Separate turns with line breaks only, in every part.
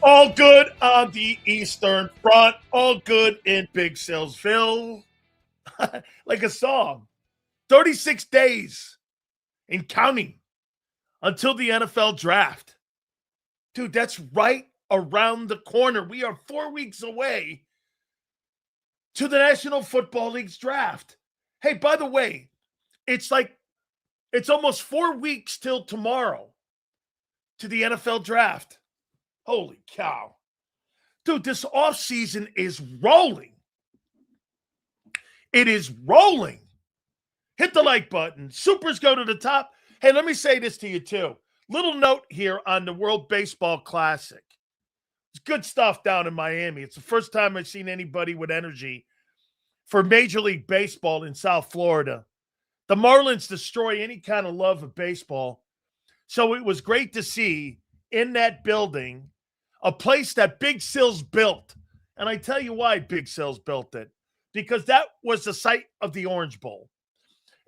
All good on the Eastern Front. All good in Big Salesville. Like a song. 36 days and counting until the NFL draft. Dude, that's right around the corner. We are 4 weeks away to the National Football League's draft. Hey, by the way, it's almost 4 weeks till tomorrow to the NFL draft. Holy cow. Dude, this offseason is rolling. It is rolling. Hit the like button. Supers go to the top. Hey, let me say this to you too. Little note here on the World Baseball Classic. It's good stuff down in Miami. It's the first time I've seen anybody with energy for Major League Baseball in South Florida. The Marlins destroy any kind of love of baseball. So it was great to see in that building a place that Big Sil's built. And I tell you why Big Sil's built it. Because that was the site of the Orange Bowl.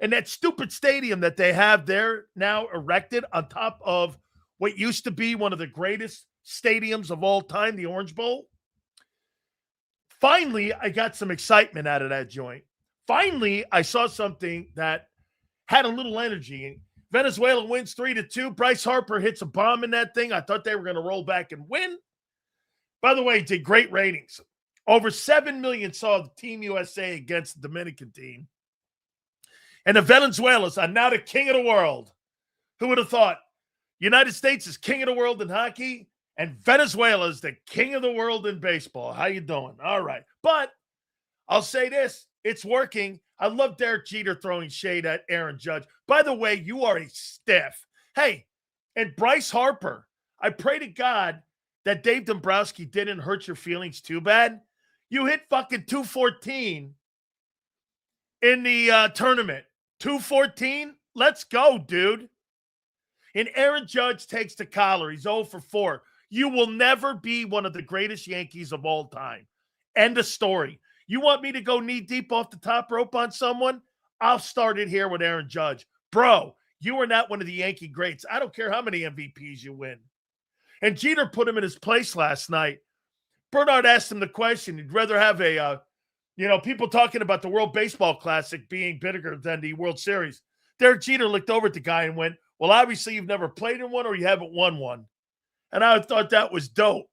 And that stupid stadium that they have there now erected on top of what used to be one of the greatest stadiums of all time, the Orange Bowl. Finally, I got some excitement out of that joint. Finally, I saw something that had a little energy. Venezuela wins 3-2. Bryce Harper hits a bomb in that thing. I thought they were going to roll back and win. By the way, did great ratings. Over 7 million saw the Team USA against the Dominican team. And the Venezuelans are now the king of the world. Who would have thought? United States is king of the world in hockey, and Venezuela is the king of the world in baseball. How you doing? All right. But I'll say this. It's working. I love Derek Jeter throwing shade at Aaron Judge. By the way, you are a stiff. Hey, and Bryce Harper, I pray to God that Dave Dombrowski didn't hurt your feelings too bad. You hit fucking 214 in the tournament. 214? Let's go, dude. And Aaron Judge takes the collar. He's 0 for 4. You will never be one of the greatest Yankees of all time. End of story. You want me to go knee deep off the top rope on someone? I'll start it here with Aaron Judge. Bro, you are not one of the Yankee greats. I don't care how many MVPs you win. And Jeter put him in his place last night. Bernard asked him the question. He'd rather have people talking about the World Baseball Classic being bigger than the World Series. Derek Jeter looked over at the guy and went, well, obviously you've never played in one or you haven't won one. And I thought that was dope.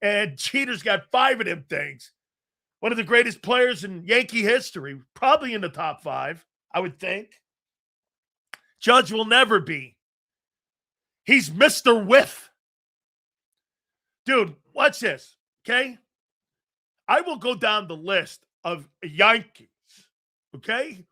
And Jeter's got 5 of them things. One of the greatest players in Yankee history, probably in the top 5, I would think. Judge will never be. He's Mr. Whiff. Dude, watch this, okay? I will go down the list of Yankees, okay?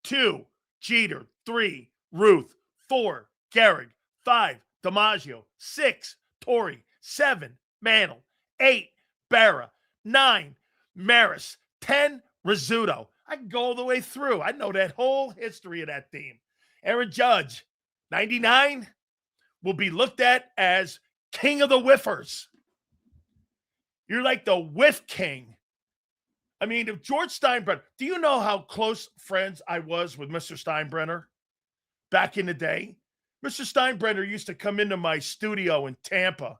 2, Jeter. 3, Ruth. 4, Gehrig. 5, DiMaggio. 6, Torrey. 7, Mantle. 8, Berra. 9, Maris. 10, Rizzuto. I can go all the way through. I know that whole history of that team. Aaron Judge, 99, will be looked at as king of the whiffers. You're like the whiff king. I mean, if George Steinbrenner, do you know how close friends I was with Mr. Steinbrenner back in the day? Mr. Steinbrenner used to come into my studio in Tampa,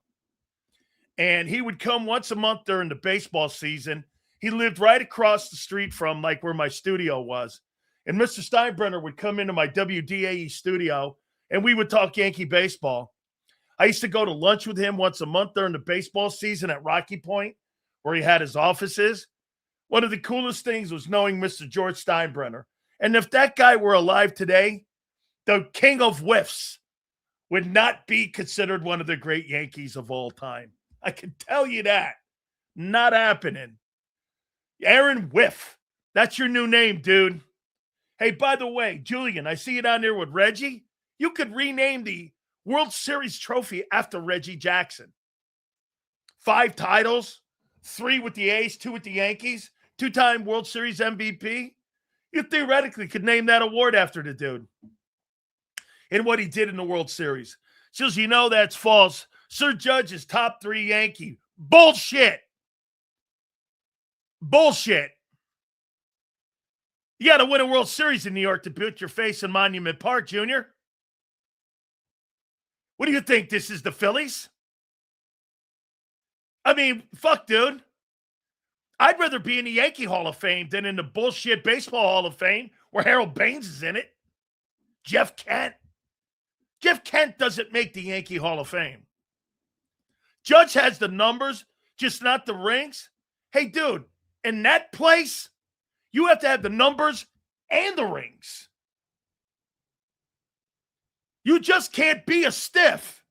and he would come once a month during the baseball season. He lived right across the street from like where my studio was. And Mr. Steinbrenner would come into my WDAE studio, and we would talk Yankee baseball. I used to go to lunch with him once a month during the baseball season at Rocky Point, where he had his offices. One of the coolest things was knowing Mr. George Steinbrenner. And if that guy were alive today, the king of whiffs would not be considered one of the great Yankees of all time. I can tell you that. Not happening. Aaron Whiff. That's your new name, dude. Hey, by the way, Julian, I see you down there with Reggie. You could rename the World Series trophy after Reggie Jackson. 5 titles, 3 with the A's, 2 with the Yankees, 2-time World Series MVP. You theoretically could name that award after the dude and what he did in the World Series. Just you know that's false. Sir Judge is top 3 Yankee. Bullshit. Bullshit. You got to win a World Series in New York to put your face in Monument Park, Junior. What do you think? This is the Phillies? I mean, fuck, dude. I'd rather be in the Yankee Hall of Fame than in the bullshit Baseball Hall of Fame where Harold Baines is in it. Jeff Kent. Jeff Kent doesn't make the Yankee Hall of Fame. Judge has the numbers, just not the rings. Hey, dude, in that place, you have to have the numbers and the rings. You just can't be a stiff.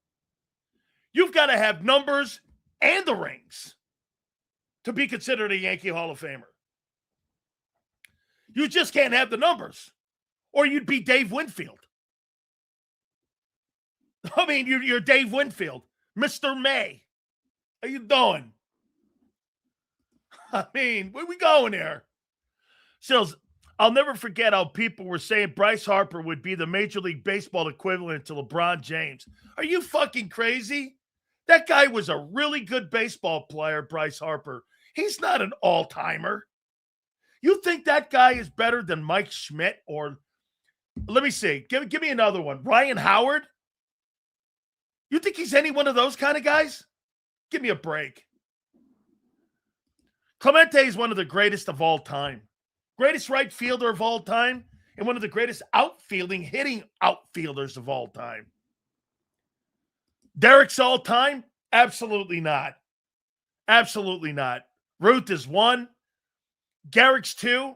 You've got to have numbers and the rings to be considered a Yankee Hall of Famer. You just can't have the numbers, or you'd be Dave Winfield. I mean, you're Dave Winfield, Mr. May. How you doing? I mean, where we going here? Sills, I'll never forget how people were saying Bryce Harper would be the Major League Baseball equivalent to LeBron James. Are you fucking crazy? That guy was a really good baseball player, Bryce Harper. He's not an all-timer. You think that guy is better than Mike Schmidt or, let me see, give me another one. Ryan Howard? You think he's any one of those kind of guys? Give me a break. Clemente is one of the greatest of all time. Greatest right fielder of all time, and one of the greatest hitting outfielders of all time. Derek's all time? Absolutely not. Absolutely not. Ruth is 1. Garrick's 2.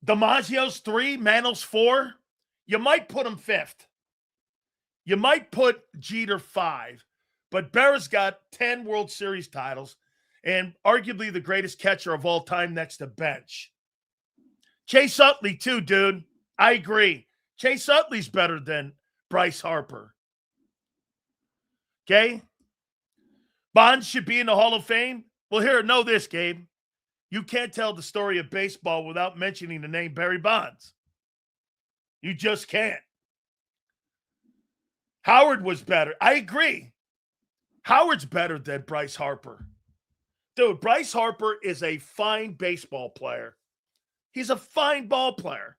DiMaggio's 3. Mantl's 4. You might put him 5th. You might put Jeter 5. But Berra's got 10 World Series titles and arguably the greatest catcher of all time next to Bench. Chase Utley too, dude. I agree. Chase Utley's better than Bryce Harper. Okay? Bonds should be in the Hall of Fame. Well, here, know this, Gabe. You can't tell the story of baseball without mentioning the name Barry Bonds. You just can't. Howard was better. I agree. Howard's better than Bryce Harper. Dude, Bryce Harper is a fine baseball player. He's a fine ball player.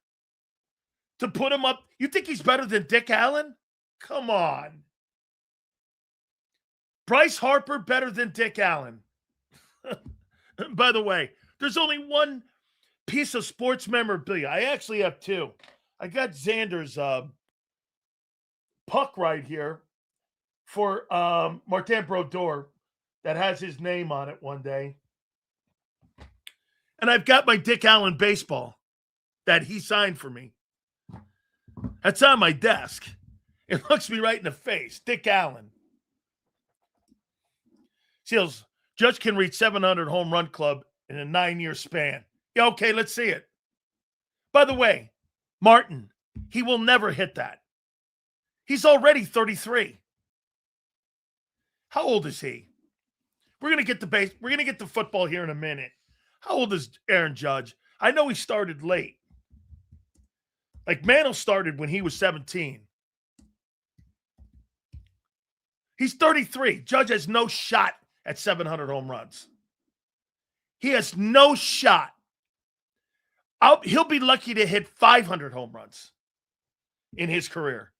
To put him up, you think he's better than Dick Allen? Come on. Bryce Harper better than Dick Allen. By the way, there's only one piece of sports memorabilia. I actually have 2. I got Zander's puck right here for Martin Brodeur that has his name on it one day. And I've got my Dick Allen baseball that he signed for me. That's on my desk. It looks me right in the face. Dick Allen. Seals, Judge can reach 700 home run club in a 9-year span. Yeah, okay, let's see it. By the way, Martin, he will never hit that. He's already 33. How old is he? We're gonna get the football here in a minute. How old is Aaron Judge? I know he started late. Like Mantle started when he was 17. He's 33. Judge has no shot at 700 home runs. He has no shot. He'll be lucky to hit 500 home runs in his career.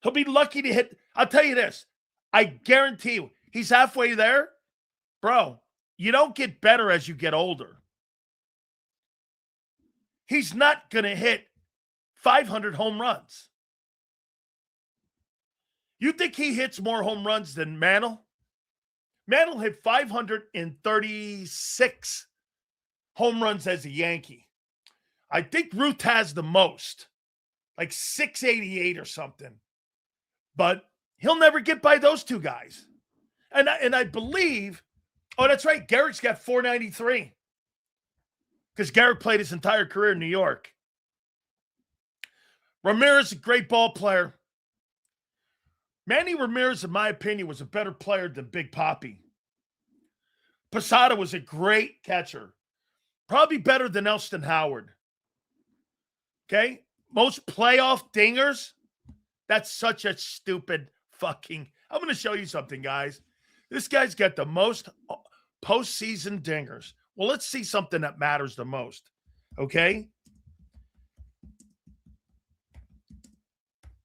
He'll be lucky to hit. I'll tell you this. I guarantee you, he's halfway there. Bro, you don't get better as you get older. He's not going to hit 500 home runs. You think he hits more home runs than Mantle? Mantle hit 536 home runs as a Yankee. I think Ruth has the most, like 688 or something. But he'll never get by those two guys. And I believe, oh, that's right, Garrick's got 493. Because Garrick played his entire career in New York. Ramirez, a great ball player. Manny Ramirez, in my opinion, was a better player than Big Papi. Posada was a great catcher. Probably better than Elston Howard. Okay? Most playoff dingers. That's such a stupid fucking... I'm going to show you something, guys. This guy's got the most postseason dingers. Well, let's see something that matters the most. Okay?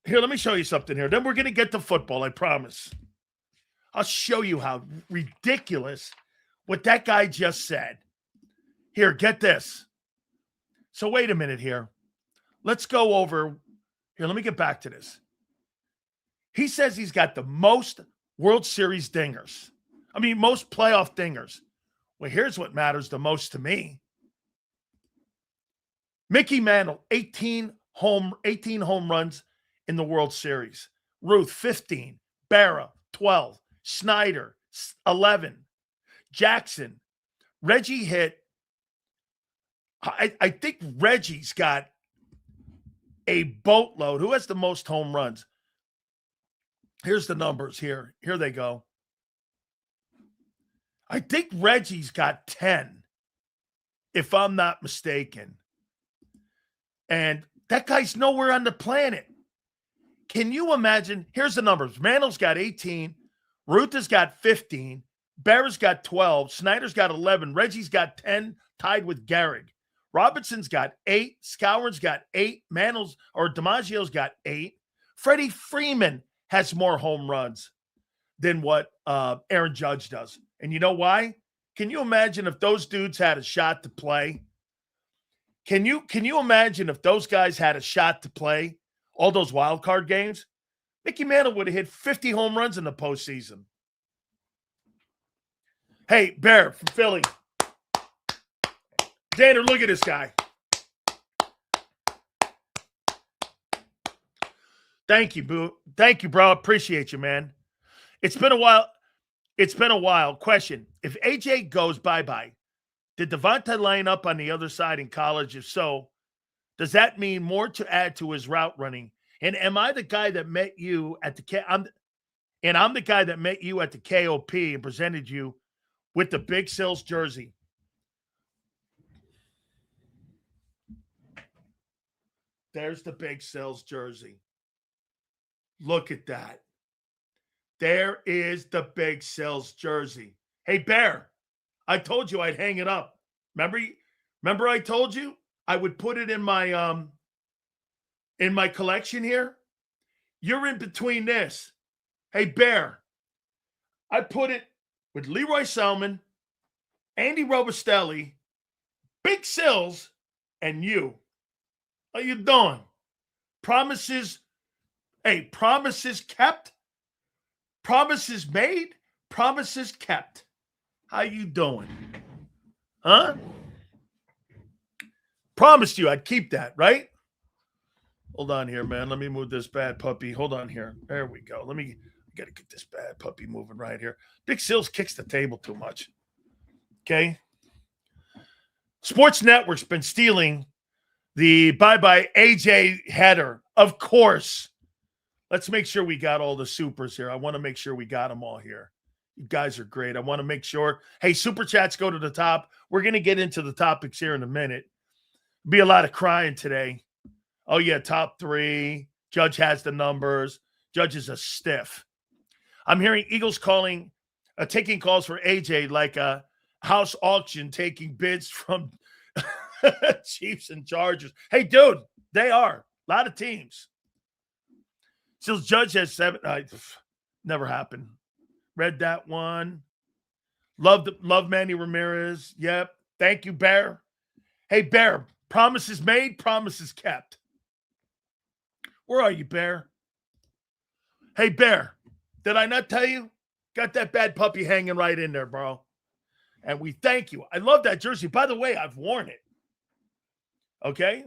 Here, let me show you something here. Then we're going to get to football, I promise. I'll show you how ridiculous what that guy just said. Here, get this. So wait a minute here. Let's go over. Here, let me get back to this. He says he's got the most World Series dingers. I mean, most playoff dingers. Well, here's what matters the most to me. Mickey Mantle, 18 home runs in the World Series. Ruth, 15. Barra, 12. Snyder, 11. Jackson. Reggie hit. I think Reggie's got a boatload. Who has the most home runs? Here's the numbers here. Here they go. I think Reggie's got 10, if I'm not mistaken. And that guy's nowhere on the planet. Can you imagine? Here's the numbers. Mantle's got 18. Ruth has got 15. Barra's got 12. Snyder's got 11. Reggie's got 10, tied with Gehrig. Robinson's got 8. Scourin's got 8. DiMaggio's got 8. Freddie Freeman has more home runs than what Aaron Judge does. And you know why? Can you imagine if those dudes had a shot to play? Can you imagine if those guys had a shot to play all those wild card games? Mickey Mantle would have hit 50 home runs in the postseason. Hey, Bear from Philly. Zander, look at this guy. Thank you, boo. Thank you, bro. Appreciate you, man. It's been a while. Question. If AJ goes bye-bye, did Devontae line up on the other side in college? If so, does that mean more to add to his route running? And am I the guy that met you at I'm the guy that met you at the KOP and presented you with the Big Sills jersey? There's the Big Sills jersey. Look at that. There is the Big Sills jersey. Hey, Bear, I told you I'd hang it up. Remember I told you I would put it in my collection here? You're in between this. Hey, Bear, I put it with Leroy Selman, Andy Robustelli, Big Sills, and you. How you doing? Promises kept. Promises made. Promises kept. How you doing? Huh? Promised you I'd keep that, right? Hold on here, man. Let me move this bad puppy. Hold on here. There we go. I got to get this bad puppy moving right here. Big Sills kicks the table too much. Okay? Sports Network's been stealing the bye-bye AJ header. Of course. Let's make sure we got all the supers here. I want to make sure we got them all here. You guys are great. I want to make sure. Hey, super chats go to the top. We're going to get into the topics here in a minute. Be a lot of crying today. Oh, yeah, top 3. Judge has the numbers. Judge is a stiff. I'm hearing Eagles taking calls for AJ like a house auction, taking bids from Chiefs and Chargers. Hey, dude, they are. A lot of teams. Still, Judge has 7. Never happened. Read that one. Love Manny Ramirez. Yep. Thank you, Bear. Hey, Bear. Promises made, promises kept. Where are you, Bear? Hey, Bear. Did I not tell you? Got that bad puppy hanging right in there, bro. And we thank you. I love that jersey. By the way, I've worn it. Okay?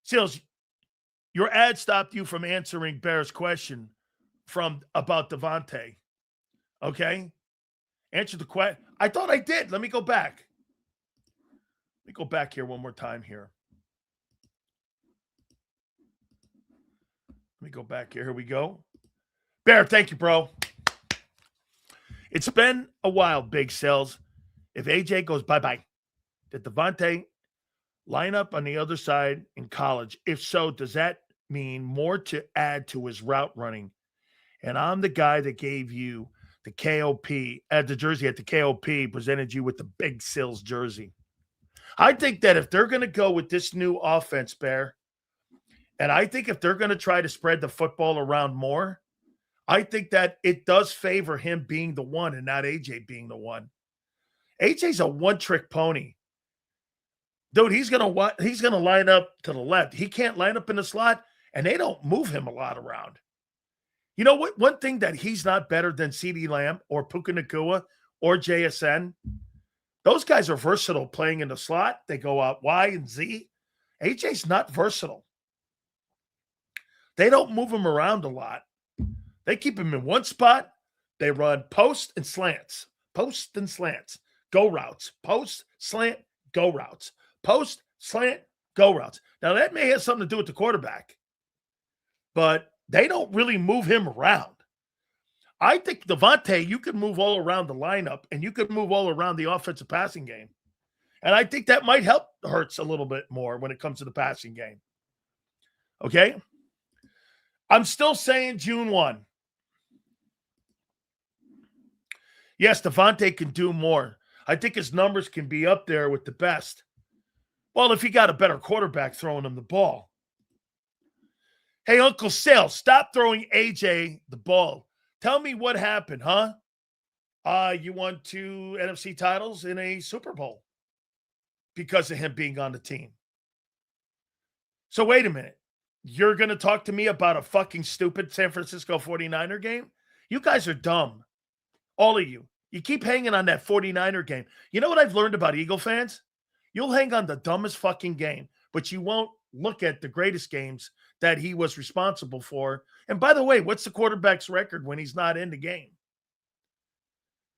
Seals, your ad stopped you from answering Bear's question about Devontae. Okay? Answer the question. I thought I did. Let me go back. Let me go back here one more time here. Let me go back here. Here we go. Bear, thank you, bro. It's been a while, Big Sills. If AJ goes bye-bye, did Devontae line up on the other side in college? If so, does that mean more to add to his route running? And I'm the guy that gave you the KOP, the jersey at the KOP, presented you with the Big Sills jersey. I think that if they're going to go with this new offense, Bear, And I think if they're going to try to spread the football around more, I think that it does favor him being the one and not AJ being the one. AJ's a one-trick pony. Dude, he's gonna line up to the left. He can't line up in the slot, and they don't move him a lot around. You know what? One thing that he's not better than CeeDee Lamb or Puka Nacua or JSN, those guys are versatile playing in the slot. They go out Y and Z. AJ's not versatile. They don't move him around a lot. They keep him in one spot. They run post and slants, go routes, post, slant, go routes, post, slant, go routes. Now, that may have something to do with the quarterback, but they don't really move him around. I think Devontae, you can move all around the lineup, and you can move all around the offensive passing game. And I think that might help Hurts a little bit more when it comes to the passing game. Okay? I'm still saying June 1. Yes, Devontae can do more. I think his numbers can be up there with the best. Well, if he got a better quarterback throwing him the ball. Hey, Uncle Sale, stop throwing AJ the ball. Tell me what happened, huh? You won 2 NFC titles in a Super Bowl because of him being on the team. So wait a minute. You're going to talk to me about a fucking stupid San Francisco 49er game? You guys are dumb. All of you. You keep hanging on that 49er game. You know what I've learned about Eagle fans? You'll hang on the dumbest fucking game, but you won't look at the greatest games that he was responsible for. And by the way, what's the quarterback's record when he's not in the game?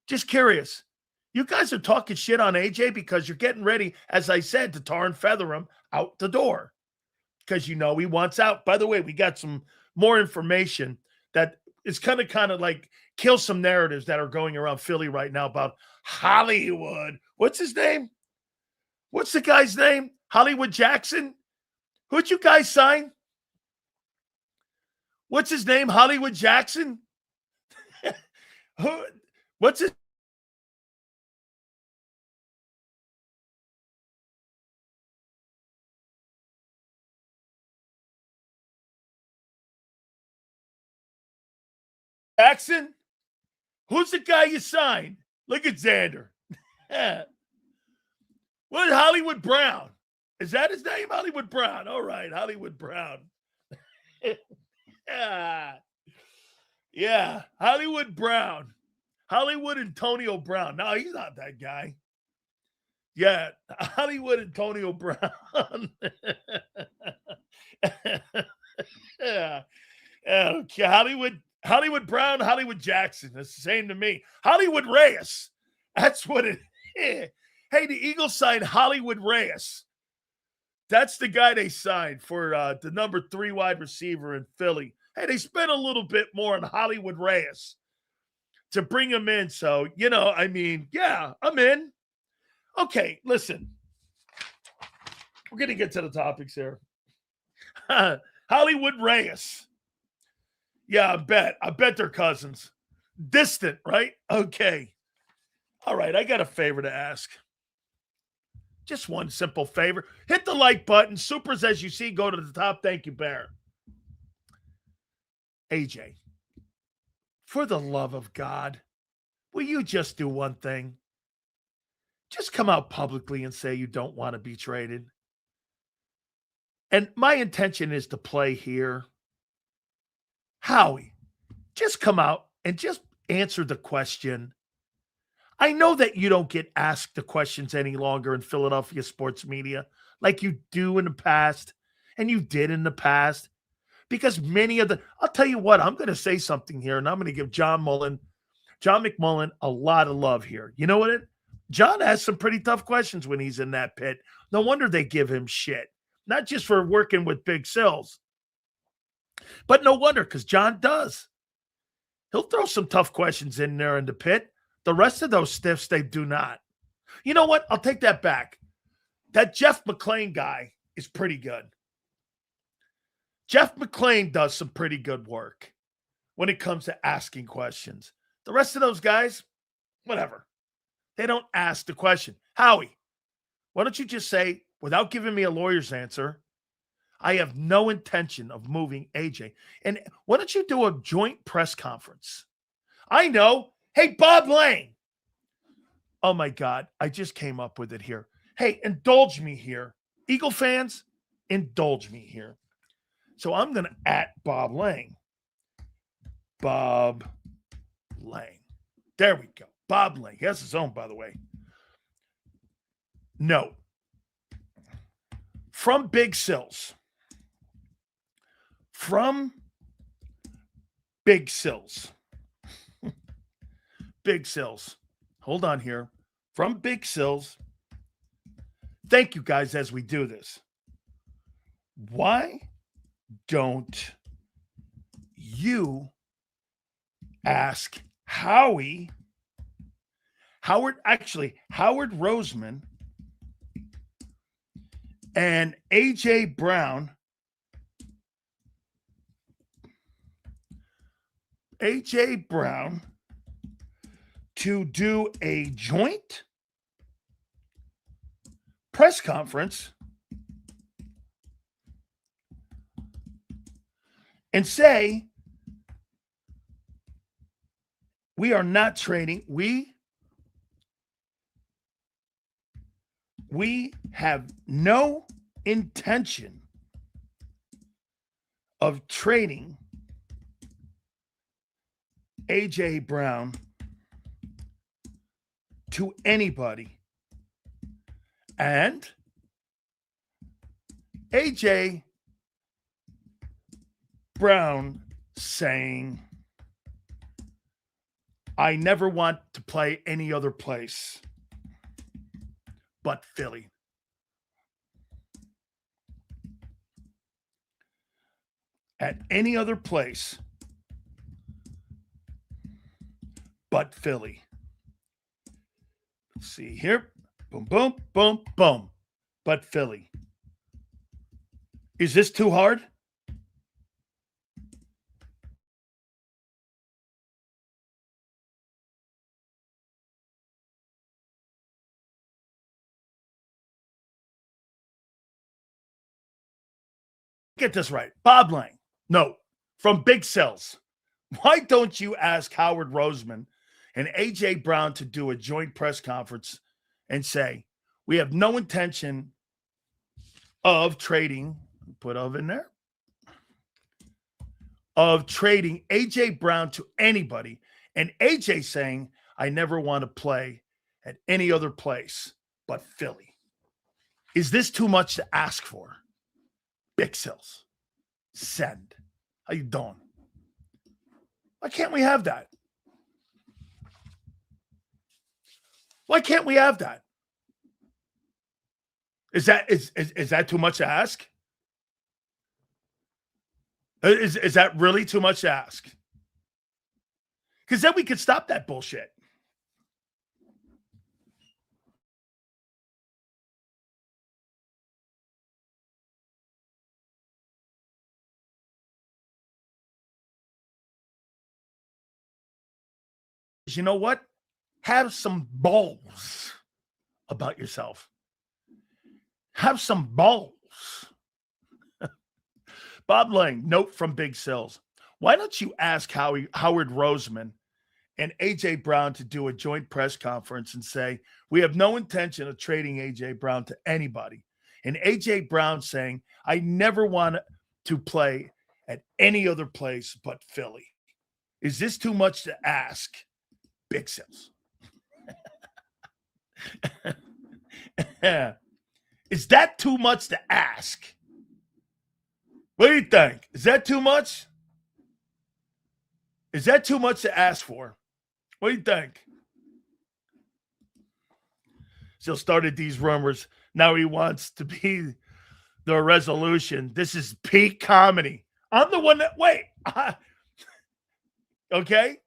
Just curious. You guys are talking shit on AJ because you're getting ready, as I said, to tar and feather him out the door because you know he wants out. By the way, we got some more information that is kind of like kill some narratives that are going around Philly right now about Hollywood. What's his name? What's the guy's name? Hollywood Jackson? Who'd you guys sign? What's his name? Hollywood Jackson? What's his Jackson? Who's the guy you signed? Look at Zander. What, Hollywood Brown? Is that his name? Hollywood Brown. All right, Hollywood Brown. Yeah, Hollywood Brown. Hollywood Antonio Brown. No, he's not that guy. Yeah, Hollywood Antonio Brown. Yeah. Okay, Hollywood Brown, Hollywood Jackson. That's the same to me. Hollywood Reyes. That's what it is. Hey, the Eagles signed Hollywood Reyes. That's the guy they signed for the number 3 wide receiver in Philly. Hey, they spent a little bit more on Hollywood Reyes to bring him in. So, yeah, I'm in. Okay, listen. We're going to get to the topics here. Hollywood Reyes. Yeah, I bet they're cousins. Distant, right? Okay. All right, I got a favor to ask. Just one simple favor. Hit the like button. Supers, as you see, go to the top. Thank you, Bear. AJ, for the love of God, will you just do one thing? Just come out publicly and say you don't want to be traded. And my intention is to play here. Howie, just come out and just answer the question. I know that you don't get asked the questions any longer in Philadelphia sports media like you do in the past, and you did in the past, because I'll tell you what, I'm going to say something here, and I'm going to give John McMullen a lot of love here. You know what? John has some pretty tough questions when he's in that pit. No wonder they give him shit, not just for working with Big Sills, but no wonder, because John does. He'll throw some tough questions in there in the pit. The rest of those stiffs, they do not. You know what? I'll take that back. That Jeff McClain guy is pretty good. Jeff McClain does some pretty good work when it comes to asking questions. The rest of those guys, whatever. They don't ask the question. Howie, why don't you just say, without giving me a lawyer's answer, I have no intention of moving AJ. And why don't you do a joint press conference? I know. Hey, Bob Lang. Oh, my God. I just came up with it here. Hey, indulge me here. Eagle fans, indulge me here. So I'm going to @ Bob Lang. Bob Lang. There we go. Bob Lang. He has his own, by the way. No. From Big Sills. From Big Sills. Big Sills. Hold on here. From Big Sills. Thank you guys as we do this. Why don't you ask Howard Roseman and AJ Brown to do a joint press conference and say, we are not trading. We have no intention of trading AJ Brown to anybody. And AJ Brown saying, I never want to play any other place but Philly. At any other place but Philly. Let's see here. Boom, boom, boom, boom. But Philly. Is this too hard? Get this right. Bob Lang. No. From Big Cells. Why don't you ask Howard Roseman and AJ Brown to do a joint press conference and say, we have no intention of trading, put of in there, of trading AJ Brown to anybody. And AJ saying, I never want to play at any other place but Philly. Is this too much to ask for? Big Cells. Send. How you doing? Why can't we have that? Why can't we have that? Is that too much to ask? Is that really too much to ask? Because then we could stop that bullshit. You know what? Have some balls about yourself. Have some balls. Bob Lang, note from Big Sills. Why don't you ask Howard Roseman and AJ Brown to do a joint press conference and say, we have no intention of trading AJ Brown to anybody. And AJ Brown saying, I never want to play at any other place but Philly. Is this too much to ask? Big Sills. Is that too much to ask? What do you think? Is that too much? Is that too much to ask for? What do you think? Still started these rumors. Now he wants to be the resolution. This is peak comedy. I'm the one that, wait. Okay.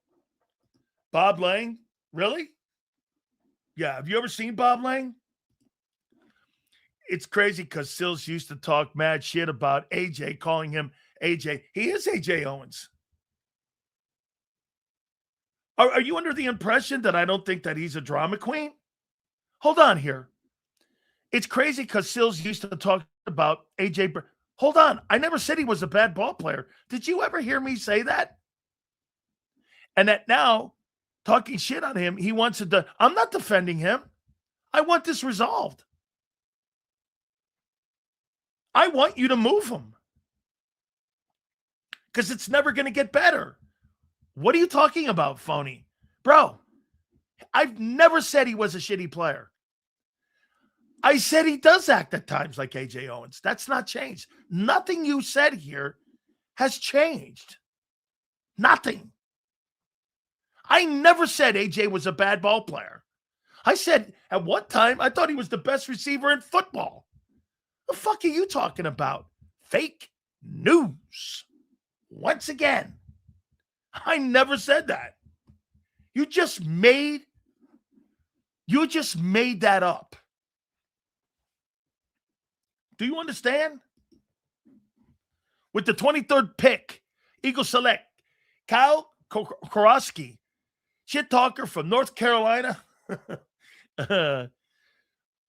Bob Lang? Really? Yeah. Have you ever seen Bob Lang? It's crazy because Sills used to talk mad shit about AJ, calling him AJ. He is AJ Owens. Are you under the impression that I don't think that he's a drama queen? Hold on here. It's crazy because Sills used to talk about AJ. Hold on. I never said he was a bad ball player. Did you ever hear me say that? And that now, talking shit on him, he wants to. I'm not defending him. I want this resolved. I want you to move him. Because it's never going to get better. What are you talking about, phony? Bro, I've never said he was a shitty player. I said he does act at times like A.J. Owens. That's not changed. Nothing you said here has changed. Nothing. I never said A.J. was a bad ball player. I said at one time I thought he was the best receiver in football. The fuck are you talking about? Fake news. Once again, I never said that. You just made that up. Do you understand? With the 23rd pick, Eagles select Kyle Krause, shit talker from North Carolina,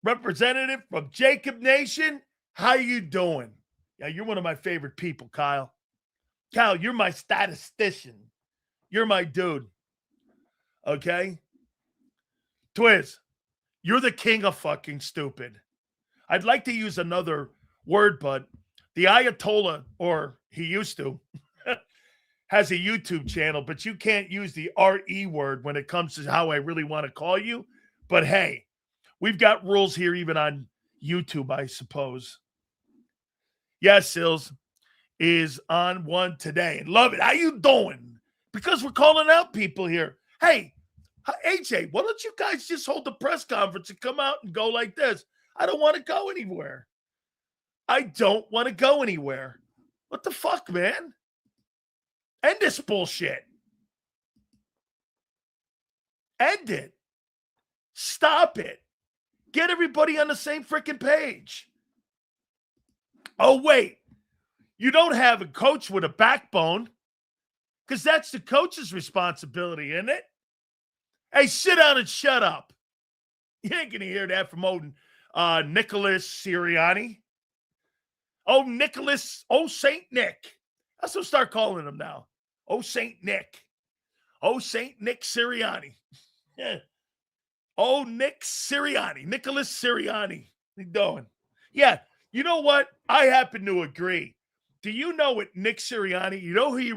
representative from JAKIB Nation. How you doing? Yeah, you're one of my favorite people, Kyle. Kyle, you're my statistician. You're my dude. Okay? Twiz, you're the king of fucking stupid. I'd like to use another word, but the Ayatollah, or he used to, has a YouTube channel, but you can't use the RE word when it comes to how I really want to call you. But hey, we've got rules here even on YouTube, I suppose. Yes, Sills is on one today. Love it. How you doing? Because we're calling out people here. Hey, AJ, why don't you guys just hold the press conference and come out and go like this? I don't want to go anywhere. I don't want to go anywhere. What the fuck, man? End this bullshit. End it. Stop it. Get everybody on the same freaking page. Oh, wait. You don't have a coach with a backbone because that's the coach's responsibility, isn't it? Hey, sit down and shut up. You ain't going to hear that from old Nicholas Sirianni. Oh, Nicholas. Oh, St. Nick. That's what I'll start calling him now. Oh, St. Nick. Oh, St. Nick Sirianni. Yeah. Oh, Nick Sirianni. Nicholas Sirianni. How you doing? Yeah. You know what? I happen to agree. Do you know what Nick Sirianni, you know who he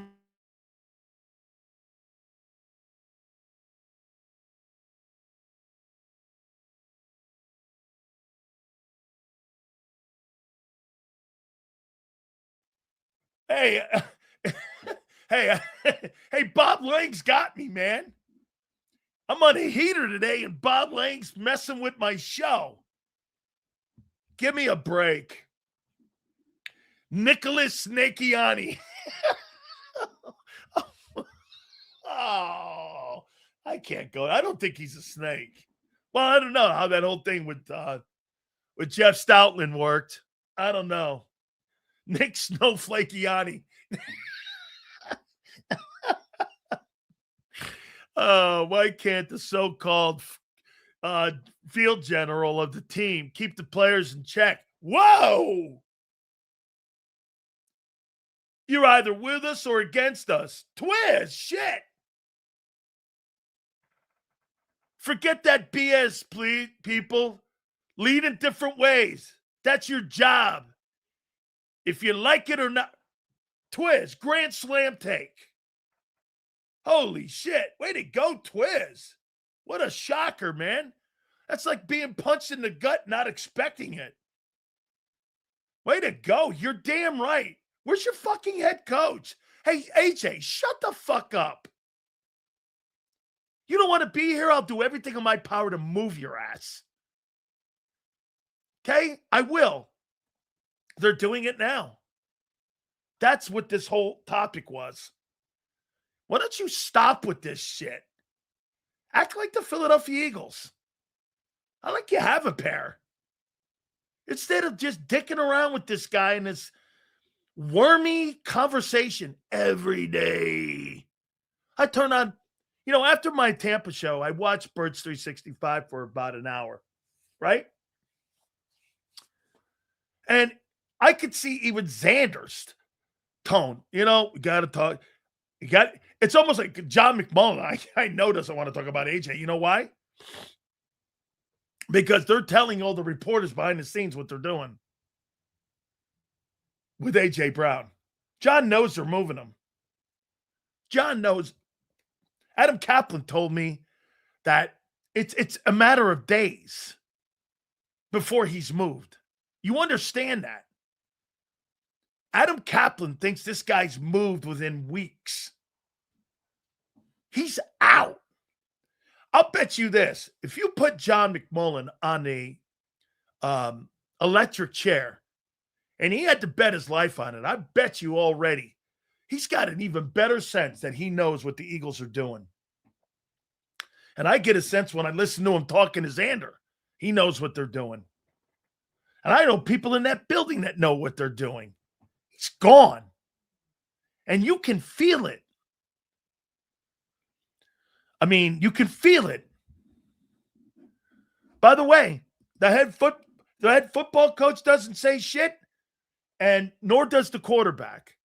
Hey, hey, Bob Lang's got me, man. I'm on a heater today, and Bob Lang's messing with my show. Give me a break. Nicholas Snakiani. Oh, I can't go. I don't think he's a snake. Well, I don't know how that whole thing with Jeff Stoutland worked. I don't know. Nick Snowflakeani. Why can't the so-called field general of the team keep the players in check? Whoa! You're either with us or against us. Twiz, shit. Forget that BS, please, people. Lead in different ways. That's your job. If you like it or not. Twiz, Grand Slam take. Holy shit. Way to go, Twiz. What a shocker, man. That's like being punched in the gut, not expecting it. Way to go. You're damn right. Where's your fucking head coach? Hey, AJ, shut the fuck up. You don't want to be here? I'll do everything in my power to move your ass. Okay? I will. They're doing it now. That's what this whole topic was. Why don't you stop with this shit? Act like the Philadelphia Eagles. I like you have a pair. Instead of just dicking around with this guy in this wormy conversation every day. I turn on, after my Tampa show, I watched Birds 365 for about an hour, right? And I could see even Zander's tone. We got to talk. It's almost like John McMullen. I know doesn't want to talk about AJ. You know why? Because they're telling all the reporters behind the scenes what they're doing with AJ Brown. John knows they're moving him. John knows. Adam Kaplan told me that it's a matter of days before he's moved. You understand that? Adam Kaplan thinks this guy's moved within weeks. He's out. I'll bet you this. If you put John McMullen on a electric chair and he had to bet his life on it, I bet you already he's got an even better sense that he knows what the Eagles are doing. And I get a sense when I listen to him talking to Zander, he knows what they're doing. And I know people in that building that know what they're doing. He's gone. And you can feel it. I mean, you can feel it. By the way, the head football coach doesn't say shit, and nor does the quarterback.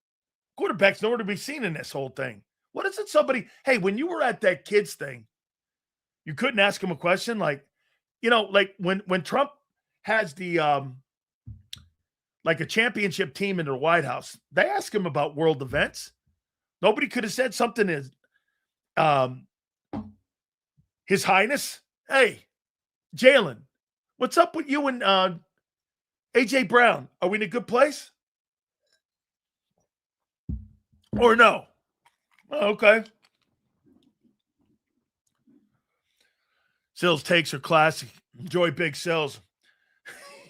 Quarterback's nowhere to be seen in this whole thing. What is it hey, when you were at that kids thing, you couldn't ask him a question? Like when Trump has the like a championship team in the White House, they ask him about world events. Nobody could have said something as His Highness, hey, Jalen, what's up with you and AJ Brown? Are we in a good place? Or no? Oh, okay. Sills takes are classic. Enjoy Big Sills.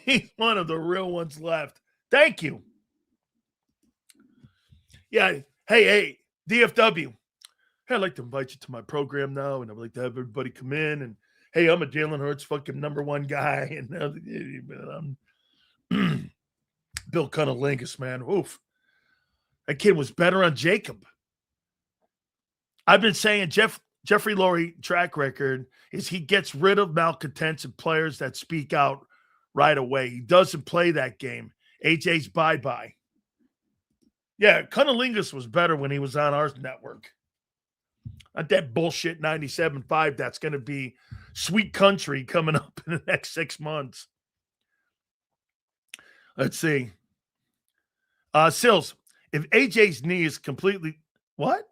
He's one of the real ones left. Thank you. Yeah. Hey, DFW. Hey, I'd like to invite you to my program now, and I'd like to have everybody come in. And hey, I'm a Jalen Hurts fucking number one guy, and I'm Bill Cunnilingus, man. Oof, that kid was better on JAKIB. I've been saying Jeffrey Lurie track record is he gets rid of malcontents and players that speak out right away. He doesn't play that game. AJ's bye-bye. Yeah, Cunnilingus was better when he was on our network. Not that bullshit 97.5 that's going to be sweet country coming up in the next 6 months. Let's see. Sills, if AJ's knee is completely... What?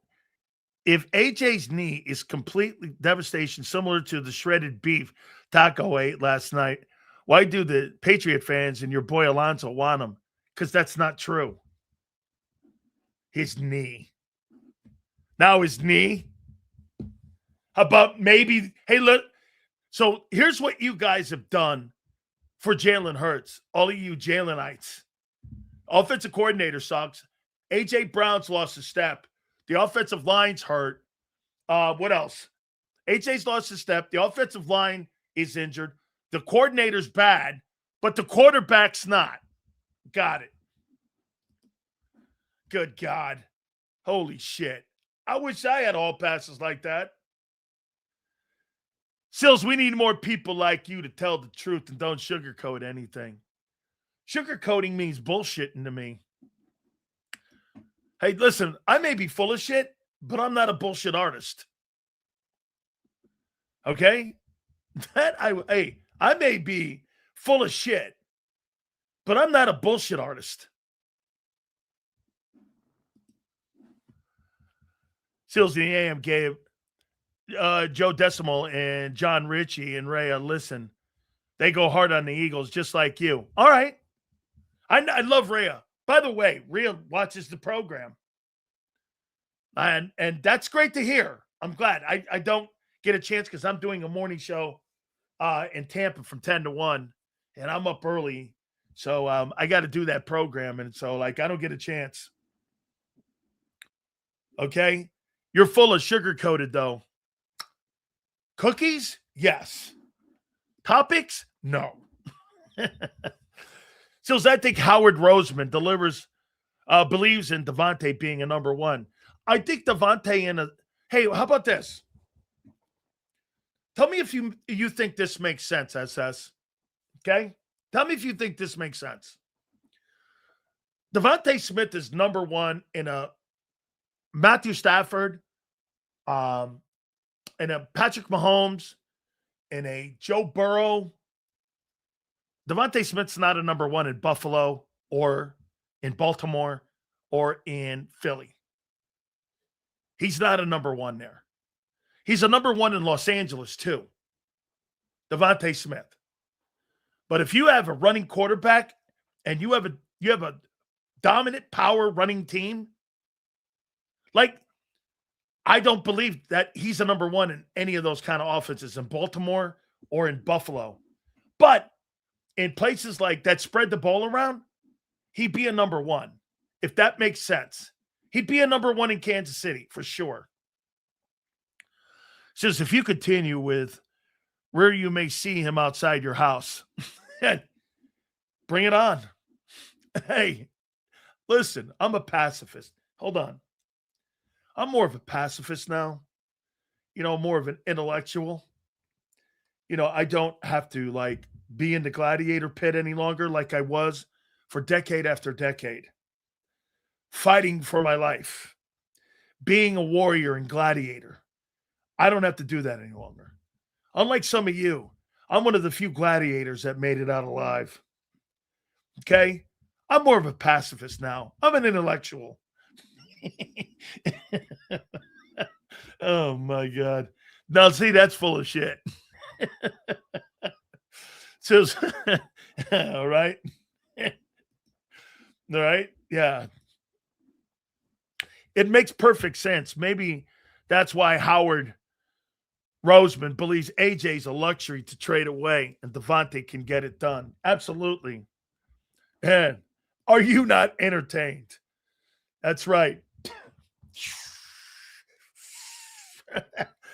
If AJ's knee is completely devastation, similar to the shredded beef Taco ate last night, why do the Patriot fans and your boy Alonso want him? Because that's not true. His knee. Now his knee. How about maybe, hey, look. So here's what you guys have done for Jalen Hurts. All of you Jalenites. Offensive coordinator sucks. AJ Brown's lost a step. The offensive line's hurt. What else? AJ's lost a step. The offensive line is injured. The coordinator's bad, but the quarterback's not. Got it. Good God. Holy shit. I wish I had all passes like that. Sills, we need more people like you to tell the truth and don't sugarcoat anything. Sugarcoating means bullshitting to me. Hey, listen, I may be full of shit, but I'm not a bullshit artist. Okay? I may be full of shit, but I'm not a bullshit artist. Seals in the AM gave Joe Decimal and John Ritchie and Rhea, listen, they go hard on the Eagles just like you. All right. I love Rhea. By the way, Rhea watches the program. And that's great to hear. I'm glad. I don't get a chance because I'm doing a morning show in Tampa from 10 to 1, and I'm up early. So I got to do that program. And so, I don't get a chance. Okay? You're full of sugar-coated, though. Cookies? Yes. Topics? No. So I think Howard Roseman believes in Devontae being a number one. I think Devontae hey, how about this? Tell me if you think this makes sense, SS. Okay? Tell me if you think this makes sense. Devontae Smith is number one in a Matthew Stafford, um, in a Patrick Mahomes, in a Joe Burrow. Devontae Smith's not a number one in Buffalo or in Baltimore or in Philly. He's not a number one there. He's a number one in Los Angeles too. Devontae Smith. But if you have a running quarterback and you have a dominant power running team, like I don't believe that he's a number one in any of those kind of offenses in Baltimore or in Buffalo. But in places like that spread the ball around, he'd be a number one, if that makes sense. He'd be a number one in Kansas City for sure. Says if you continue with where you may see him outside your house, bring it on. Hey, listen, I'm a pacifist. Hold on. I'm more of a pacifist now, more of an intellectual. I don't have to like be in the gladiator pit any longer like I was for decade after decade, fighting for my life, being a warrior and gladiator. I don't have to do that any longer. Unlike some of you, I'm one of the few gladiators that made it out alive. Okay? I'm more of a pacifist now. I'm an intellectual. Oh, my God. Now, see, that's full of shit. So, all right. All right. Yeah. It makes perfect sense. Maybe that's why Howard Roseman believes AJ's a luxury to trade away and Devontae can get it done. Absolutely. And are you not entertained? That's right.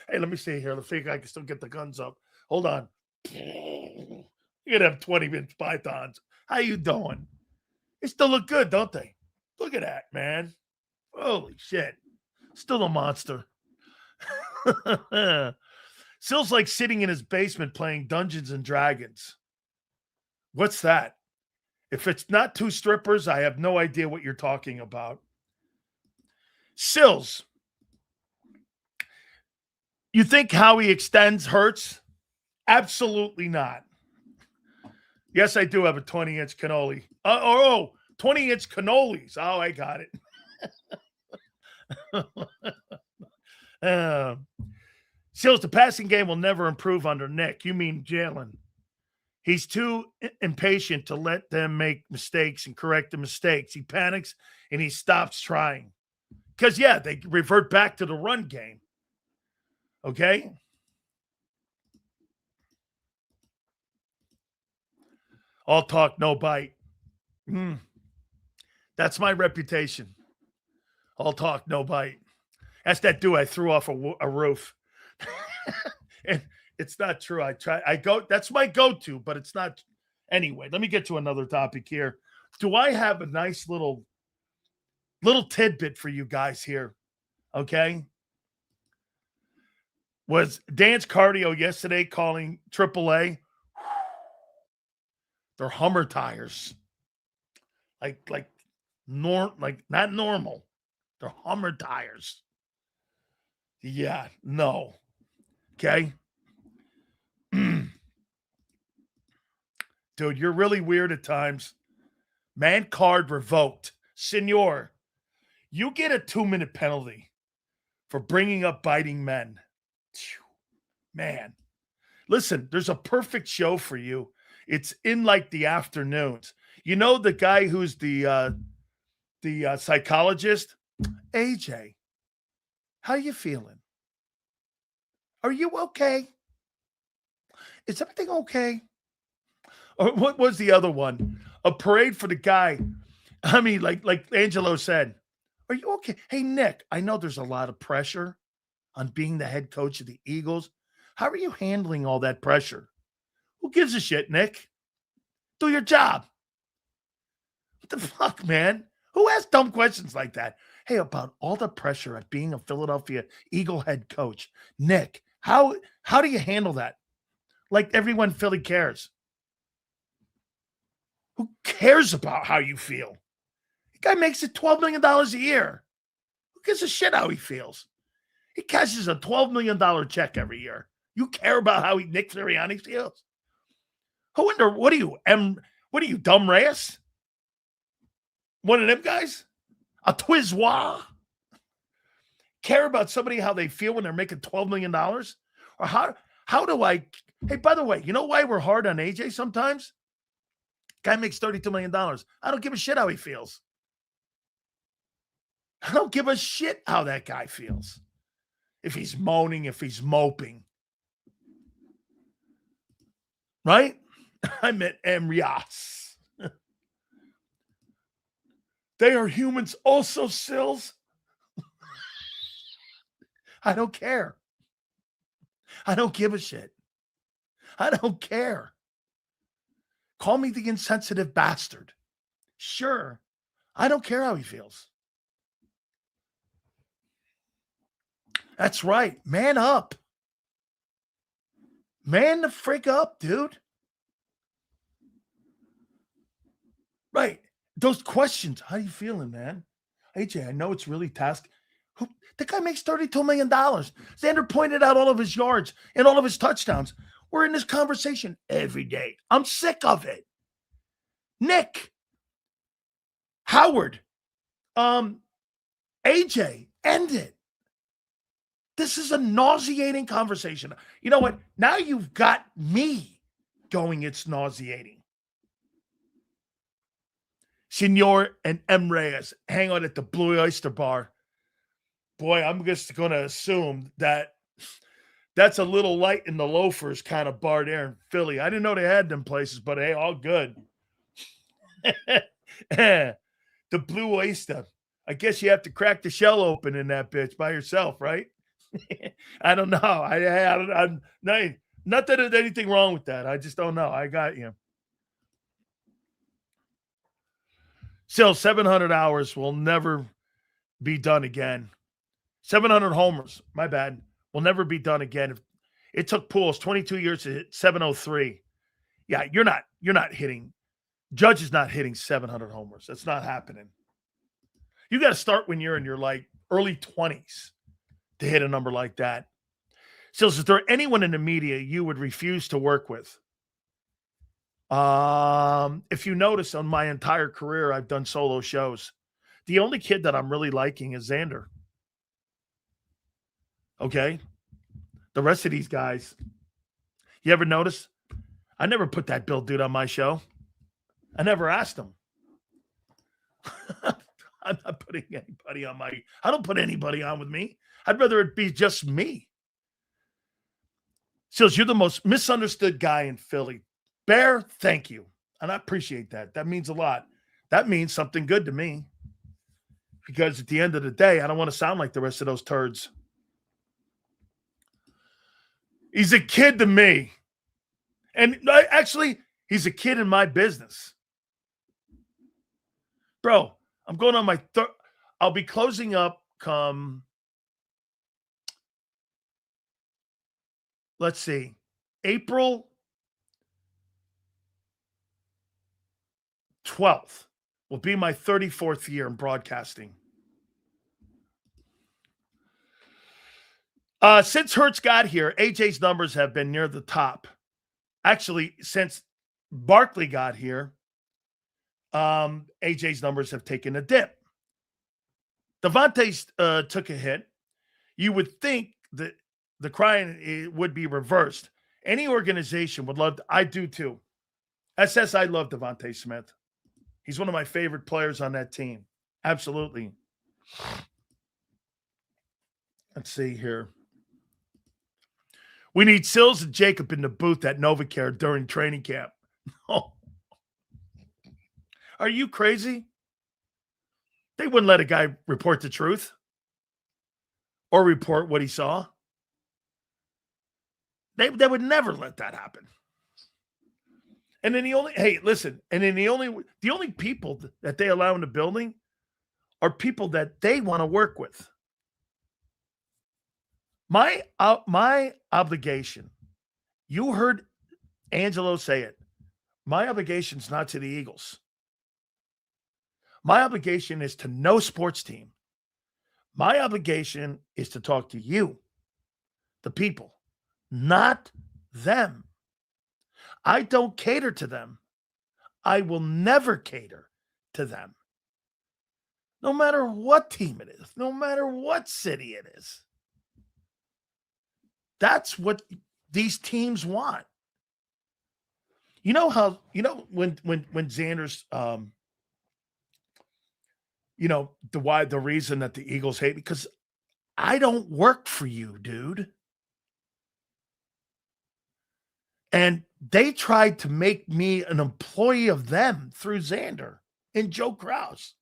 Hey, let me see here. Let's see if I can still get the guns up. Hold on. You're going to have 20-inch pythons. How you doing? They still look good, don't they? Look at that, man. Holy shit. Still a monster. Sill's like sitting in his basement playing Dungeons and Dragons. What's that? If it's not two strippers, I have no idea what you're talking about. Sills. You think how he extends hurts? Absolutely not. Yes, I do have a 20-inch cannoli. 20-inch cannolis. Oh, I got it. Sills, the passing game will never improve under Nick. You mean Jalen. He's too impatient to let them make mistakes and correct the mistakes. He panics and he stops trying. Because, yeah, they revert back to the run game. Okay? All talk, no bite. That's my reputation. All talk, no bite. That's that dude I threw off a roof. And it's not true. That's my go-to, but it's not. Anyway, let me get to another topic here. Do I have a nice little tidbit for you guys here? Okay. Was Dan's cardio yesterday calling AAA? They're Hummer tires. Like not normal. They're Hummer tires. Yeah, no. Okay. Dude, you're really weird at times. Man card revoked. Senor, you get a 2-minute penalty for bringing up biting men. Man. Listen, there's a perfect show for you. It's in like the afternoons. You know the guy who's the psychologist? AJ, how you feeling? Are you okay? Is everything okay? Or what was the other one? A parade for the guy. I mean, like Angelo said, are you okay? Hey, Nick, I know there's a lot of pressure on being the head coach of the Eagles. How are you handling all that pressure? Who gives a shit, Nick? Do your job. What the fuck, man? Who asks dumb questions like that? Hey, about all the pressure of being a Philadelphia Eagle head coach, Nick, how do you handle that? Like everyone in Philly cares. Who cares about how you feel? Guy makes it $12 million a year. Who gives a shit how he feels? He cashes a $12 million check every year. You care about how Nick Sirianni feels? Who wonder, what are you, dumb Reyes? One of them guys? A Twizois? Care about somebody, how they feel when they're making $12 million? Or how do I, hey, by the way, you know why we're hard on AJ sometimes? Guy makes $32 million. I don't give a shit how he feels. I don't give a shit how that guy feels. If he's moaning, if he's moping. Right? I meant Emrias. They are humans also, Sills. I don't care. I don't give a shit. I don't care. Call me the insensitive bastard. Sure. I don't care how he feels. That's right. Man up. Man the frick up, dude. Right. Those questions. How you feeling, man? AJ, I know it's really task. The guy makes $32 million. Zander pointed out all of his yards and all of his touchdowns. We're in this conversation every day. I'm sick of it. Nick, Howard, AJ, end it. This is a nauseating conversation. You know what? Now you've got me going, it's nauseating. Senor and M. Reyes hang out at the Blue Oyster Bar. Boy, I'm just going to assume that that's a little light in the loafers kind of bar there in Philly. I didn't know they had them places, but hey, all good. The Blue Oyster. I guess you have to crack the shell open in that bitch by yourself, right? I don't know. I'm not that there's anything wrong with that. I just don't know. I got you. Still, 700 hours will never be done again. 700 homers, my bad, will never be done again. It took Pujols 22 years to hit 703. Yeah, you're not hitting. Judge is not hitting 700 homers. That's not happening. You got to start when you're in your like early 20s to hit a number like that. So, is there anyone in the media you would refuse to work with? If you notice, on my entire career, I've done solo shows. The only kid that I'm really liking is Zander. Okay? The rest of these guys, you ever notice? I never put that Bill dude on my show. I never asked him. I'm not putting anybody on I don't put anybody on with me. I'd rather it be just me. Sills, you're the most misunderstood guy in Philly. Bear, thank you. And I appreciate that. That means a lot. That means something good to me. Because at the end of the day, I don't want to sound like the rest of those turds. He's a kid to me. And actually, he's a kid in my business. Bro, I'm going on my third. I'll be closing up come, let's see, April 12th will be my 34th year in broadcasting. Since Hurts got here, AJ's numbers have been near the top. Actually, since Barkley got here, AJ's numbers have taken a dip. Devontae's took a hit. You would think that the crying would be reversed. Any organization would love I do too. I love Devontae Smith. He's one of my favorite players on that team. Absolutely. Let's see here. We need Sills and Jacob in the booth at NovaCare during training camp. Oh. Are you crazy? They wouldn't let a guy report the truth or report what he saw. They would never let that happen. And then the only people that they allow in the building are people that they want to work with. My obligation, you heard Angelo say it, my obligation is not to the Eagles. My obligation is to no sports team. My obligation is to talk to you, the people, not them. I don't cater to them. I will never cater to them. No matter what team it is, no matter what city it is. That's what these teams want. You know how, when Zander's the reason that the Eagles hate, because I don't work for you, dude. And they tried to make me an employee of them through Zander and Joe Krause.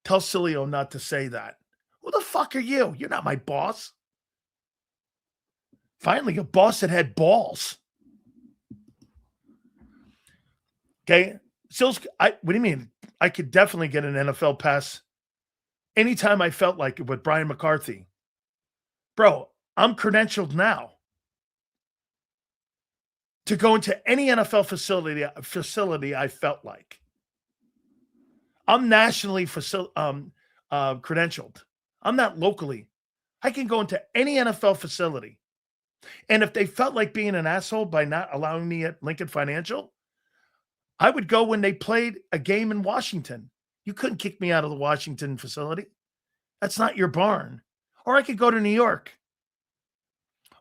Tell Sileo not to say that. Who the fuck are you? You're not my boss. Finally, a boss that had balls. Okay. Sills, what do you mean? I could definitely get an NFL pass anytime I felt like it with Brian McCarthy. Bro, I'm credentialed now to go into any NFL facility I felt like. I'm nationally credentialed. I'm not locally. I can go into any NFL facility. And if they felt like being an asshole by not allowing me at Lincoln Financial, I would go when they played a game in Washington. You couldn't kick me out of the Washington facility. That's not your barn. Or I could go to New York.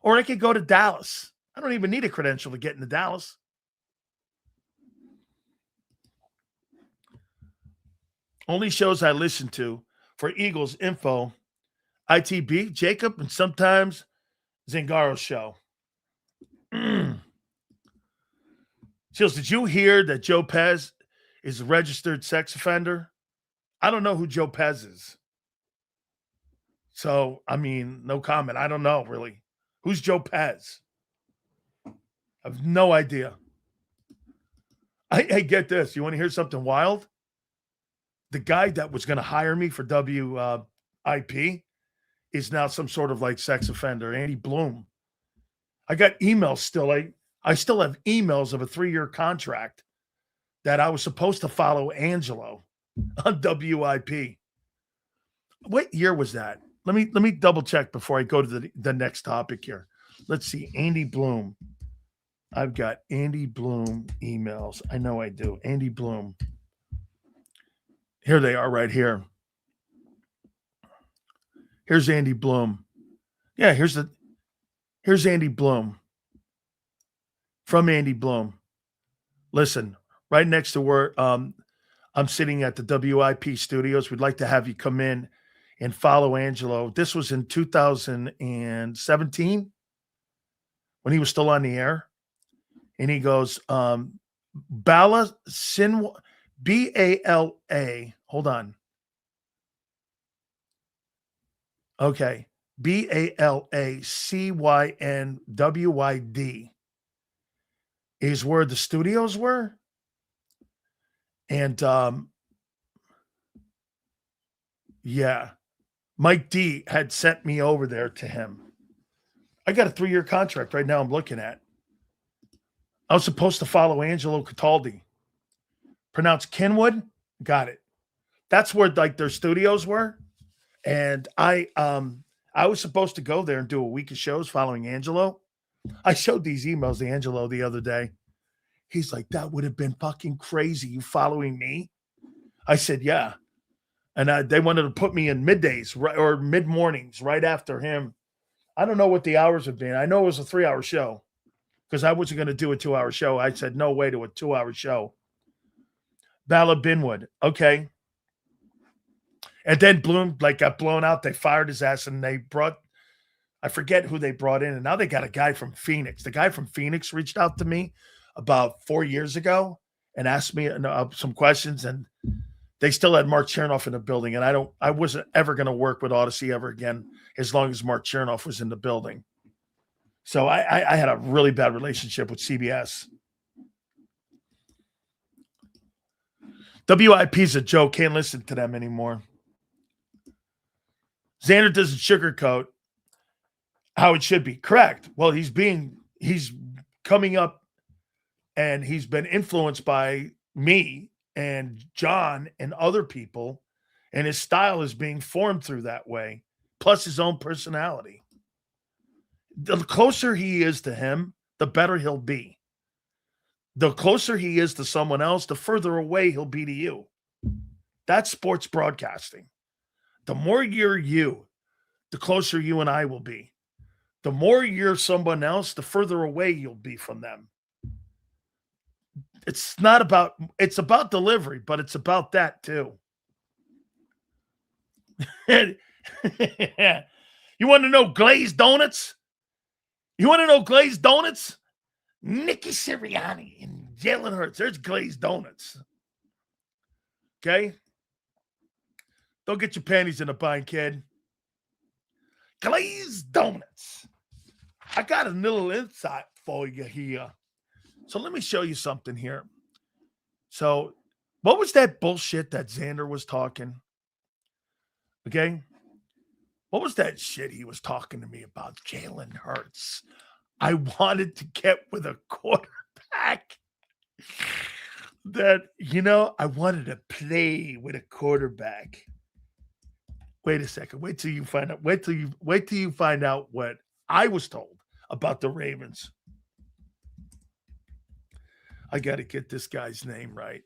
Or I could go to Dallas. I don't even need a credential to get into Dallas. Only shows I listen to for Eagles info, ITB, JAKIB, and sometimes Zangaro's show. Chills, did you hear that Joe Pez is a registered sex offender? I don't know who Joe Pez is. So, I mean, no comment. I don't know, really. Who's Joe Pez? I have no idea. I get this. You want to hear something wild? The guy that was going to hire me for WIP is now some sort of like sex offender, Andy Bloom. I got emails still. I still have emails of a 3-year contract that I was supposed to follow Angelo on WIP. What year was that? Let me double check before I go to the next topic here. Let's see. Andy Bloom. I've got Andy Bloom emails. I know I do. Andy Bloom. Here they are right here. Here's Andy Bloom. Yeah, here's Andy Bloom. From Andy Bloom. Listen, right next to where I'm sitting at the WIP studios. We'd like to have you come in and follow Angelo. This was in 2017 when he was still on the air. And he goes, Bala Sin BALA. Hold on. Okay. BALACYNWYD is where the studios were. And yeah, Mike D had sent me over there to him. I got a 3-year contract right now I'm looking at. I was supposed to follow Angelo Cataldi. Pronounced Kenwood. Got it. That's where like their studios were. And I was supposed to go there and do a week of shows following Angelo. I showed these emails to Angelo the other day. He's like, that would have been fucking crazy, you following me. I said, yeah. And they wanted to put me in middays or mid-mornings right after him. I don't know what the hours have been. I know it was a 3-hour show because I wasn't going to do a 2-hour show. I said, no way to a 2-hour show. Bala Binwood. Okay. And then Bloom got blown out. They fired his ass and they brought, I forget who they brought in. And now they got a guy from Phoenix. The guy from Phoenix reached out to me about 4 years ago and asked me some questions. And they still had Mark Chernoff in the building. And I wasn't ever going to work with Odyssey ever again as long as Mark Chernoff was in the building. So I had a really bad relationship with CBS. WIP's a joke. Can't listen to them anymore. Zander doesn't sugarcoat how it should be. Correct. Well, he's coming up and he's been influenced by me and John and other people, and his style is being formed through that way, plus his own personality. The closer he is to him, the better he'll be. The closer he is to someone else, the further away he'll be to you. That's sports broadcasting. The more you're you, the closer you and I will be. The more you're someone else, the further away you'll be from them. It's about delivery, but it's about that too. You want to know glazed donuts? Nicky Sirianni and Jalen Hurts. There's glazed donuts. Okay? Don't get your panties in a bind, kid. Glazed donuts. I got a little insight for you here. So let me show you something here. So what was that bullshit that Zander was talking? Okay? What was that shit he was talking to me about? Jalen Hurts. I wanted to get with a quarterback that, I wanted to play with a quarterback. Wait a second. Wait till you find out. Wait till you find out what I was told about the Ravens. I got to get this guy's name right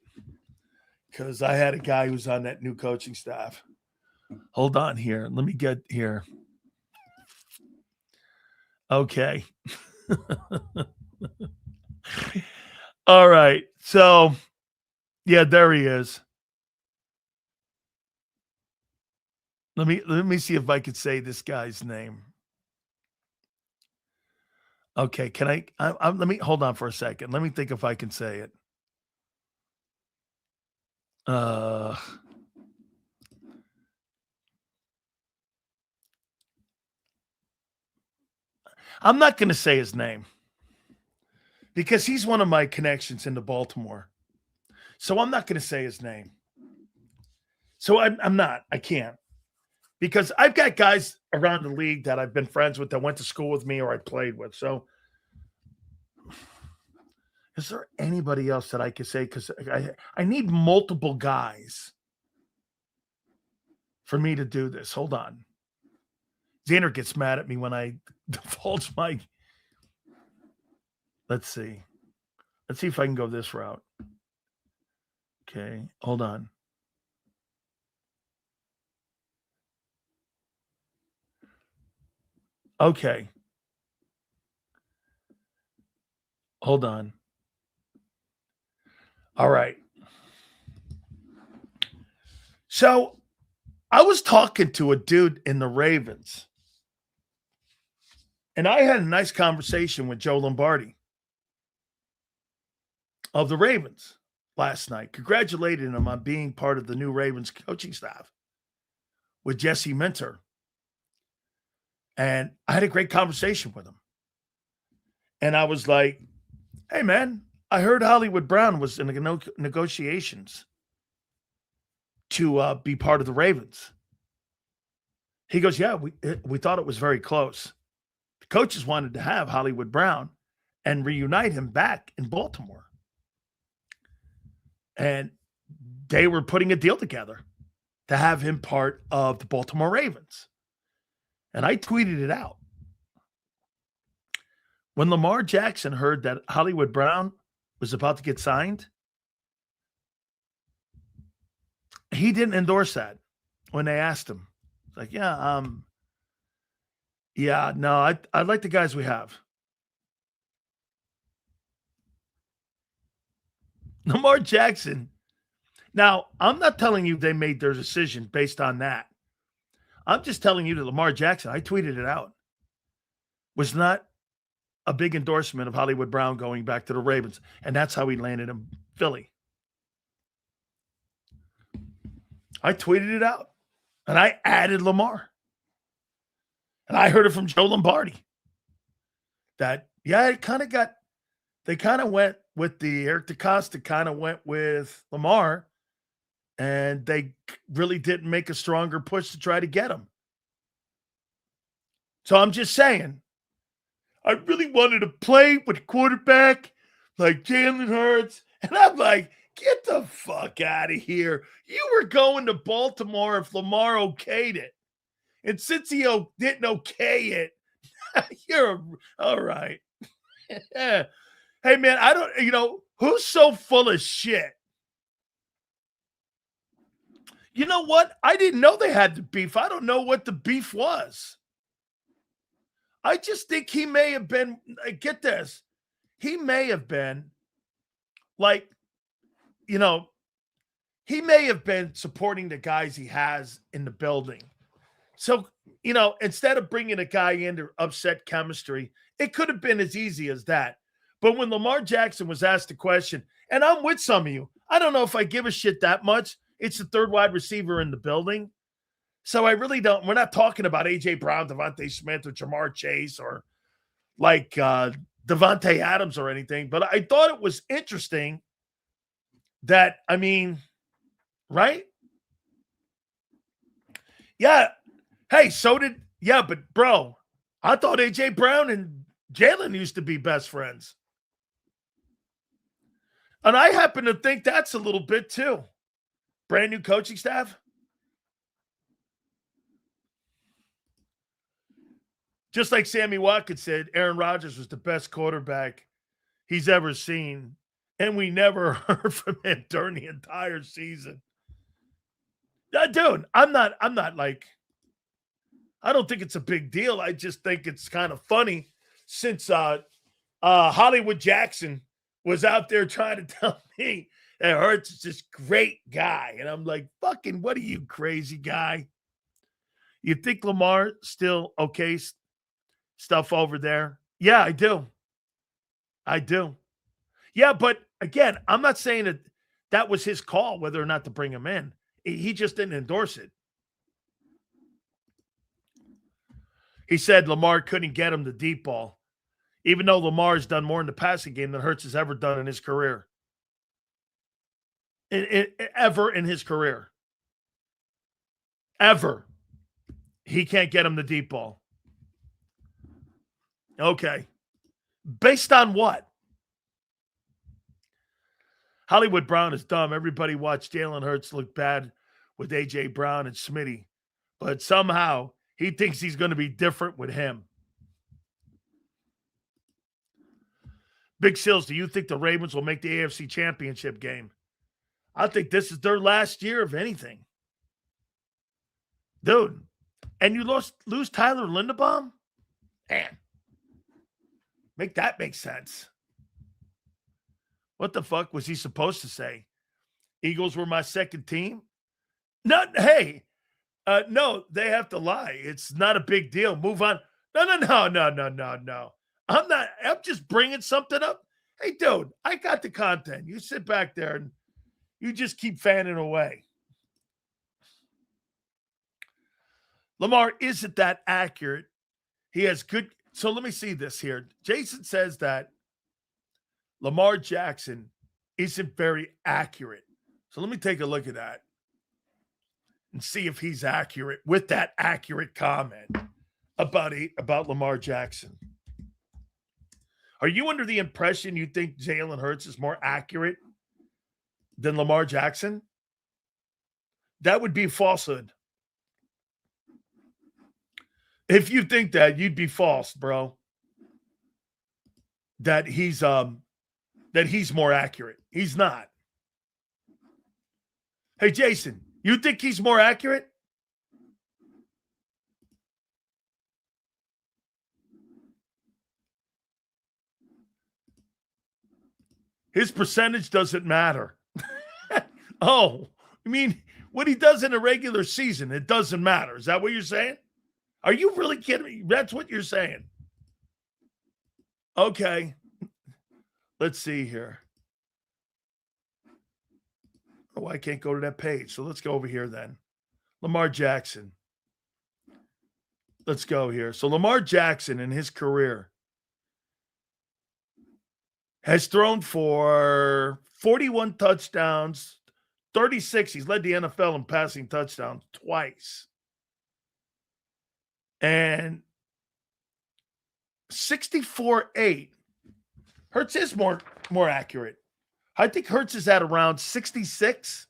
because I had a guy who's on that new coaching staff. Hold on here. Let me get here. Okay. All right. So, yeah, there he is. Let me see if I could say this guy's name. Okay, can I let me hold on for a second. Let me think if I can say it. I'm not going to say his name because he's one of my connections into Baltimore. So I'm not going to say his name. So I'm not. I can't. Because I've got guys around the league that I've been friends with that went to school with me or I played with. So is there anybody else that I could say? Because I need multiple guys for me to do this. Hold on. Zander gets mad at me when I divulge my. Let's see. Let's see if I can go this route. Okay. Hold on. Okay. Hold on. All right. So I was talking to a dude in the Ravens, and I had a nice conversation with Joe Lombardi of the Ravens last night, congratulating him on being part of the new Ravens coaching staff with Jesse Minter. And I had a great conversation with him. And I was like, hey, man, I heard Hollywood Brown was in the negotiations to be part of the Ravens. He goes, yeah, we thought it was very close. The coaches wanted to have Hollywood Brown and reunite him back in Baltimore. And they were putting a deal together to have him part of the Baltimore Ravens. And I tweeted it out. When Lamar Jackson heard that Hollywood Brown was about to get signed, he didn't endorse that when they asked him. It's like, I like the guys we have. Lamar Jackson. Now, I'm not telling you they made their decision based on that. I'm just telling you that Lamar Jackson, I tweeted it out, was not a big endorsement of Hollywood Brown going back to the Ravens. And that's how he landed in Philly. I tweeted it out. And I added Lamar. And I heard it from Joe Lombardi. That, it kind of got, they kind of went with the Eric DeCosta, kind of went with Lamar. And they really didn't make a stronger push to try to get him. So I'm just saying, I really wanted to play with a quarterback like Jalen Hurts. And I'm like, Get the fuck out of here. You were going to Baltimore if Lamar okayed it. And since he didn't okay it, all right. Hey, man, I don't, who's so full of shit? You know what? I didn't know they had the beef. I don't know what the beef was. I just think he may have been, get this, he may have been like, he may have been supporting the guys he has in the building. So, instead of bringing a guy in to upset chemistry, it could have been as easy as that. But when Lamar Jackson was asked the question, and I'm with some of you, I don't know if I give a shit that much. It's the third wide receiver in the building. So I really don't. We're not talking about A.J. Brown, Devontae Smith, or Jamar Chase, or like Devontae Adams or anything. But I thought it was interesting that, right? Yeah. Hey, but bro, I thought A.J. Brown and Jalen used to be best friends. And I happen to think that's a little bit too. Brand new coaching staff. Just like Sammy Watkins said, Aaron Rodgers was the best quarterback he's ever seen. And we never heard from him during the entire season. Dude, I'm not like, I don't think it's a big deal. I just think it's kind of funny since Hollywood Jackson was out there trying to tell me that Hurts is this great guy. And I'm like, fucking, what are you, crazy guy? You think Lamar still okay stuff over there? Yeah, I do. Yeah, but again, I'm not saying that was his call whether or not to bring him in. He just didn't endorse it. He said Lamar couldn't get him the deep ball, even though Lamar's done more in the passing game than Hurts has ever done in his career. Ever in his career. Ever. He can't get him the deep ball. Okay. Based on what? Hollywood Brown is dumb. Everybody watched Jalen Hurts look bad with A.J. Brown and Smitty. But somehow he thinks he's going to be different with him. Big Sills, do you think the Ravens will make the AFC Championship game? I think this is their last year of anything. Dude, and you lose Tyler Linderbaum? Man, make that make sense. What the fuck was he supposed to say? Eagles were my second team? No, they have to lie. It's not a big deal. Move on. No. I'm just bringing something up. Hey, dude, I got the content. You sit back there and you just keep fanning away. Lamar isn't that accurate. He has good. So let me see this here. Jason says that Lamar Jackson isn't very accurate. So let me take a look at that and see if he's accurate with that accurate comment about Lamar Jackson. Are you under the impression you think Jalen Hurts is more accurate than Lamar Jackson? That would be falsehood. If you think that, you'd be false, bro. That he's more accurate. He's not. Hey, Jason, you think he's more accurate? His percentage doesn't matter. Oh, I mean, what he does in a regular season, it doesn't matter. Is that what you're saying? Are you really kidding me? That's what you're saying. Okay. Let's see here. Oh, I can't go to that page. So let's go over here then. Lamar Jackson. Let's go here. So Lamar Jackson in his career has thrown for 41 touchdowns, 36. He's led the NFL in passing touchdowns twice. And 64-8. Hurts is more accurate. I think Hurts is at around 66.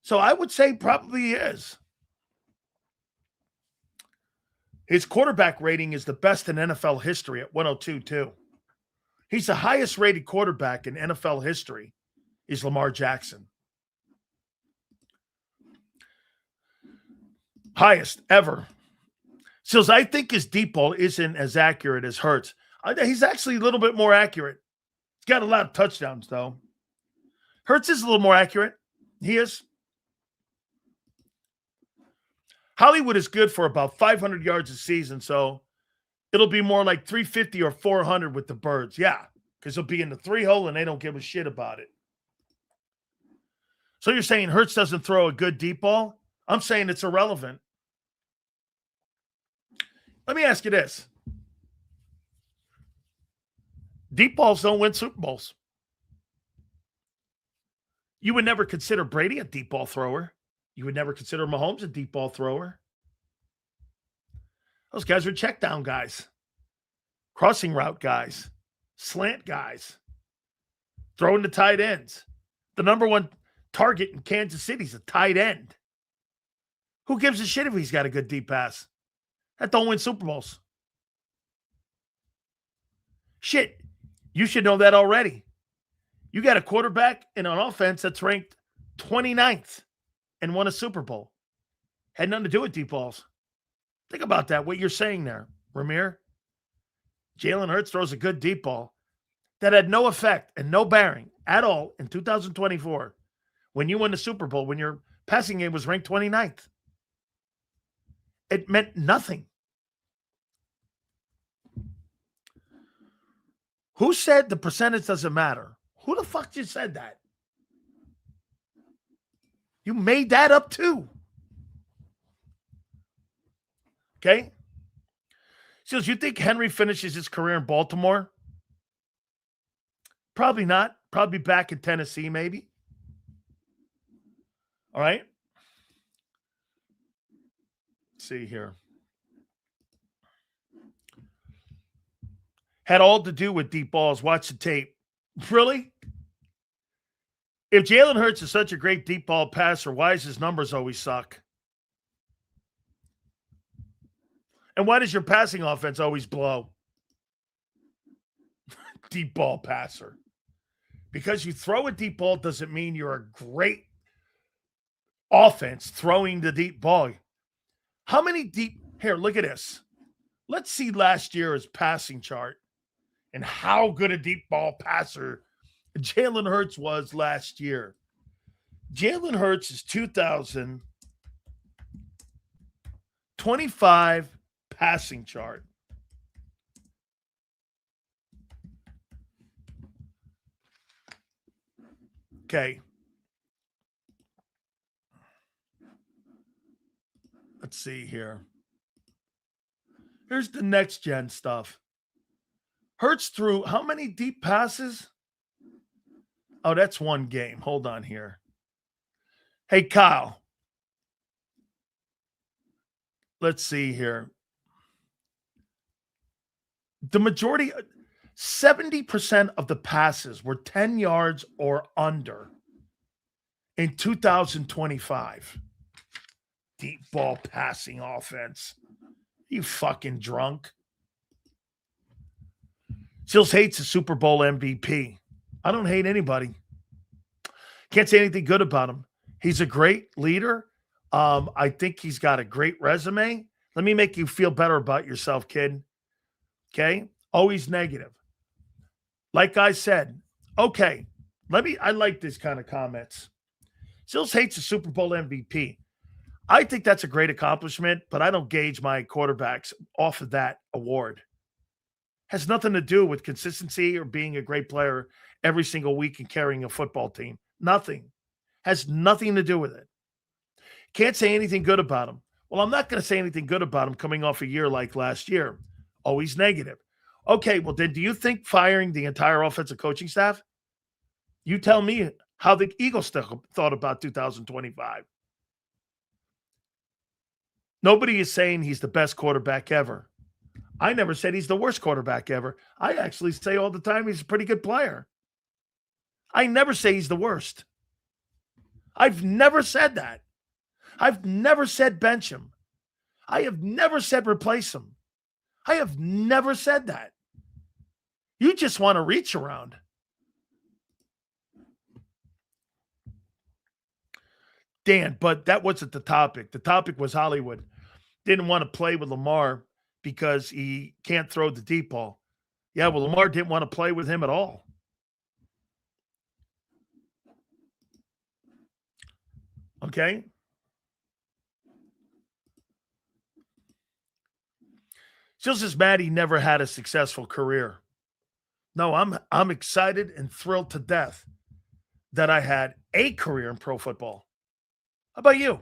So I would say probably he is. His quarterback rating is the best in NFL history at 102, too. He's the highest rated quarterback in NFL history is Lamar Jackson. Highest ever. So I think his deep ball isn't as accurate as Hurts. He's actually a little bit more accurate. He's got a lot of touchdowns, though. Hurts is a little more accurate. He is. Hollywood is good for about 500 yards a season, so it'll be more like 350 or 400 with the Birds. Yeah, because he'll be in the 3-hole and they don't give a shit about it. So you're saying Hurts doesn't throw a good deep ball? I'm saying it's irrelevant. Let me ask you this. Deep balls don't win Super Bowls. You would never consider Brady a deep ball thrower. You would never consider Mahomes a deep ball thrower. Those guys are check down guys, crossing route guys, slant guys, throwing the tight ends. The number one target in Kansas City is a tight end. Who gives a shit if he's got a good deep pass? That don't win Super Bowls. Shit, you should know that already. You got a quarterback in an offense that's ranked 29th and won a Super Bowl. Had nothing to do with deep balls. Think about that, what you're saying there, Ramir. Jalen Hurts throws a good deep ball that had no effect and no bearing at all in 2024 when you won the Super Bowl, when your passing game was ranked 29th. It meant nothing. Who said the percentage doesn't matter? Who the fuck just said that? You made that up too. Okay? So do you think Henry finishes his career in Baltimore? Probably not. Probably back in Tennessee, maybe. All right? Let's see here. Had all to do with deep balls. Watch the tape. Really? If Jalen Hurts is such a great deep ball passer, why does his numbers always suck? And why does your passing offense always blow? Deep ball passer. Because you throw a deep ball doesn't mean you're a great offense throwing the deep ball. How many deep... Here, look at this. Let's see last year's passing chart and how good a deep ball passer Jalen Hurts was last year. Jalen Hurts is 2025 passing chart. Okay. Let's see here. Here's the next gen stuff. Hurts threw how many deep passes? Oh, that's one game. Hold on here. Hey, Kyle. Let's see here. The majority, 70% of the passes were 10 yards or under in 2025. Deep ball passing offense. You fucking drunk. Sills hates the Super Bowl MVP. I don't hate anybody. Can't say anything good about him. He's a great leader. I think he's got a great resume. Let me make you feel better about yourself, kid. Okay? Always negative. Like I said, okay, I like this kind of comments. Sills hates the Super Bowl MVP. I think that's a great accomplishment, but I don't gauge my quarterbacks off of that award. Has nothing to do with consistency or being a great player every single week and carrying a football team. Nothing. Has nothing to do with it. Can't say anything good about him. Well, I'm not going to say anything good about him coming off a year like last year. Always negative. Okay, well, then do you think firing the entire offensive coaching staff? You tell me how the Eagles thought about 2025. Nobody is saying he's the best quarterback ever. I never said he's the worst quarterback ever. I actually say all the time he's a pretty good player. I never say he's the worst. I've never said that. I've never said bench him. I have never said replace him. I have never said that. You just want to reach around. Dan, but that wasn't the topic. The topic was Hollywood didn't want to play with Lamar because he can't throw the deep ball. Yeah, well, Lamar didn't want to play with him at all. Okay? Just as mad he never had a successful career. No, I'm excited and thrilled to death that I had a career in pro football. How about you?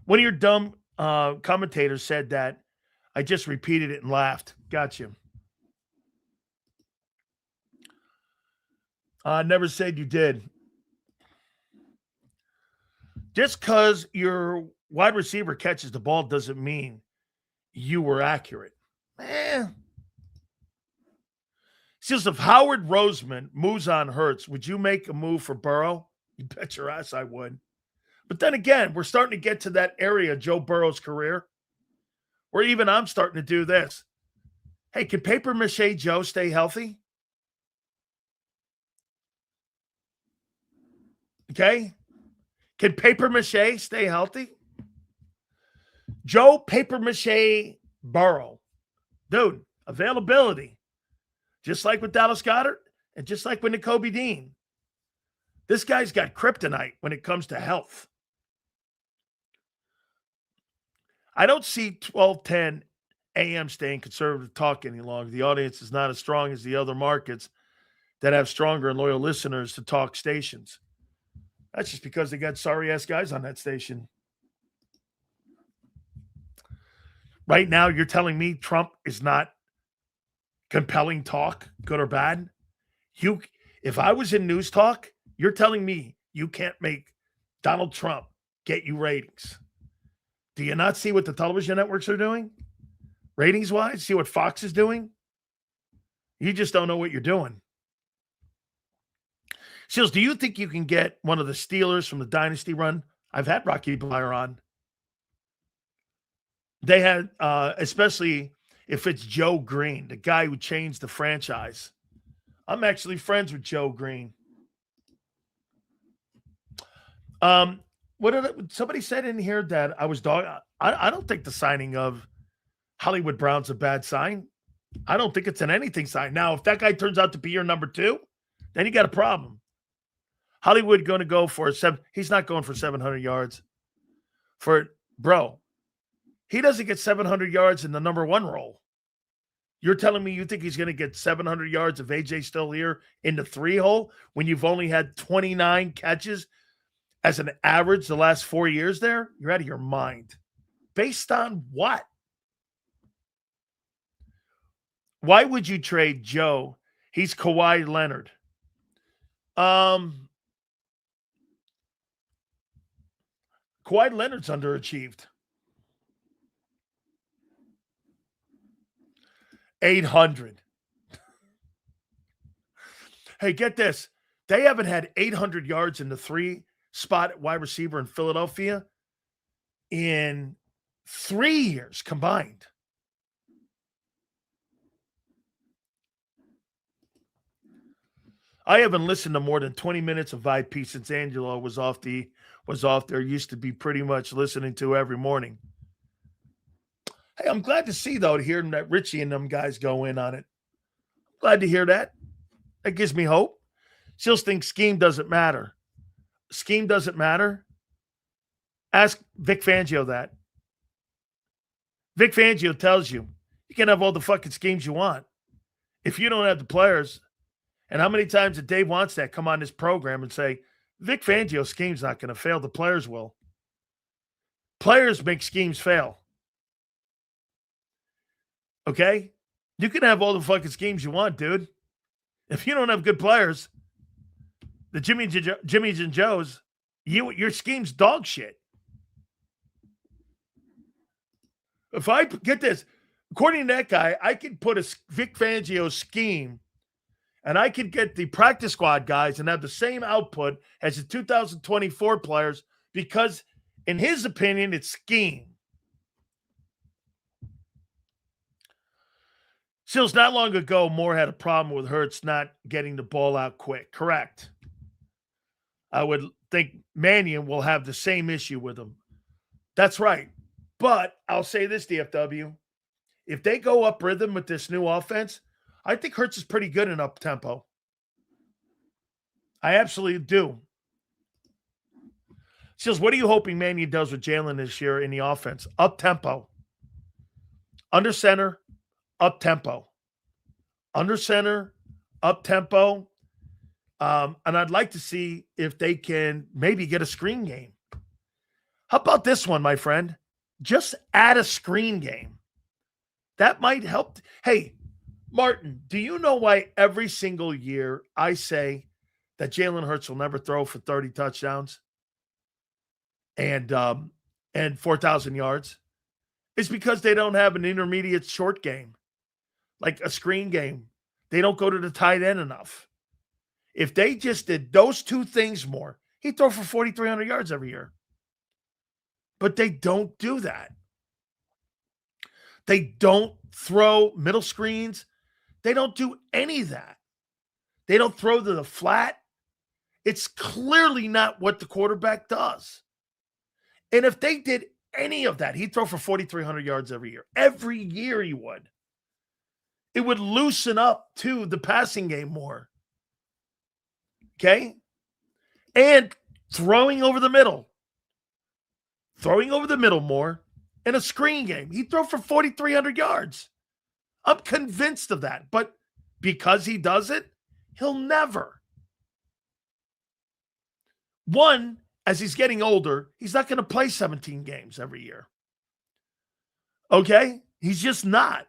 One of your dumb commentators said that. I just repeated it and laughed. Got you. Never said you did. Just because your wide receiver catches the ball doesn't mean you were accurate. Just if Howard Roseman moves on Hurts, would you make a move for Burrow? You bet your ass I would. But then again, we're starting to get to that area of Joe Burrow's career where even I'm starting to do this. Hey, can Paper Mache Joe stay healthy? Okay? Can Paper Mache stay healthy? Joe Paper Mache Burrow. Dude, availability. Just like with Dallas Goedert and just like with Nakobe Dean. This guy's got kryptonite when it comes to health. I don't see 1210 AM staying conservative talk any longer. The audience is not as strong as the other markets that have stronger and loyal listeners to talk stations. That's just because they got sorry-ass guys on that station. Right now, you're telling me Trump is not compelling talk, good or bad? If I was in news talk, you're telling me you can't make Donald Trump get you ratings. Do you not see what the television networks are doing? Ratings-wise, see what Fox is doing? You just don't know what you're doing. Seals, do you think you can get one of the Steelers from the Dynasty run? I've had Rocky Blyer on. They had, especially if it's Joe Green, the guy who changed the franchise. I'm actually friends with Joe Green. Somebody said in here that I was I don't think the signing of Hollywood Brown's a bad sign. I don't think it's an anything sign. Now, if that guy turns out to be your number 2, then you got a problem. Hollywood going to go for he's not going for 700 yards. He doesn't get 700 yards in the number 1 role. You're telling me you think he's going to get 700 yards of AJ still here in the 3 hole when you've only had 29 catches as an average the last 4 years there? You're out of your mind. Based on what? Why would you trade Joe? He's Kawhi Leonard. Kawhi Leonard's underachieved. 800. Hey, get this. They haven't had 800 yards in the 3 spot wide receiver in Philadelphia in 3 years combined. I haven't listened to more than 20 minutes of IP since Angelo was off there. Used to be pretty much listening to every morning. Hey, I'm glad to see, though, to hear that Richie and them guys go in on it. Glad to hear that. That gives me hope. Still think scheme doesn't matter. Scheme doesn't matter? Ask Vic Fangio that. Vic Fangio tells you can have all the fucking schemes you want. If you don't have the players, and how many times did Dave Wannstedt come on this program and say, Vic Fangio's scheme's not going to fail, the players will. Players make schemes fail. Okay? You can have all the fucking schemes you want, dude. If you don't have good players, the Jimmys and Joes, your scheme's dog shit. If I get this, according to that guy, I could put a Vic Fangio scheme and I could get the practice squad guys and have the same output as the 2024 players because, in his opinion, it's scheme. Sills, not long ago, Moore had a problem with Hurts not getting the ball out quick. Correct. I would think Mannion will have the same issue with him. That's right. But I'll say this, DFW. If they go up rhythm with this new offense, I think Hurts is pretty good in up tempo. I absolutely do. Sills, what are you hoping Mannion does with Jalen this year in the offense? Up tempo. Under center. Up tempo, under center, up tempo. And I'd like to see if they can maybe get a screen game. How about this one, my friend? Just add a screen game. That might help. Hey, Martin, do you know why every single year I say that Jalen Hurts will never throw for 30 touchdowns and 4,000 yards? It's because they don't have an intermediate short game. Like a screen game. They don't go to the tight end enough. If they just did those two things more, he'd throw for 4,300 yards every year. But they don't do that. They don't throw middle screens. They don't do any of that. They don't throw to the flat. It's clearly not what the quarterback does. And if they did any of that, he'd throw for 4,300 yards every year. Every year he would. It would loosen up, too, the passing game more. Okay? And throwing over the middle. Throwing over the middle more in a screen game. He'd throw for 4,300 yards. I'm convinced of that. But because he does it, he'll never. One, as he's getting older, he's not going to play 17 games every year. Okay? He's just not.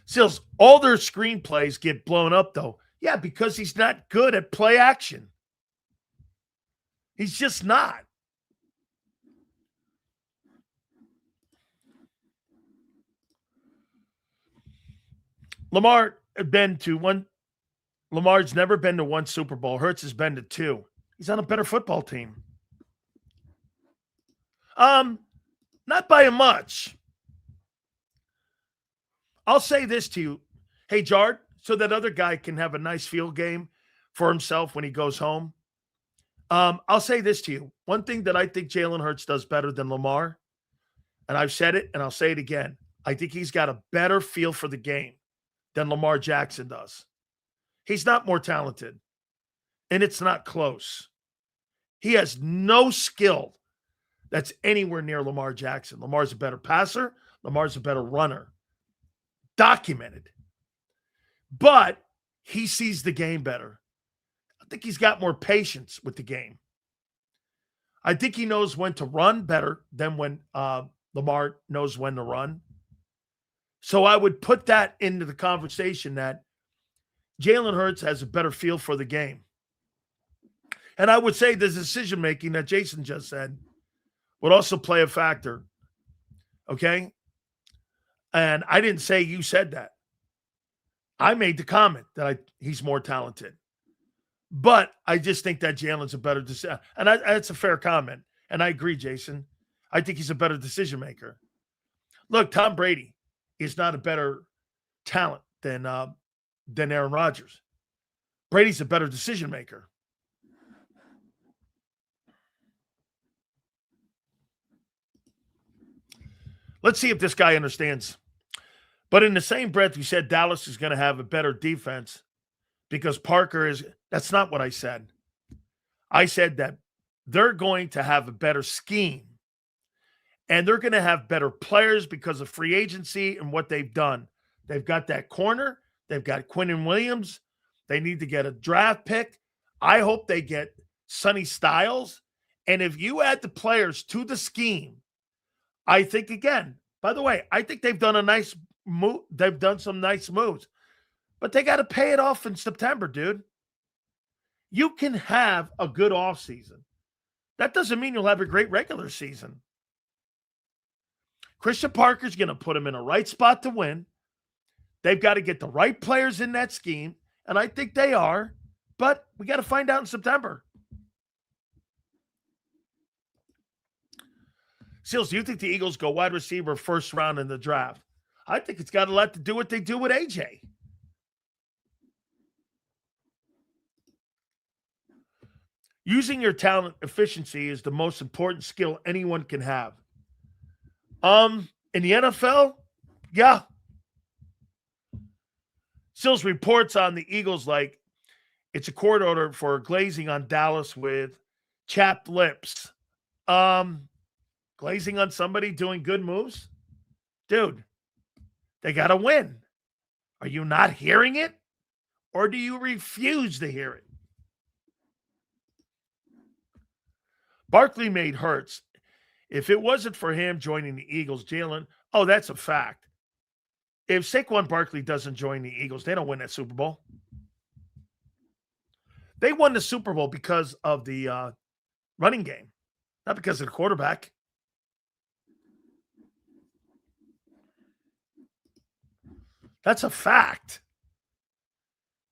Sills, all their screenplays get blown up, though. Yeah, because he's not good at play action. He's just not. Lamar's never been to one Super Bowl. Hurts has been to two. He's on a better football team. Not by much. I'll say this to you. Hey, Jard, so that other guy can have a nice field game for himself when he goes home. I'll say this to you. One thing that I think Jalen Hurts does better than Lamar, and I've said it and I'll say it again, I think he's got a better feel for the game than Lamar Jackson does. He's not more talented, and it's not close. He has no skill that's anywhere near Lamar Jackson. Lamar's a better passer. Lamar's a better runner. Documented. But he sees the game better. I think he's got more patience with the game. I think he knows when to run better than when Lamar knows when to run. So I would put that into the conversation that Jalen Hurts has a better feel for the game. And I would say the decision-making that Jason just said would also play a factor. Okay? And I didn't say you said that. I made the comment that he's more talented. But I just think that Jalen's a better decision. And that's a fair comment. And I agree, Jason. I think he's a better decision maker. Look, Tom Brady is not a better talent than Aaron Rodgers. Brady's a better decision maker. Let's see if this guy understands. But in the same breath, you said Dallas is going to have a better defense because Parker is – that's not what I said. I said that they're going to have a better scheme and they're going to have better players because of free agency and what they've done. They've got that corner. They've got Quinnen Williams. They need to get a draft pick. I hope they get Sonny Styles. And if you add the players to the scheme, I think, again, by the way, I think they've done a nice move. They've done some nice moves, but they got to pay it off in September, dude. You can have a good offseason. That doesn't mean you'll have a great regular season. Christian Parker's going to put him in a right spot to win. They've got to get the right players in that scheme, and I think they are, but we got to find out in September. Seals, do you think the Eagles go wide receiver first round in the draft? I think it's got a lot to do what they do with AJ. Using your talent efficiency is the most important skill anyone can have. In the NFL, yeah. Sills reports on the Eagles like it's a court order for glazing on Dallas with chapped lips. Glazing on somebody doing good moves? Dude, they got to win. Are you not hearing it? Or do you refuse to hear it? Barkley made Hurts. If it wasn't for him joining the Eagles, Jalen, that's a fact. If Saquon Barkley doesn't join the Eagles, they don't win that Super Bowl. They won the Super Bowl because of the running game, not because of the quarterback. That's a fact.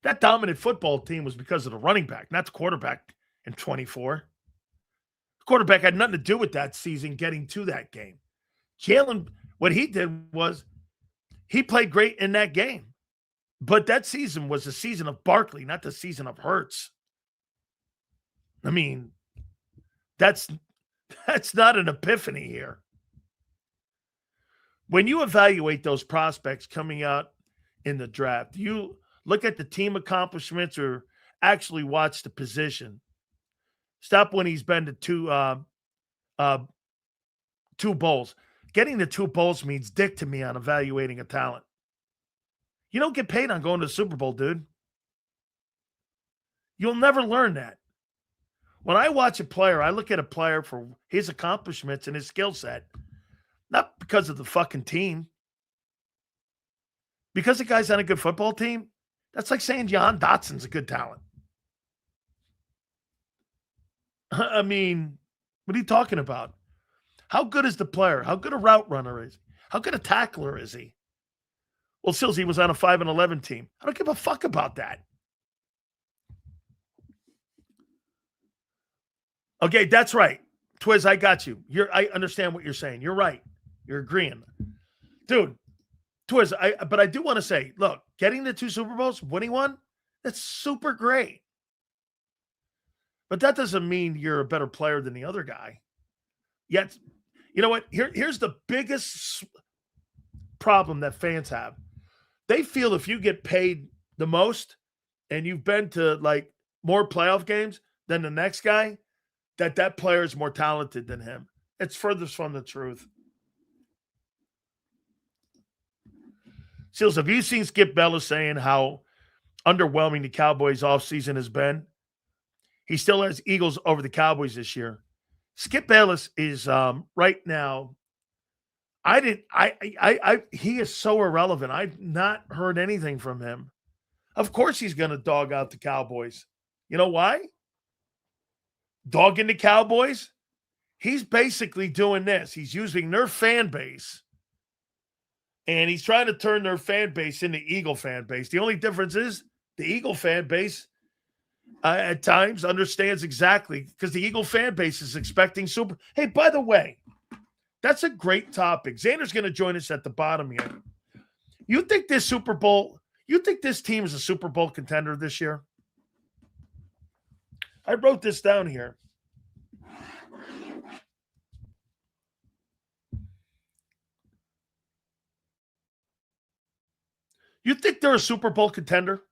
That dominant football team was because of the running back, not the quarterback in 24. The quarterback had nothing to do with that season getting to that game. Jalen, what he did was he played great in that game. But that season was the season of Barkley, not the season of Hurts. I mean, that's not an epiphany here. When you evaluate those prospects coming out in the draft, you look at the team accomplishments or actually watch the position. Stop when he's been to two bowls. Getting the 2 bowls means dick to me on evaluating a talent. You don't get paid on going to the Super Bowl, dude. You'll never learn that. When I watch a player, I look at a player for his accomplishments and his skill set, not because of the fucking team. Because the guy's on a good football team, that's like saying John Dotson's a good talent. I mean, what are you talking about? How good is the player? How good a route runner is he? How good a tackler is he? Well, Sills, was on a 5-11 team. I don't give a fuck about that. Okay, that's right. Twiz, I got you. I understand what you're saying. You're right. You're agreeing. Dude, Twiz, but I do want to say, look, getting the 2 Super Bowls, winning one, that's super great. But that doesn't mean you're a better player than the other guy. Yet, you know what? Here's the biggest problem that fans have. They feel if you get paid the most and you've been to like more playoff games than the next guy, that player is more talented than him. It's furthest from the truth. Seals, have you seen Skip Bayless saying how underwhelming the Cowboys offseason has been? He still has Eagles over the Cowboys this year. Skip Bayless is right now. He is so irrelevant. I've not heard anything from him. Of course he's going to dog out the Cowboys. You know why? Dogging the Cowboys? He's basically doing this. He's using their fan base, and he's trying to turn their fan base into Eagle fan base. The only difference is the Eagle fan base at times understands exactly because the Eagle fan base is expecting super. Hey, by the way, that's a great topic. Zander's going to join us at the bottom here. You think this Super Bowl, you think this team is a Super Bowl contender this year? I wrote this down here. You think they're a Super Bowl contender?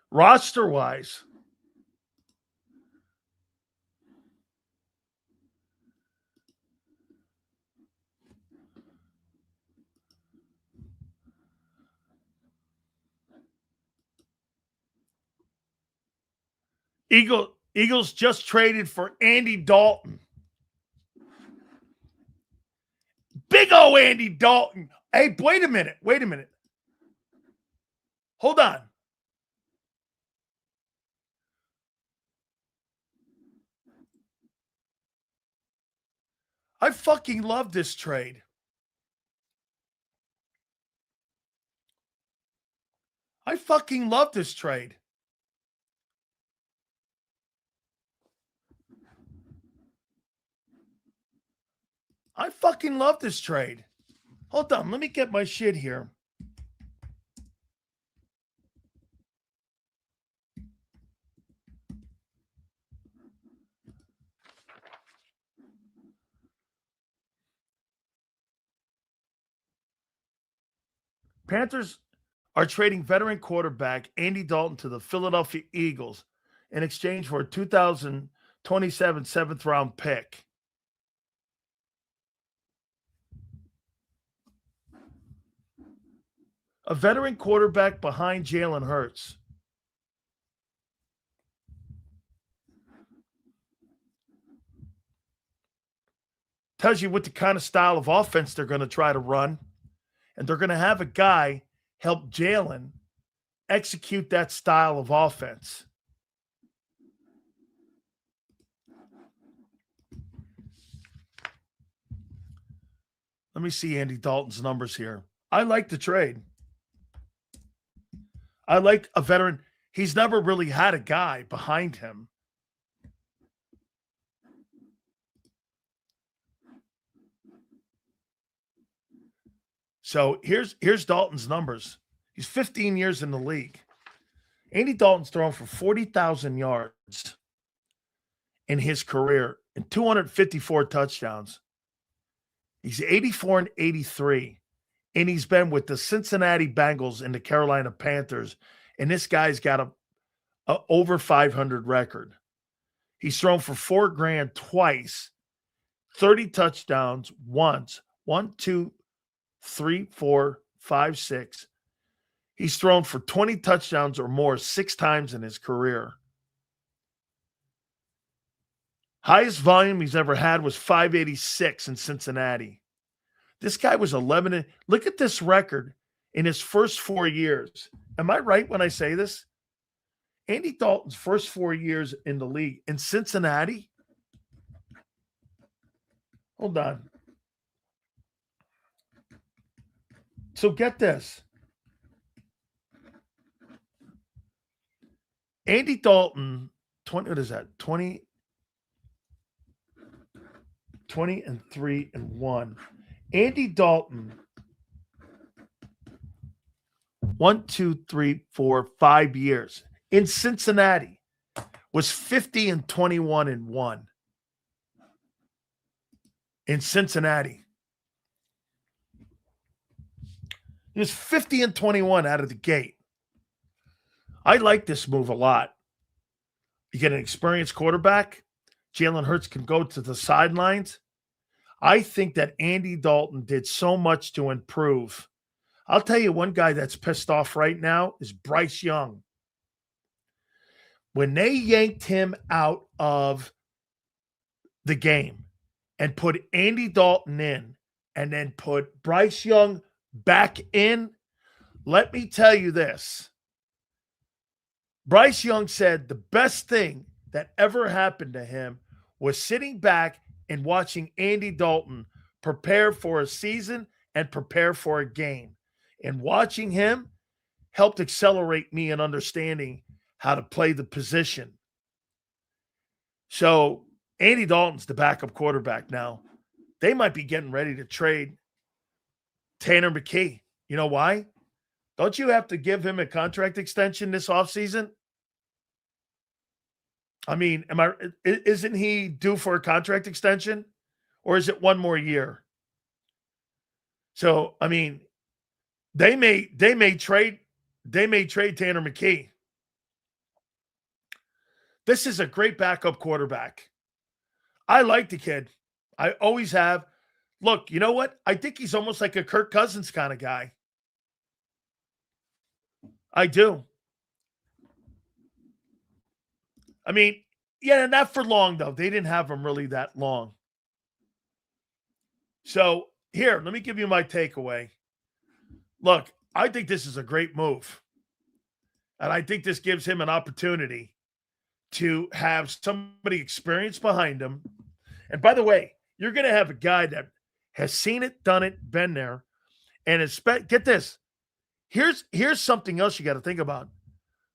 Roster-wise, Eagles just traded for Andy Dalton. Big O Andy Dalton. Hey, wait a minute. Hold on. I fucking love this trade. I fucking love this trade. I fucking love this trade. Hold on. Let me get my shit here. Panthers are trading veteran quarterback Andy Dalton to the Philadelphia Eagles in exchange for a 2027 seventh-round pick. A veteran quarterback behind Jalen Hurts. Tells you what the kind of style of offense they're going to try to run. And they're going to have a guy help Jalen execute that style of offense. Let me see Andy Dalton's numbers here. I like the trade. I like a veteran. He's never really had a guy behind him. So here's Dalton's numbers. He's 15 years in the league. Andy Dalton's thrown for 40,000 yards in his career and 254 touchdowns. He's 84 and 83. And he's been with the Cincinnati Bengals and the Carolina Panthers. And this guy's got a over 500 record. He's thrown for $4,000 twice, 30 touchdowns once, 1, 2, 3, 4, 5, 6. He's thrown for 20 touchdowns or more 6 times in his career. Highest volume he's ever had was 586 in Cincinnati. This guy was 11. Look at this record in his first 4 years. Am I right when I say this? Andy Dalton's first 4 years in the league in Cincinnati. Hold on. So get this. Andy Dalton, 20, what is that? 20 and 3 and 1. Andy Dalton, 1, 2, 3, 4, 5 years in Cincinnati was 50 and 21 and 1 in Cincinnati. He was 50 and 21 out of the gate. I like this move a lot. You get an experienced quarterback. Jalen Hurts can go to the sidelines. I think that Andy Dalton did so much to improve. I'll tell you one guy that's pissed off right now is Bryce Young. When they yanked him out of the game and put Andy Dalton in and then put Bryce Young back in, let me tell you this. Bryce Young said the best thing that ever happened to him was sitting back and watching Andy Dalton prepare for a season and prepare for a game. And watching him helped accelerate me in understanding how to play the position. So Andy Dalton's the backup quarterback now. They might be getting ready to trade Tanner McKee. You know why? Don't you have to give him a contract extension this offseason? I mean, isn't he due for a contract extension? Or is it one more year? So, I mean, they may trade Tanner McKee. This is a great backup quarterback. I like the kid. I always have. Look, you know what? I think he's almost like a Kirk Cousins kind of guy. I do. I mean, yeah, not for long, though. They didn't have him really that long. So here, let me give you my takeaway. Look, I think this is a great move. And I think this gives him an opportunity to have somebody experienced behind him. And by the way, you're going to have a guy that has seen it, done it, been there, and get this. Here's something else you got to think about.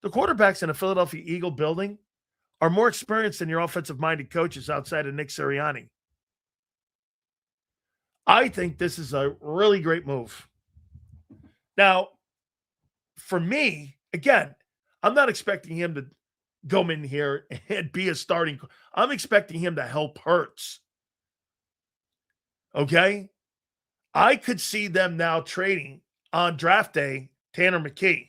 The quarterbacks in a Philadelphia Eagle building are more experienced than your offensive-minded coaches outside of Nick Sirianni. I think this is a really great move. Now, for me, again, I'm not expecting him to go in here and be a starting. I'm expecting him to help Hurts. Okay? I could see them now trading on draft day Tanner McKee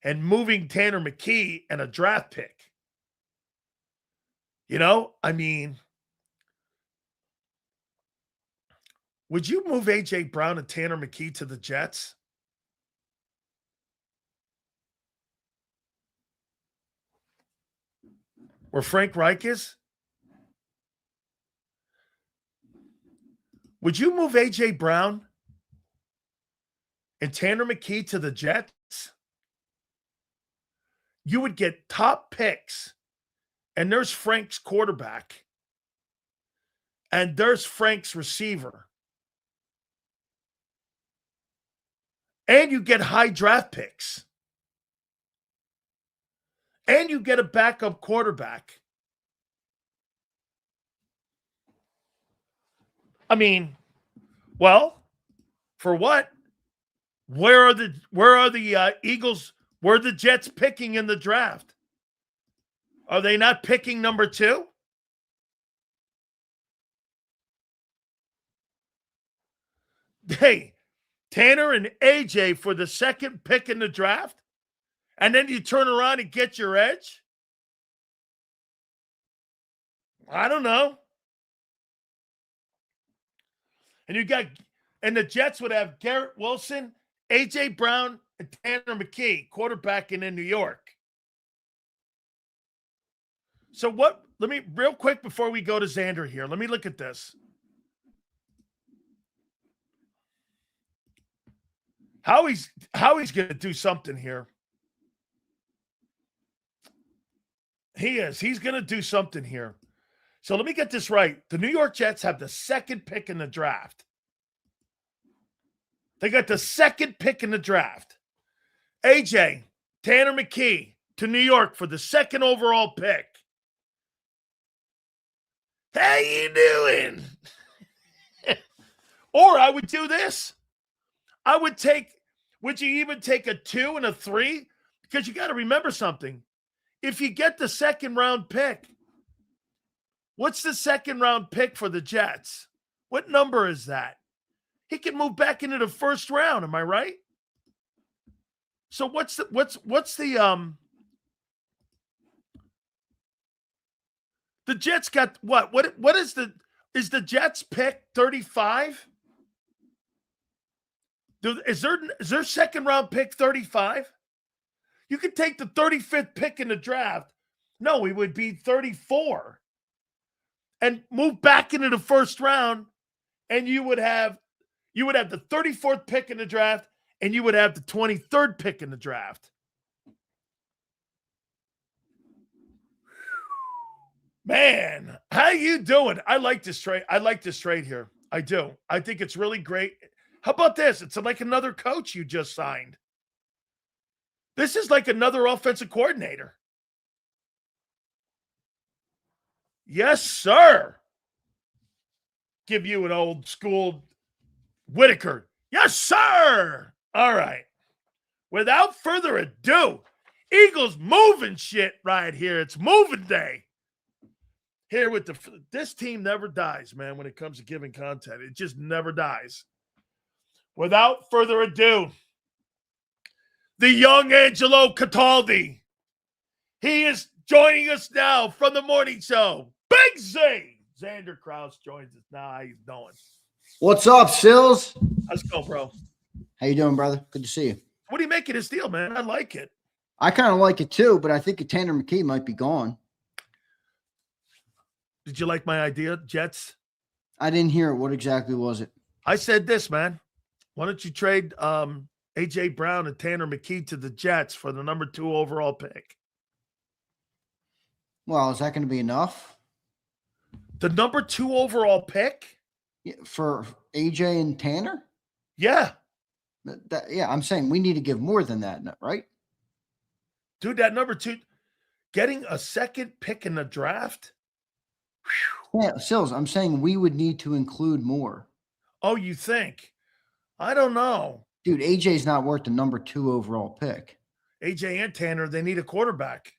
and moving Tanner McKee and a draft pick. You know, I mean, would you move A.J. Brown and Tanner McKee to the Jets? Where Frank Reich is? Would you move A.J. Brown and Tanner McKee to the Jets? You would get top picks, and there's Frank's quarterback, and there's Frank's receiver. And you get high draft picks. And you get a backup quarterback. I mean, well, for what? Where are the Eagles? Where are the Jets picking in the draft? Are they not picking number 2? Hey, Tanner and AJ for the second pick in the draft? And then you turn around and get your edge? I don't know. And the Jets would have Garrett Wilson, A.J. Brown, and Tanner McKee, quarterbacking in New York. So let me, real quick before we go to Zander here, let me look at this. Howie's going to do something here. He is. He's going to do something here. So let me get this right. The New York Jets have the second pick in the draft. They got the second pick in the draft. AJ, Tanner McKee to New York for the second overall pick. How you doing? Or I would do this. Would you even take a 2 and a 3? Because you got to remember something. If you get the second round pick, what's the second round pick for the Jets? What number is that? He can move back into the first round. Am I right? So what's the Jets got what? What is the Jets pick 35? Is there second round pick 35? You could take the 35th pick in the draft. No, it would be 34. And move back into the first round, and you would have the 34th pick in the draft, and you would have the 23rd pick in the draft. Man, how you doing? I like this trade. Here. I do. I think it's really great. How about this? It's like another coach you just signed. This is like another offensive coordinator. Yes, sir. Give you an old school Whitaker. Yes, sir. All right. Without further ado, Eagles moving shit right here. It's moving day. Here with this team never dies, man, when it comes to giving content. It just never dies. Without further ado, the young Angelo Cataldi. He is joining us now from the morning show. Big Z. Zander Krause joins us now. How you doing?
What's up, Sills?
Let's go, bro.
How you doing, brother? Good to see you.
What do you make of this deal, man? I like it.
I kind of like it too, but I think Tanner McKee might be gone.
Did you like my idea, Jets?
I didn't hear it. What exactly was it?
I said this, man. Why don't you trade A.J. Brown and Tanner McKee to the Jets for the number 2 overall pick?
Well, is that going to be enough?
The number 2 overall pick?
For AJ and Tanner?
Yeah.
I'm saying we need to give more than that, right?
Dude, that number 2, getting a second pick in the draft?
Yeah, Sills, I'm saying we would need to include more.
Oh, you think? I don't know.
Dude, AJ's not worth the number 2 overall pick.
AJ and Tanner, they need a quarterback.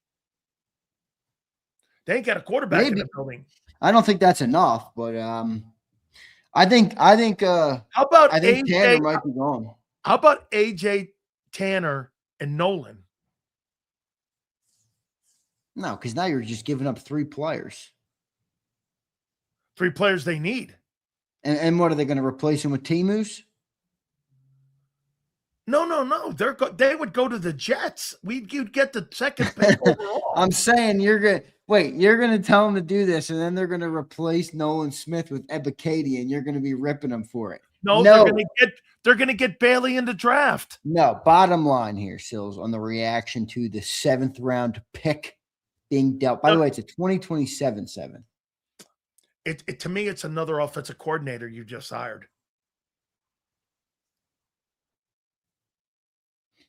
They ain't got a quarterback in the building.
I don't think that's enough, but I think
how about AJ,
Tanner might be gone.
How about AJ, Tanner, and Nolan?
No, because now you're just giving up 3 players.
3 players they need.
And what are they going to replace him with? T-Moose?
No. They would go to the Jets. You'd get the second pick overall.
I'm saying you're going to tell them to do this, and then they're going to replace Nolan Smith with Ebiketie, and you're going to be ripping them for it.
No. They're going to get Bailey in the draft.
No, bottom line here, Sills, on the reaction to the 7th round pick being dealt. By the way, it's a 2027-7.
It to me, it's another offensive coordinator you just hired.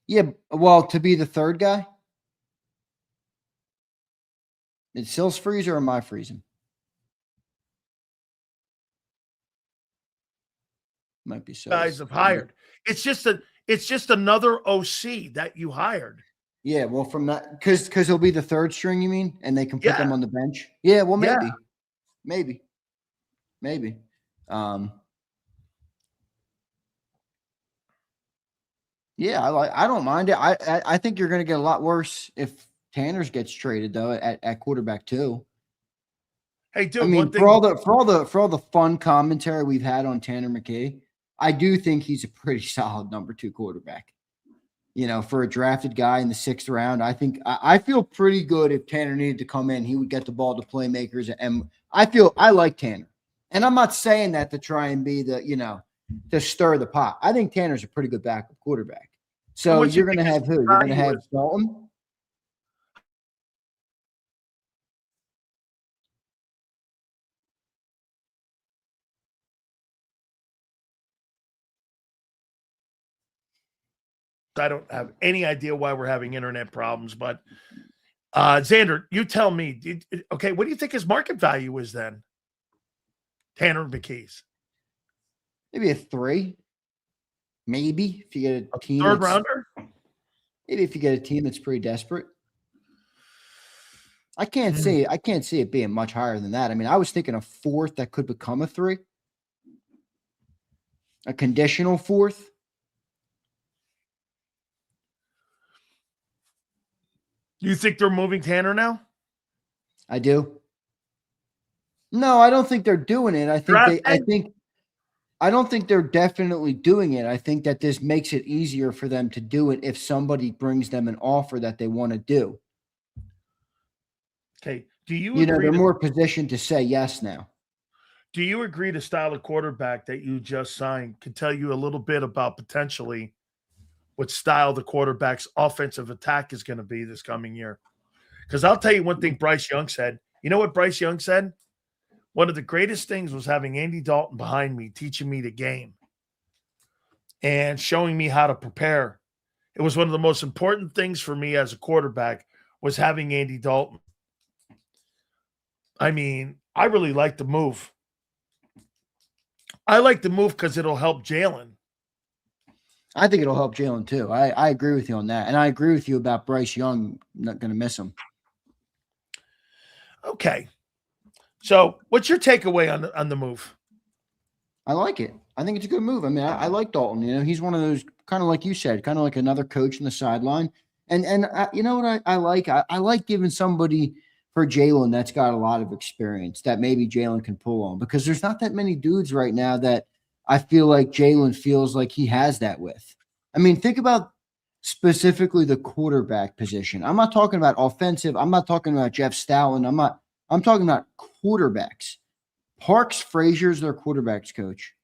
Yeah, well, to be the 3rd guy? Did Sills freeze or am I freezing? Might be so.
Guys have hired. It's just another OC that you hired.
Yeah, well, from that, because he'll be the 3rd string, you mean, and they can put them on the bench. Yeah, well, maybe. Yeah, I don't mind it. I think you're going to get a lot worse if Tanner's gets traded though at quarterback too.
Hey, dude,
I mean, for all the fun commentary we've had on Tanner McKee, I do think he's a pretty solid number 2 quarterback. You know, for a drafted guy in the 6th round, I feel pretty good if Tanner needed to come in, he would get the ball to playmakers. And I like Tanner. And I'm not saying that to try and be to stir the pot. I think Tanner's a pretty good backup quarterback. So you're going to have who? You're going to have Dalton?
I don't have any idea why we're having internet problems, but Zander, you tell me. Okay, what do you think his market value is then? Tanner McKee's.
Maybe a 3. Maybe if you get a team
3rd rounder.
Maybe if you get a team that's pretty desperate. I can't see it being much higher than that. I mean, I was thinking a 4th that could become a 3. A conditional 4th.
You think they're moving Tanner now?
I do. No, I don't think they're doing it. I don't think they're definitely doing it. I think that this makes it easier for them to do it if somebody brings them an offer that they want to do.
Okay. Do you agree
they're more positioned to say yes now.
Do you agree the style of quarterback that you just signed can tell you a little bit about potentially what style the quarterback's offensive attack is going to be this coming year? Because I'll tell you one thing Bryce Young said. You know what Bryce Young said? One of the greatest things was having Andy Dalton behind me, teaching me the game and showing me how to prepare. It was one of the most important things for me as a quarterback was having Andy Dalton. I mean, I really like the move. I like the move because it'll help Jalen.
I think it'll help Jalen too. I agree with you on that. And I agree with you about Bryce Young. Not going to miss him.
Okay. So what's your takeaway on the move?
I like it. I think it's a good move. I mean, I like Dalton. He's one of those kind of like you said, kind of like another coach in the sideline. And you know what I like? I like giving somebody for Jalen that's got a lot of experience that maybe Jalen can pull on, because there's not that many dudes right now that I feel like Jalen feels like he has that with. I mean, think about specifically the quarterback position. I'm not talking about offensive. I'm not talking about Jeff Stoutland. I'm talking about quarterbacks. Parks Frazier's their quarterbacks coach.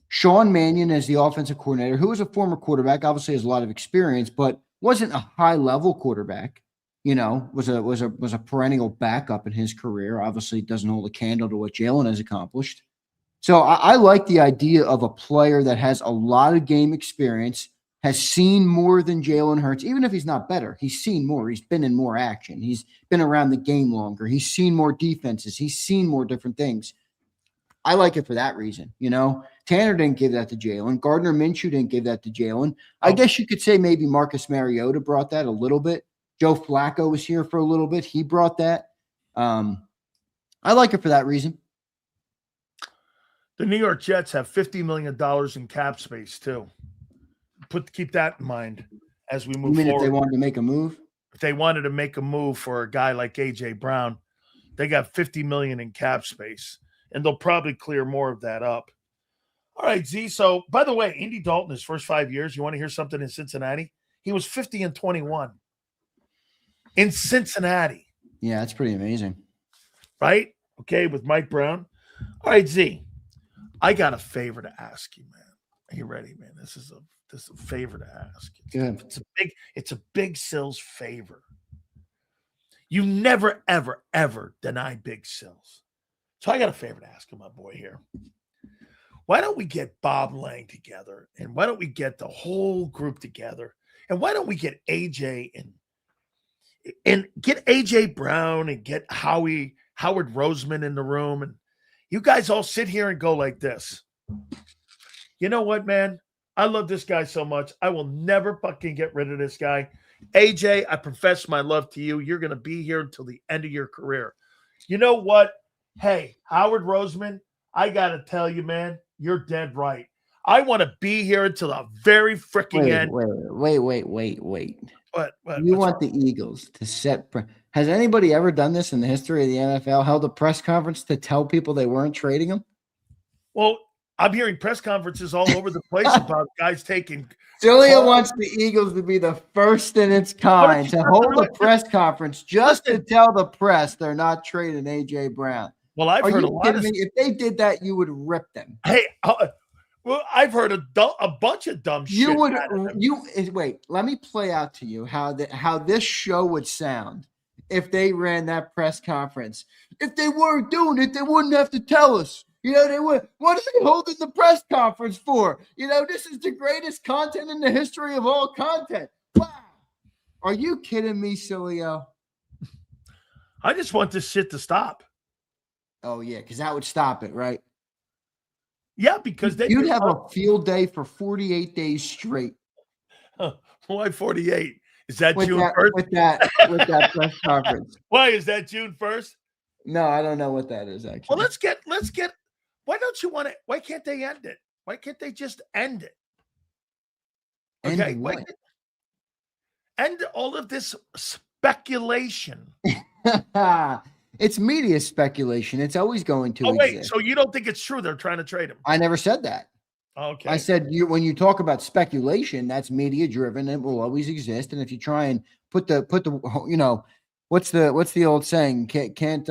Sean Mannion is the offensive coordinator, who is a former quarterback, obviously has a lot of experience, but wasn't a high-level quarterback. Was a perennial backup in his career. Obviously, doesn't hold a candle to what Jalen has accomplished. So I like the idea of a player that has a lot of game experience, has seen more than Jalen Hurts. Even if he's not better, he's seen more. He's been in more action. He's been around the game longer. He's seen more defenses. He's seen more different things. I like it for that reason. Tanner didn't give that to Jalen. Gardner Minshew didn't give that to Jalen. I guess you could say maybe Marcus Mariota brought that a little bit. Joe Flacco was here for a little bit. He brought that. I like it for that reason.
The New York Jets have $50 million in cap space, too. Keep that in mind as we move forward.
If they wanted to make a move?
If they wanted to make a move for a guy like A.J. Brown, they got $50 million in cap space, and they'll probably clear more of that up. All right, Z. So, by the way, Andy Dalton, his first 5 years, you want to hear something in Cincinnati? He was 50-21 in Cincinnati.
Yeah, that's pretty amazing.
Right? Okay, with Mike Brown. All right, Z. I got a favor to ask you, man. Are you ready, man? This is a favor to ask.
Good.
It's a big Sills favor. You never, ever, ever deny Big Sills. So I got a favor to ask you, my boy here. Why don't we get Bob Lang together, and why don't we get the whole group together, and why don't we get AJ and get AJ Brown and get Howard Roseman in the room, and you guys all sit here and go like this. You know what, man? I love this guy so much. I will never fucking get rid of this guy. AJ, I profess my love to you. You're going to be here until the end of your career. You know what? Hey, Howard Roseman, I got to tell you, man, you're dead right. I want to be here until the very freaking end.
Wait.
What?
You want the Eagles to set – has anybody ever done this in the history of the NFL, held a press conference to tell people they weren't trading them?
Well, I'm hearing press conferences all over the place about guys taking –
Sileo wants the Eagles to be the first in its kind to hold a press conference just to tell the press they're not trading A.J. Brown.
Well, I've heard a lot of –
If they did that, you would rip them.
Hey, well, I've heard a bunch of dumb shit.
Wait, let me play out to you how this show would sound if they ran that press conference. If they weren't doing it, they wouldn't have to tell us. They would. What are they holding the press conference for? This is the greatest content in the history of all content. Wow. Are you kidding me, Sileo?
I just want this shit to stop.
Oh, yeah, because that would stop it, right?
Yeah, because
you'd have a field day for 48 days straight.
Why 48? Is that
with
June
that,
1st?
With that press conference.
Why is that June 1st?
No, I don't know what that is actually.
Well, let's get. Why don't you want it? Why can't they end it? Why can't they just end it? Okay, end all of this speculation.
It's media speculation. It's always going to exist.
So you don't think it's true they're trying to trade him?
I never said that.
Okay.
I said when you talk about speculation, that's media driven. It will always exist. And if you try and put the what's the old saying? Can't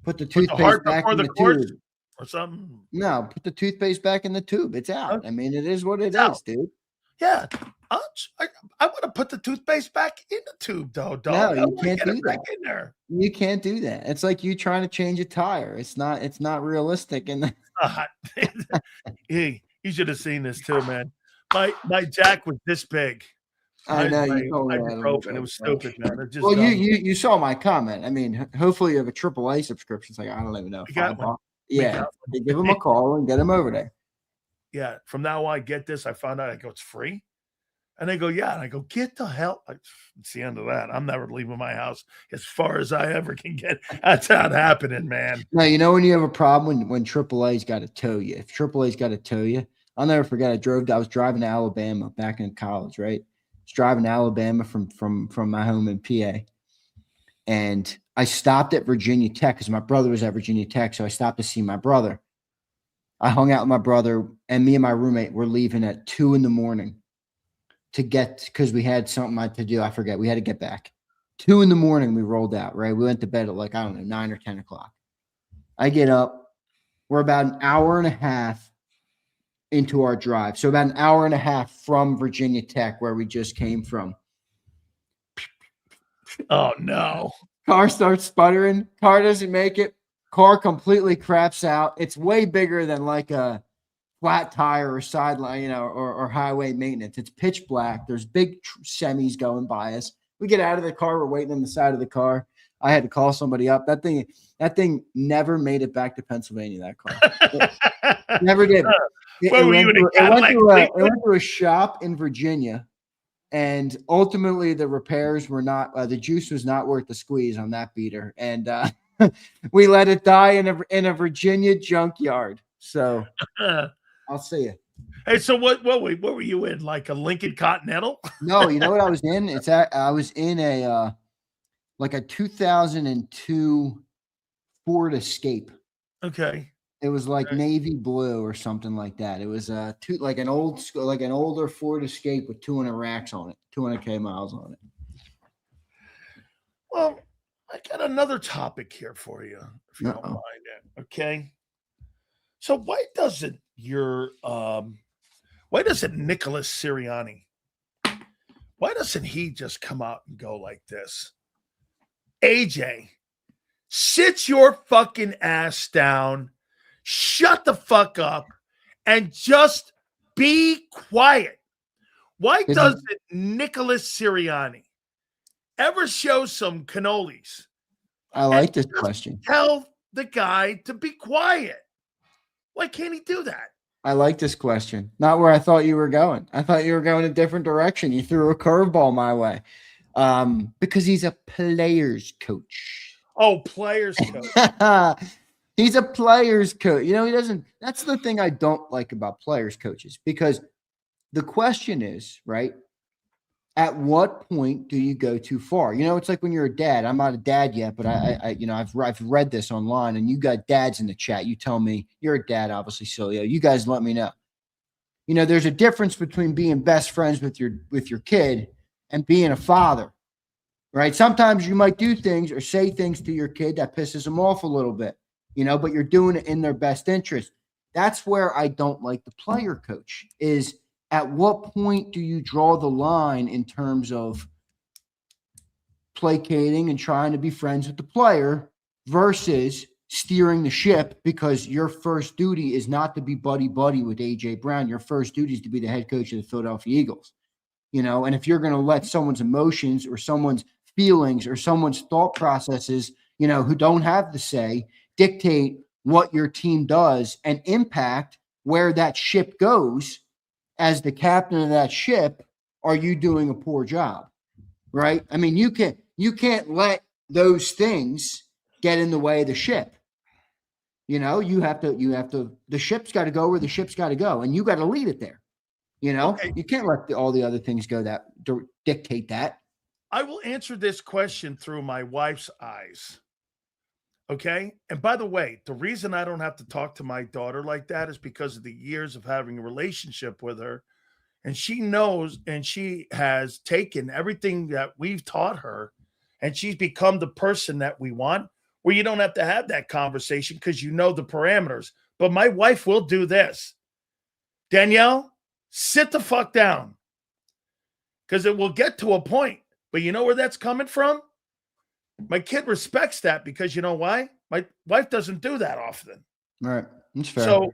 put the toothpaste back in the tube
or something.
No, put the toothpaste back in the tube. It's out. Okay. I mean, it is what it is, dude.
Yeah. I want to put the toothpaste back in the tube, though.
No, you can't do that. You can't do that. It's like you trying to change a tire. It's not realistic. And
you should have seen this too, man. My jack was this big.
I know you told me
that. It was stupid, man.
Well, you saw my comment. I mean, hopefully you have a AAA subscription. It's like I don't even know. Yeah, give them a call and get them over there.
Yeah, from now on, I get this. I found out. I go, it's free. And they go, yeah. And I go, get the hell. It's the end of that. I'm never leaving my house as far as I ever can get. That's not happening, man.
No, when you have a problem when AAA's got to tow you. If AAA's got to tow you, I'll never forget. I was driving to Alabama back in college, right? I was driving to Alabama from my home in PA. And I stopped at Virginia Tech because my brother was at Virginia Tech. So I stopped to see my brother. I hung out with my brother, and me and my roommate were leaving at 2 a.m. to get, because we had something to do. I forget. We had to get back. 2 a.m. we rolled out, right? We went to bed at like, I don't know, 9 or 10 o'clock. I get up. We're about an hour and a half into our drive. So about an hour and a half from Virginia Tech, where we just came from.
Oh, no.
Car starts sputtering. Car doesn't make it. Car completely craps out. It's way bigger than like a flat tire or sideline, or highway maintenance. It's pitch black. There's big semis going by us. We get out of the car. We're waiting on the side of the car. I had to call somebody up. That thing never made it back to Pennsylvania, that car. Never did. It went to a shop in Virginia, and ultimately the repairs were not, the juice was not worth the squeeze on that beater. And we let it die in a Virginia junkyard. So I'll see you.
Hey, so what were you in? Like a Lincoln Continental?
No, you know what I was in? I was in a like a 2002 Ford Escape.
Okay.
It was like navy blue or something like that. It was like an older Ford Escape with 200 racks on it, 200K miles on it.
Well, I got another topic here for you, if you don't mind it. Okay. So why doesn't Nicholas Sirianni, why doesn't he just come out and go like this? AJ, sit your fucking ass down, shut the fuck up, and just be quiet. Why doesn't Nicholas Sirianni ever show some cannolis?
I like this question.
Tell the guy to be quiet. Why can't he do that?
I like this question. Not where I thought you were going. I thought you were going a different direction. You threw a curveball my way. Because he's a players coach.
Oh, players coach.
He's a players coach. He doesn't. That's the thing I don't like about players coaches, because the question is, right, at what point do you go too far? It's like when you're a dad. I'm not a dad yet, but I've read this online, and you got dads in the chat. You tell me. You're a dad, obviously, Sileo. You guys let me know. There's a difference between being best friends with your kid and being a father, right? Sometimes you might do things or say things to your kid that pisses them off a little bit, but you're doing it in their best interest. That's where I don't like the player coach, is at what point do you draw the line in terms of placating and trying to be friends with the player versus steering the ship, because your first duty is not to be buddy-buddy with A.J. Brown. Your first duty is to be the head coach of the Philadelphia Eagles. And if you're going to let someone's emotions or someone's feelings or someone's thought processes, who don't have the say, dictate what your team does and impact where that ship goes, as the captain of that ship, are you doing a poor job? Right? I mean, you can't let those things get in the way of the ship. You have to, the ship's got to go where the ship's got to go, and you got to lead it there.
Okay.
You can't let all the other things go that dictate that.
I will answer this question through my wife's eyes. Okay. And by the way, the reason I don't have to talk to my daughter like that is because of the years of having a relationship with her. And she knows, and she has taken everything that we've taught her, and she's become the person that we want, where you don't have to have that conversation because you know the parameters. But my wife will do this. Danielle, sit the fuck down, because it will get to a point. But you know where that's coming from? My kid respects that, because you know why? My wife doesn't do that often.
Right. That's fair.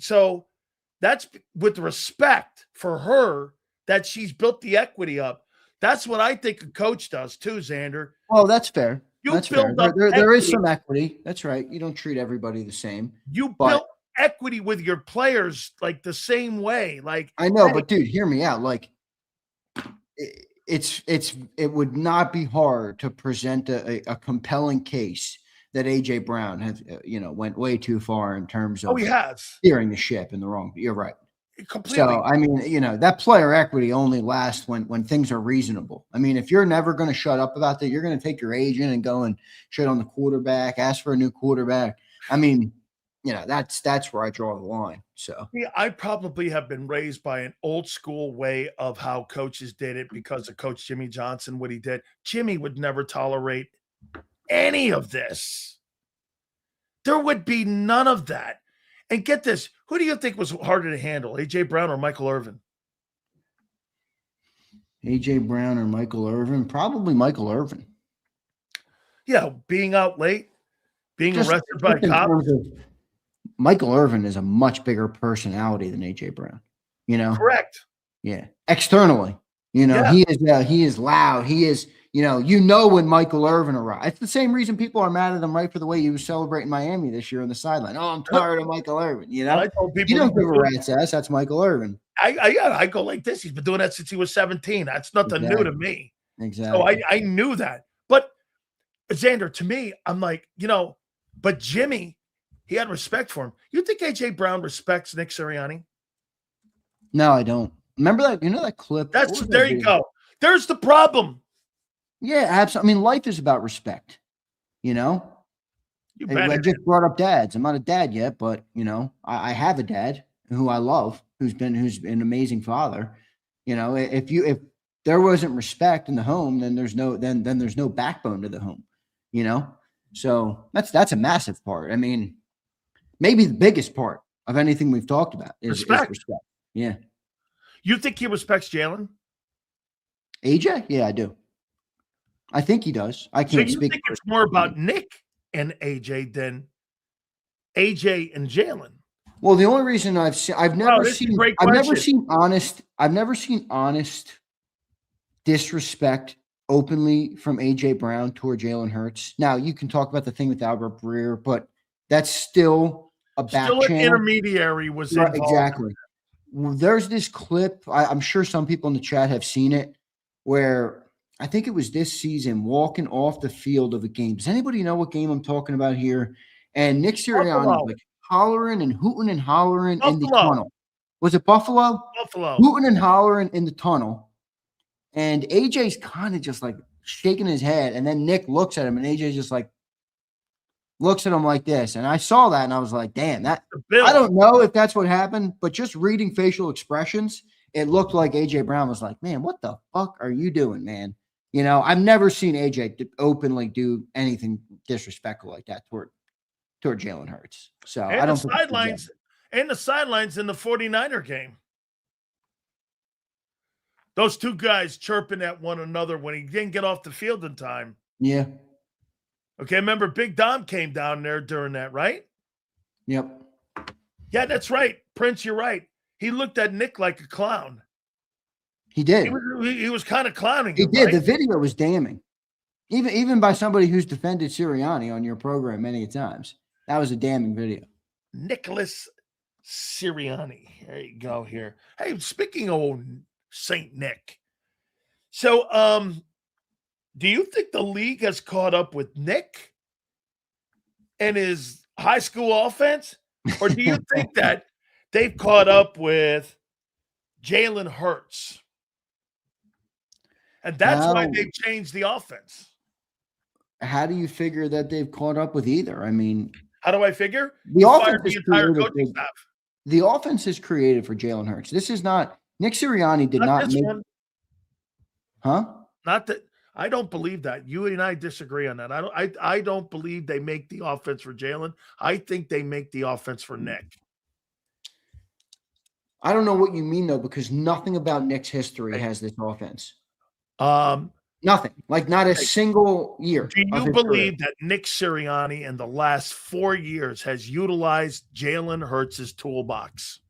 So that's with respect for her that she's built the equity up. That's what I think a coach does too, Zander.
Well, that's fair.
That's fair.
There is some equity. That's right. You don't treat everybody the same.
You built equity with your players like the same way. Like,
I know, but dude, hear me out. Like, it would not be hard to present a compelling case that AJ Brown has, went way too far in terms of
he has
steering the ship in the wrong. You're right.
Completely.
So, I mean, that player equity only lasts when things are reasonable. I mean, if you're never going to shut up about that, you're going to take your agent and go and shit on the quarterback, ask for a new quarterback. I mean, that's where I draw the line. So
Yeah, I probably have been raised by an old school way of how coaches did it because of Coach Jimmy Johnson, what he did. Jimmy would never tolerate any of this. There would be none of that. And get this, who do you think was harder to handle, A.J. Brown or Michael Irvin?
A.J. Brown or Michael Irvin? Probably Michael Irvin.
Yeah, being out late, being arrested by cops.
Michael Irvin is a much bigger personality than A.J. Brown.
Correct.
Yeah. Externally, he is loud. He is, when Michael Irvin arrived. It's the same reason people are mad at him, right, for the way he was celebrating Miami this year on the sideline. Oh, I'm tired of Michael Irvin.
I told people
you don't give a rat's ass. That's Michael Irvin.
I go like this. He's been doing that since he was 17. That's nothing new to me.
Exactly.
So I knew that. But Zander, to me, I'm like, but Jimmy, he had respect for him. You think A.J. Brown respects Nick Sirianni?
No, I don't. Remember that? That clip?
There you go. There's the problem.
Yeah, absolutely. I mean, life is about respect. I just brought up dads. I'm not a dad yet, but I have a dad who I love, who's an amazing father. If there wasn't respect in the home, then there's no backbone to the home. So that's a massive part. I mean, maybe the biggest part of anything we've talked about is respect. Yeah.
You think he respects Jalen?
AJ? Yeah, I do. I think he does. I can't speak.
So you think it's more about Nick and AJ than AJ and Jalen?
Well, the only reason I've never seen honest disrespect openly from AJ Brown toward Jalen Hurts. Now you can talk about the thing with Albert Breer, but that's still a back channel.
An intermediary was
right, exactly. There's this clip. I'm sure some people in the chat have seen it, where I think it was this season, walking off the field of a game. Does anybody know what game I'm talking about here? And Nick Sirianni like hollering and hooting and hollering in the tunnel. Was it Buffalo?
Buffalo.
Hooting and hollering in the tunnel. And AJ's kind of just like shaking his head. And then Nick looks at him, and AJ just like looks at him like this. And I saw that, and I was like, damn, I don't know if that's what happened, but just reading facial expressions, it looked like AJ Brown was like, man, what the fuck are you doing, man? I've never seen AJ openly do anything disrespectful like that toward Jalen Hurts. So I don't think
the sidelines in the 49er game. Those two guys chirping at one another when he didn't get off the field in time.
Yeah.
Okay, remember Big Dom came down there during that, right?
Yep.
Yeah, that's right. Prince, you're right. He looked at Nick like a clown.
He did.
He was kind of clowning
him. He did.
Right?
The video was damning. Even by somebody who's defended Sirianni on your program many times. That was a damning video.
Nicholas Sirianni. There you go here. Hey, speaking of Saint Nick. So, do you think the league has caught up with Nick and his high school offense? Or do you think that they've caught up with Jalen Hurts? And that's why they've changed the offense.
How do you figure that they've caught up with either? I mean,
how do I figure?
The offense is created for Jalen Hurts. This is not Nick Sirianni did not make one. Huh?
Not that I don't believe that. You and I disagree on that. I don't believe they make the offense for Jalen. I think they make the offense for Nick.
I don't know what you mean though, because nothing about Nick's history has this offense. Nothing. Like not a single year.
Do you believe that Nick Sirianni in the last 4 years has utilized Jalen Hurts' toolbox?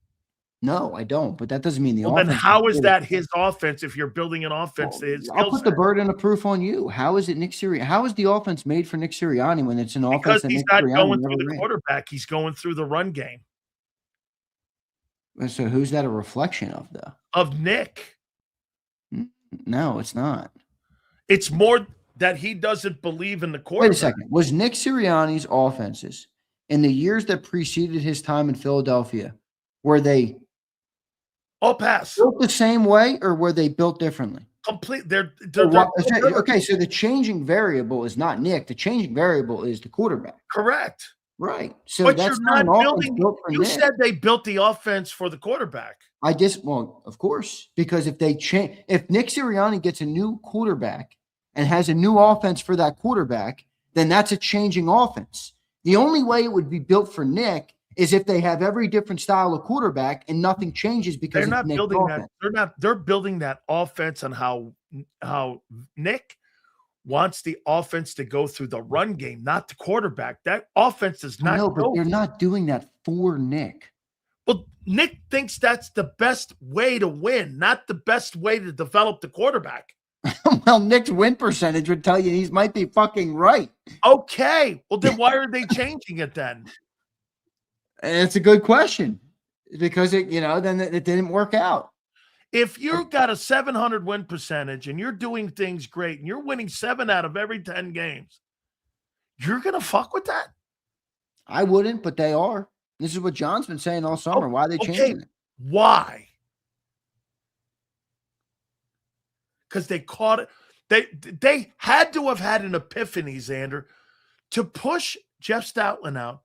No, I don't. But that doesn't mean the offense.
Then how is that his offense if you're building an offense?
I'll put the burden of proof on you. How is it Nick Sirianni? How is the offense made for Nick Sirianni when it's an offense that
he's not going through the quarterback? He's going through the run game.
So who's that a reflection of, though?
Of Nick.
No, it's not.
It's more that he doesn't believe in the quarterback.
Wait a second. Was Nick Sirianni's offenses in the years that preceded his time in Philadelphia, were they
all pass
built the same way, or were they built differently?
Complete.
Okay, so the changing variable is not Nick. The changing variable is the quarterback.
Correct.
Right. So
But
that's
you're
not
not
an offense
building.
built for
You
Nick.
said they built the offense for the quarterback.
Well, of course, because if Nick Sirianni gets a new quarterback and has a new offense for that quarterback, then that's a changing offense. The only way it would be built for Nick is if they have every different style of quarterback and nothing changes because
They're
it's
not
Nick's
building
offense.
that. They're building that offense on how Nick wants the offense to go through the run game, not the quarterback. That offense does not
No, but
go.
they're not doing that for Nick.
Well, Nick thinks that's the best way to win, not the best way to develop the quarterback.
Well, Nick's win percentage would tell you he might be fucking right.
Okay. Well, then why are they changing it then?
And it's a good question because then it didn't work out.
If you've got a 700 win percentage and you're doing things great and you're winning 7 out of every 10 games, you're going to fuck with that?
I wouldn't, but they are. This is what John's been saying all summer. Why are they changing it?
Why? Because they caught it. They had to have had an epiphany, Zander, to push Jeff Stoutland out.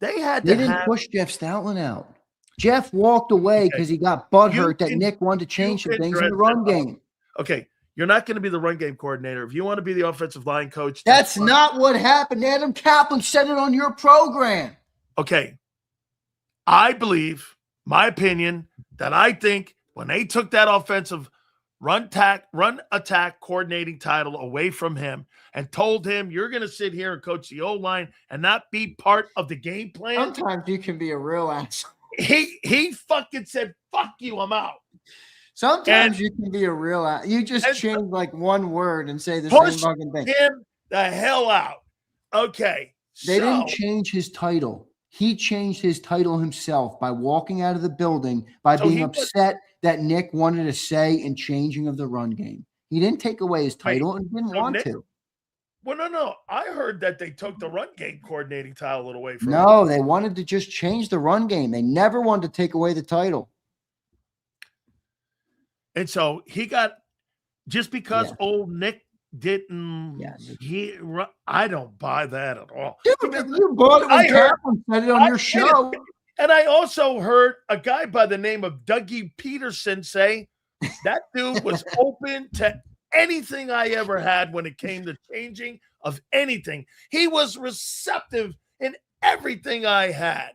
They
didn't push Jeff Stoutland out. Jeff walked away because he got butthurt that Nick wanted to change some things in the run game.
Okay, you're not going to be the run game coordinator. If you want to be the offensive line coach.
That's not what happened. Adam Kaplan said it on your program.
Okay. I believe, my opinion, that I think when they took that offensive run attack coordinating title away from him and told him, you're going to sit here and coach the O-line and not be part of the game plan.
Sometimes you can be a real asshole.
He fucking said, fuck you, I'm out.
Sometimes you can be a real asshole. You just change like one word and say the same fucking thing.
Him the hell out. Okay.
They didn't change his title. He changed his title himself by walking out of the building, by being upset that Nick wanted a say in changing of the run game. He didn't take away his title and didn't want to.
Well, no. I heard that they took the run game coordinating title away from him.
No, they wanted to just change the run game. They never wanted to take away the title. And
so he got, just because old Nick didn't, I don't buy that at all.
Dude, you bought it when Kaplan said it on your show.
And I also heard a guy by the name of Dougie Peterson say that dude was open to anything I ever had when it came to changing of anything. He was receptive in everything I had.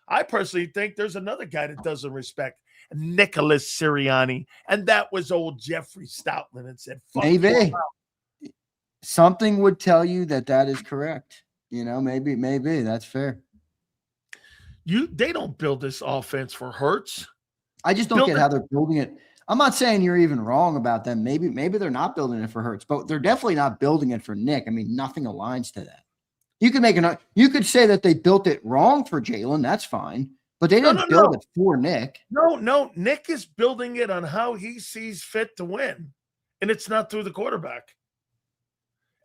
I personally think there's another guy that doesn't respect Nicholas Sirianni, and that was old Jeffrey Stoutland, and said, fuck
maybe. Something would tell you that is correct. Maybe that's fair.
They don't build this offense for Hurts.
I just don't get how they're building it. I'm not saying you're even wrong about them. Maybe they're not building it for Hurts, but they're definitely not building it for Nick. I mean, nothing aligns to that. You could say that they built it wrong for Jalen. That's fine, but they didn't build it for Nick.
No. Nick is building it on how he sees fit to win, and it's not through the quarterback.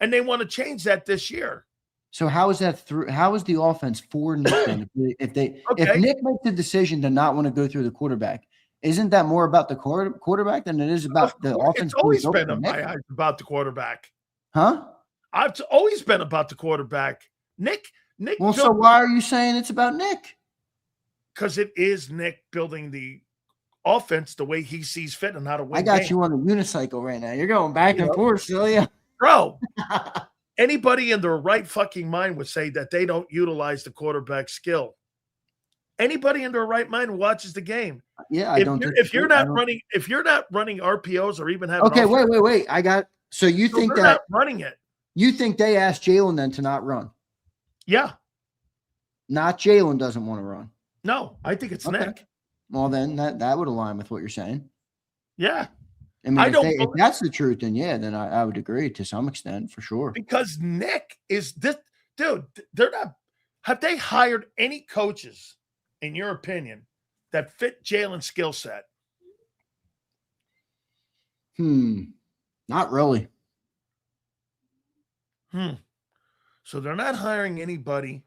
And they want to change that this year.
So how is that through? How is the offense for Nick then? If Nick makes the decision to not want to go through the quarterback, isn't that more about the quarterback than it is about the offense?
It's always been in my eyes about the quarterback.
Huh?
I've always been about the quarterback. Nick.
Well, so why are you saying it's about Nick?
Because it is Nick building the offense the way he sees fit and how to win.
I got you on the unicycle right now. You're going back and forth, Sileo.
Bro. Anybody in their right fucking mind would say that they don't utilize the quarterback skill. Anybody in their right mind watches the game.
Yeah,
if you're not running RPOs or even having
wait. You think that
not running it?
You think they asked Jalen then to not run?
Yeah.
Not Jalen doesn't want to run.
No, I think it's Nick.
Well, then that would align with what you're saying.
Yeah.
I mean, if that's the truth, then I would agree to some extent for sure.
Because Nick is this dude. They're not. Have they hired any coaches, in your opinion, that fit Jalen's skill set?
Not really.
So they're not hiring anybody.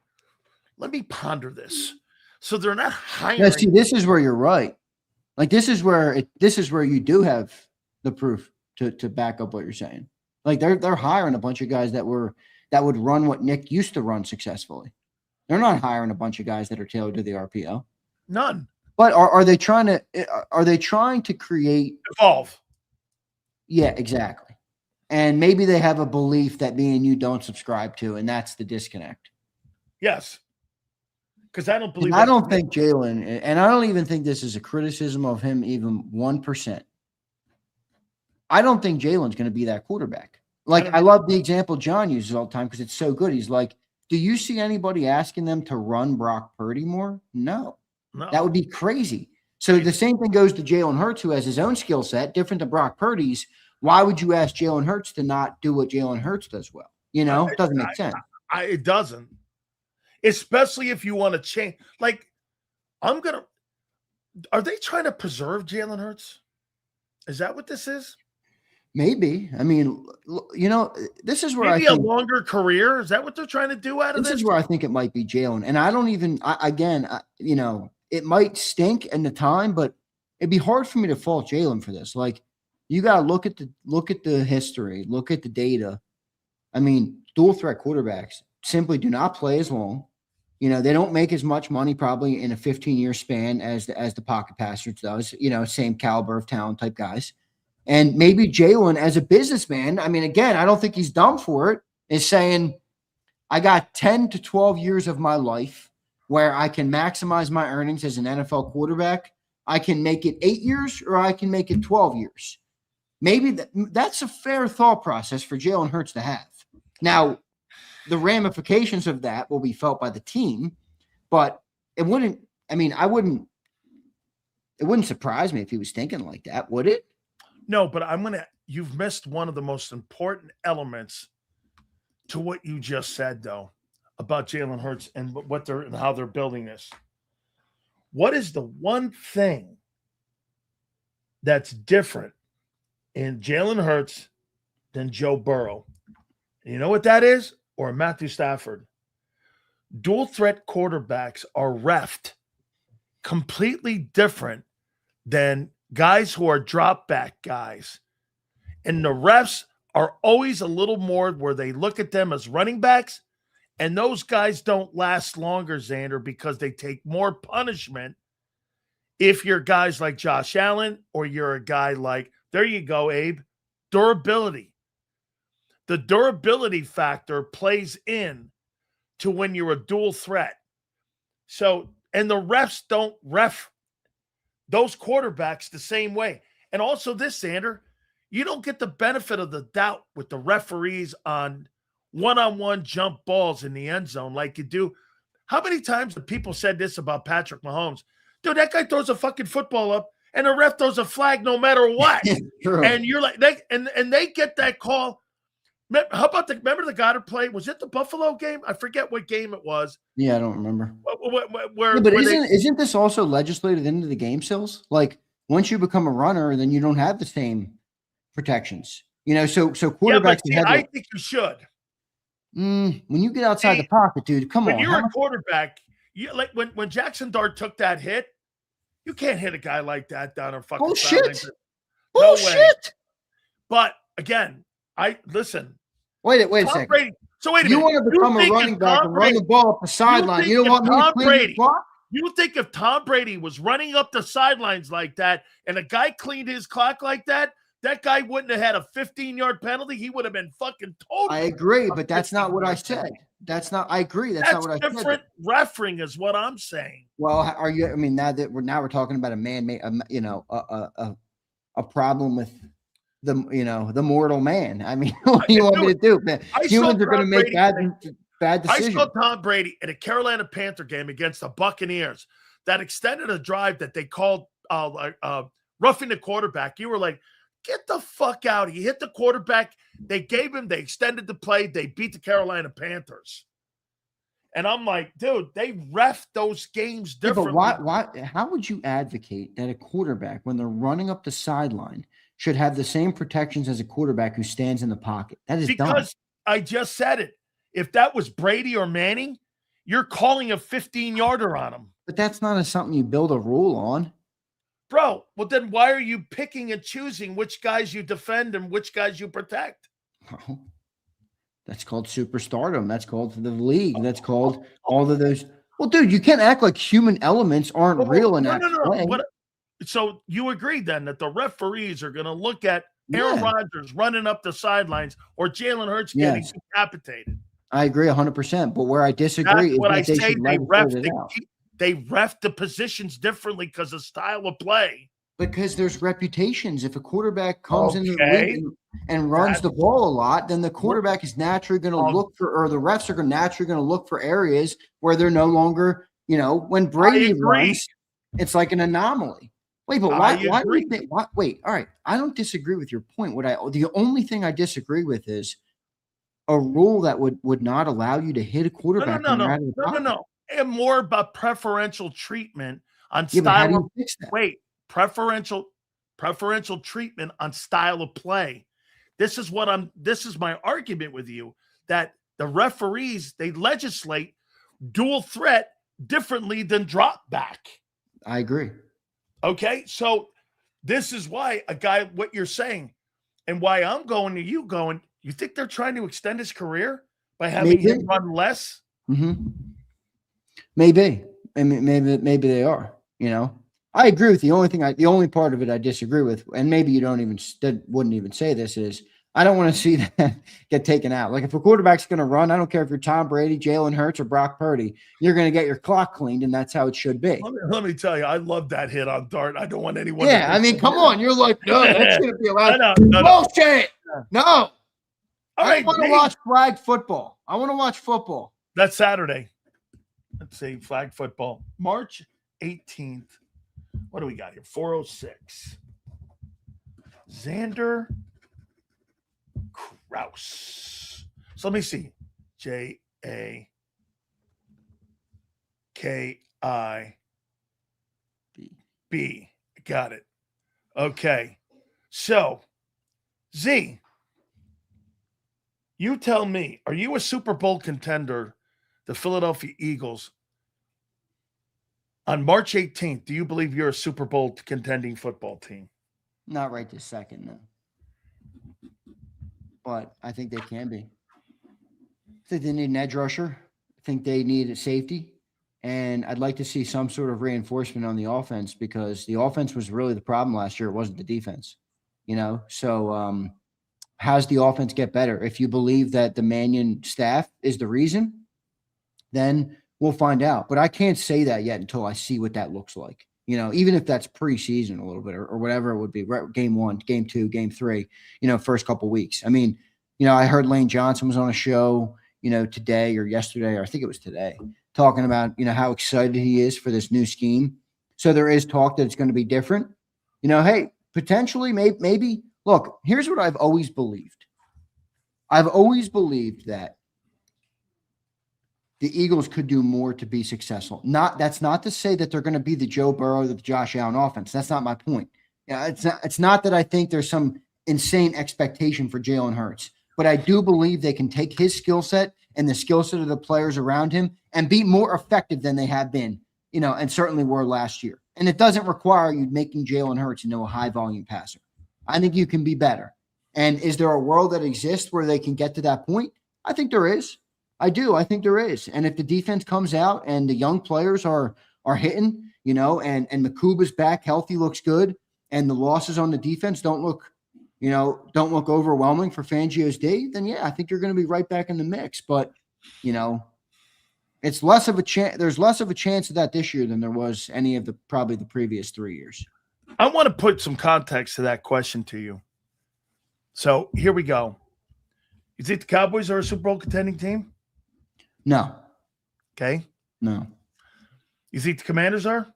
Let me ponder this. So they're not hiring.
Yeah, see, this is where you're right. Like this is where you do have the proof to back up what you're saying. Like they're hiring a bunch of guys that would run what Nick used to run successfully. They're not hiring a bunch of guys that are tailored to the RPO.
None.
But are they trying to create
evolve?
Yeah, exactly. And maybe they have a belief that me and you don't subscribe to, and that's the disconnect.
Yes. Because I don't believe.
I don't think Jalen, and I don't even think this is a criticism of him even 1%. I don't think Jalen's going to be that quarterback. Like, I love the example John uses all the time because it's so good. He's like, do you see anybody asking them to run Brock Purdy more? No. That would be crazy. So the same thing goes to Jalen Hurts, who has his own skill set, different than Brock Purdy's. Why would you ask Jalen Hurts to not do what Jalen Hurts does well? You know, it doesn't make sense.
It doesn't. Especially if you want to change. Like, are they trying to preserve Jalen Hurts? Is that what this is?
Maybe. I mean, you know, this is where
maybe a longer career. Is that what they're trying to do out of this?
This is where I think it might be Jalen. And I don't even, you know, it might stink in the time, but it'd be hard for me to fault Jalen for this. Like, you got to look at the history, look at the data. I mean, dual threat quarterbacks simply do not play as long. You know, they don't make as much money probably in a 15-year span as the pocket passer does, you know, same caliber of talent type guys. And maybe Jalen, as a businessman, I mean, again, I don't think he's dumb for it, is saying, I got 10 to 12 years of my life where I can maximize my earnings as an NFL quarterback. I can make it 8 years or I can make it 12 years. Maybe that's a fair thought process for Jalen Hurts to have. Now, the ramifications of that will be felt by the team, but it wouldn't surprise me if he was thinking like that, would it?
No, but you've missed one of the most important elements to what you just said, though, about Jalen Hurts and how they're building this. What is the one thing that's different in Jalen Hurts than Joe Burrow? And you know what that is? Or Matthew Stafford. Dual threat quarterbacks are reffed completely different than guys who are drop back guys. And the refs are always a little more where they look at them as running backs. And those guys don't last longer, Zander, because they take more punishment if you're guys like Josh Allen or you're a guy like, there you go, Abe, durability. The durability factor plays in to when you're a dual threat. So, and the refs don't ref those quarterbacks the same way. And also this, Zander, you don't get the benefit of the doubt with the referees on one-on-one jump balls in the end zone like you do. How many times have people said this about Patrick Mahomes? Dude, that guy throws a fucking football up and the ref throws a flag no matter what. And you're like, they get that call. How about remember the Goddard play? Was it the Buffalo game? I forget what game it was.
Yeah, I don't remember. Isn't this also legislated into the game sales? Like, once you become a runner, then you don't have the same protections. You know, so quarterbacks.
I think you should.
When you get outside the pocket, dude, come on.
When you're a quarterback, like when Jackson Dart took that hit, you can't hit a guy like that down a fucking
bullshit.
No
Bullshit.
way. But again, listen.
Wait a second.
Brady. So wait a minute.
You want to become a running back and run the ball up the sideline. You don't want me to clean the clock?
You think if Tom Brady was running up the sidelines like that and a guy cleaned his clock like that, that guy wouldn't have had a 15-yard penalty? He would have been fucking total.
I agree, but that's not what I said. I agree. That's not what I said.
Different refereeing is what I'm saying.
Well, are you? I mean, now we're talking about a man-made, a problem with the mortal man. I mean, what do you want me to do? Man, humans are going to make bad decisions.
I saw Tom Brady in a Carolina Panther game against the Buccaneers that extended a drive that they called roughing the quarterback. You were like, get the fuck out. He hit the quarterback. They extended the play. They beat the Carolina Panthers. And I'm like, dude, they ref those games differently.
Yeah, but why? How would you advocate that a quarterback, when they're running up the sideline, should have the same protections as a quarterback who stands in the pocket? That is dumb.
Because I just said it. If that was Brady or Manning, you're calling a 15-yarder on him.
But that's not something you build a rule on.
Bro, well, then why are you picking and choosing which guys you defend and which guys you protect?
That's called superstardom. That's called the league. That's called all of those. Well, dude, you can't act like human elements aren't real in
No,
that
no, no.
play.
So you agree then that the referees are going to look at Aaron
Yeah.
Rodgers running up the sidelines or Jalen Hurts getting
Yes.
decapitated?
I agree 100%. But where I
That's
disagree is
what I
that they
say.
should legislate it out.
They ref the positions differently because of style of play.
Because there's reputations. If a quarterback comes into the
Okay.
league and runs the ball a lot, then the quarterback is naturally going to look for, or the refs are naturally going to look for areas where they're no longer, when Brady runs, it's like an anomaly. Wait, but why do you think? Wait, all right. I don't disagree with your point. The only thing I disagree with is a rule that would not allow you to hit a quarterback.
No. And more about preferential treatment on
Yeah, but how do
style of
you fix that?
wait, preferential treatment on style of play. This is my argument with you, that the referees, they legislate dual threat differently than drop back.
I agree.
Okay, so this is why what you're saying, and why I'm going to you going, you think they're trying to extend his career by having him run less?
Mm-hmm. Maybe. I mean, maybe they are. I agree with the only part of it I disagree with, and maybe you wouldn't even say this, is I don't want to see that get taken out. Like if a quarterback's going to run, I don't care if you're Tom Brady, Jalen Hurts, or Brock Purdy, you're going to get your clock cleaned, and that's how it should be.
Let me tell you, I love that hit on Dart. I don't want anyone.
Yeah, I mean, come on. You're like, no, that shouldn't be allowed.
Bullshit.
No.
All right,
I want to watch flag football. I want to watch football.
That's Saturday. Let's see, flag football, March 18th. What do we got here? 406. Zander, Krause. So let me see. JAKIB. Got it. Okay. So, Z, you tell me, are you a Super Bowl contender, the Philadelphia Eagles, on March 18th? Do you believe you're a Super Bowl contending football team?
Not right this second, no. But I think they can be. I think they need an edge rusher. I think they need a safety. And I'd like to see some sort of reinforcement on the offense, because the offense was really the problem last year. It wasn't the defense, So how's the offense get better? If you believe that the Mannion staff is the reason, then we'll find out. But I can't say that yet until I see what that looks like. Even if that's preseason a little bit or whatever it would be, game 1, game 2, game 3, first couple of weeks. I mean, I heard Lane Johnson was on a show, today or yesterday, or I think it was today, talking about, how excited he is for this new scheme. So there is talk that it's going to be different. Hey, potentially, maybe. Look, here's what I've always believed. I've always believed that the Eagles could do more to be successful. That's not to say that they're going to be the Joe Burrow, the Josh Allen offense. That's not my point. Yeah, it's not that I think there's some insane expectation for Jalen Hurts, but I do believe they can take his skill set and the skill set of the players around him and be more effective than they have been, and certainly were last year. And it doesn't require you making Jalen Hurts into a high volume passer. I think you can be better. And is there a world that exists where they can get to that point? I think there is. I do. I think there is. And if the defense comes out and the young players are hitting, and Makuba's back healthy, looks good, and the losses on the defense don't look overwhelming for Fangio's D, then yeah, I think you're going to be right back in the mix. But, it's less of a chance. There's less of a chance of that this year than there was any of probably the previous 3 years.
I want to put some context to that question to you. So here we go. You think the Cowboys are a Super Bowl contending team?
No.
Okay.
No.
You think the Commanders are?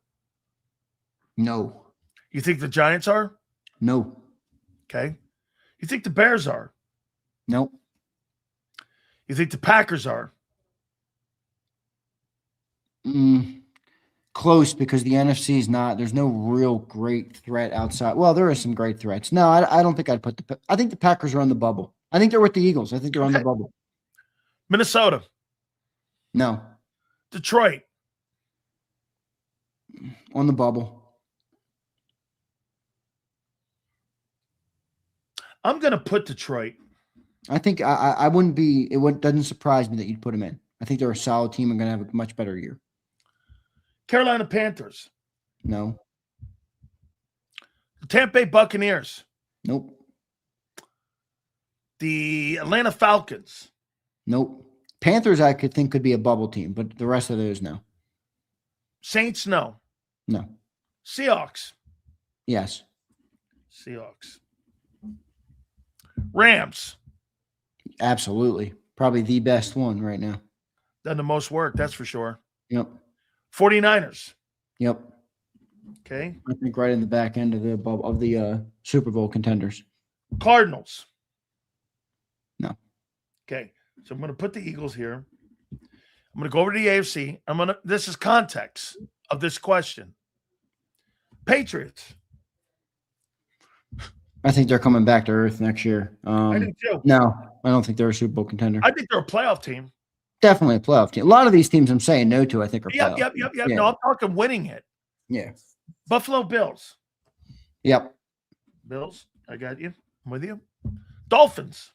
No.
You think the Giants are?
No.
Okay. You think the Bears are?
Nope.
You think the Packers are?
Close, because the NFC is not. There's no real great threat outside. Well, there are some great threats. No, I don't think I'd put I think the Packers are on the bubble. I think they're with the Eagles. I think they're on the bubble.
Minnesota.
No.
Detroit.
On the bubble.
I'm going to put Detroit.
I think I wouldn't be. Doesn't surprise me that you'd put them in. I think they're a solid team and going to have a much better year.
Carolina Panthers.
No.
The Tampa Bay Buccaneers.
Nope.
The Atlanta Falcons.
Nope. Panthers, I could think could be a bubble team, but the rest of those, no.
Saints, no.
No.
Seahawks.
Yes.
Seahawks. Rams.
Absolutely. Probably the best one right now.
Done the most work, that's for sure.
Yep.
49ers.
Yep.
Okay.
I think right in the back end of the Super Bowl contenders.
Cardinals.
No.
Okay. So I'm going to put the Eagles here. I'm going to go over to the AFC. This is context of this question. Patriots.
I think they're coming back to earth next year.
I do too.
No, I don't think they're a Super Bowl contender.
I think they're a playoff team.
Definitely a playoff team. A lot of these teams I'm saying no to, I think are playoff.
Yep.
Yeah.
No, I'm talking winning it.
Yeah.
Buffalo Bills.
Yep.
Bills, I got you. I'm with you. Dolphins.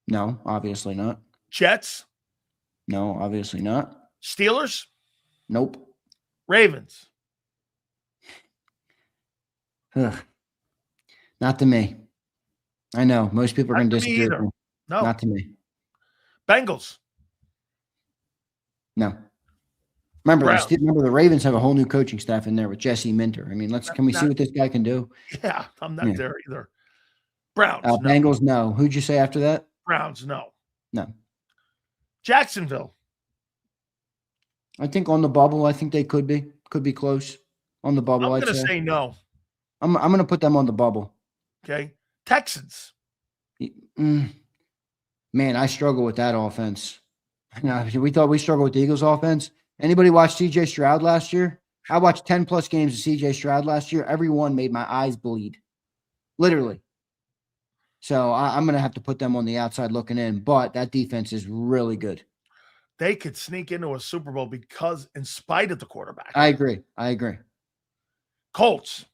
No, obviously not.
Jets.
No, obviously not.
Steelers.
Nope.
Ravens.
Ugh. Not to me. I know most people are going to disagree with me.
No.
Not to me.
Bengals.
No. Remember the Ravens have a whole new coaching staff in there with Jesse Minter. I mean, can we see what this guy can do?
Yeah, I'm not there either. Browns.
No. Bengals, no. Who'd you say after that?
Browns, no.
No.
Jacksonville.
I think on the bubble, I think they could be close on the bubble.
I'm going to say no.
I'm going to put them on the bubble.
Okay. Texans.
Man, I struggle with that offense. We thought we struggled with the Eagles offense. Anybody watch CJ Stroud last year? I watched 10 plus games of CJ Stroud last year. Every one made my eyes bleed. Literally. So I'm going to have to put them on the outside looking in, but that defense is really good.
They could sneak into a Super Bowl because in spite of the quarterback.
I agree.
Colts,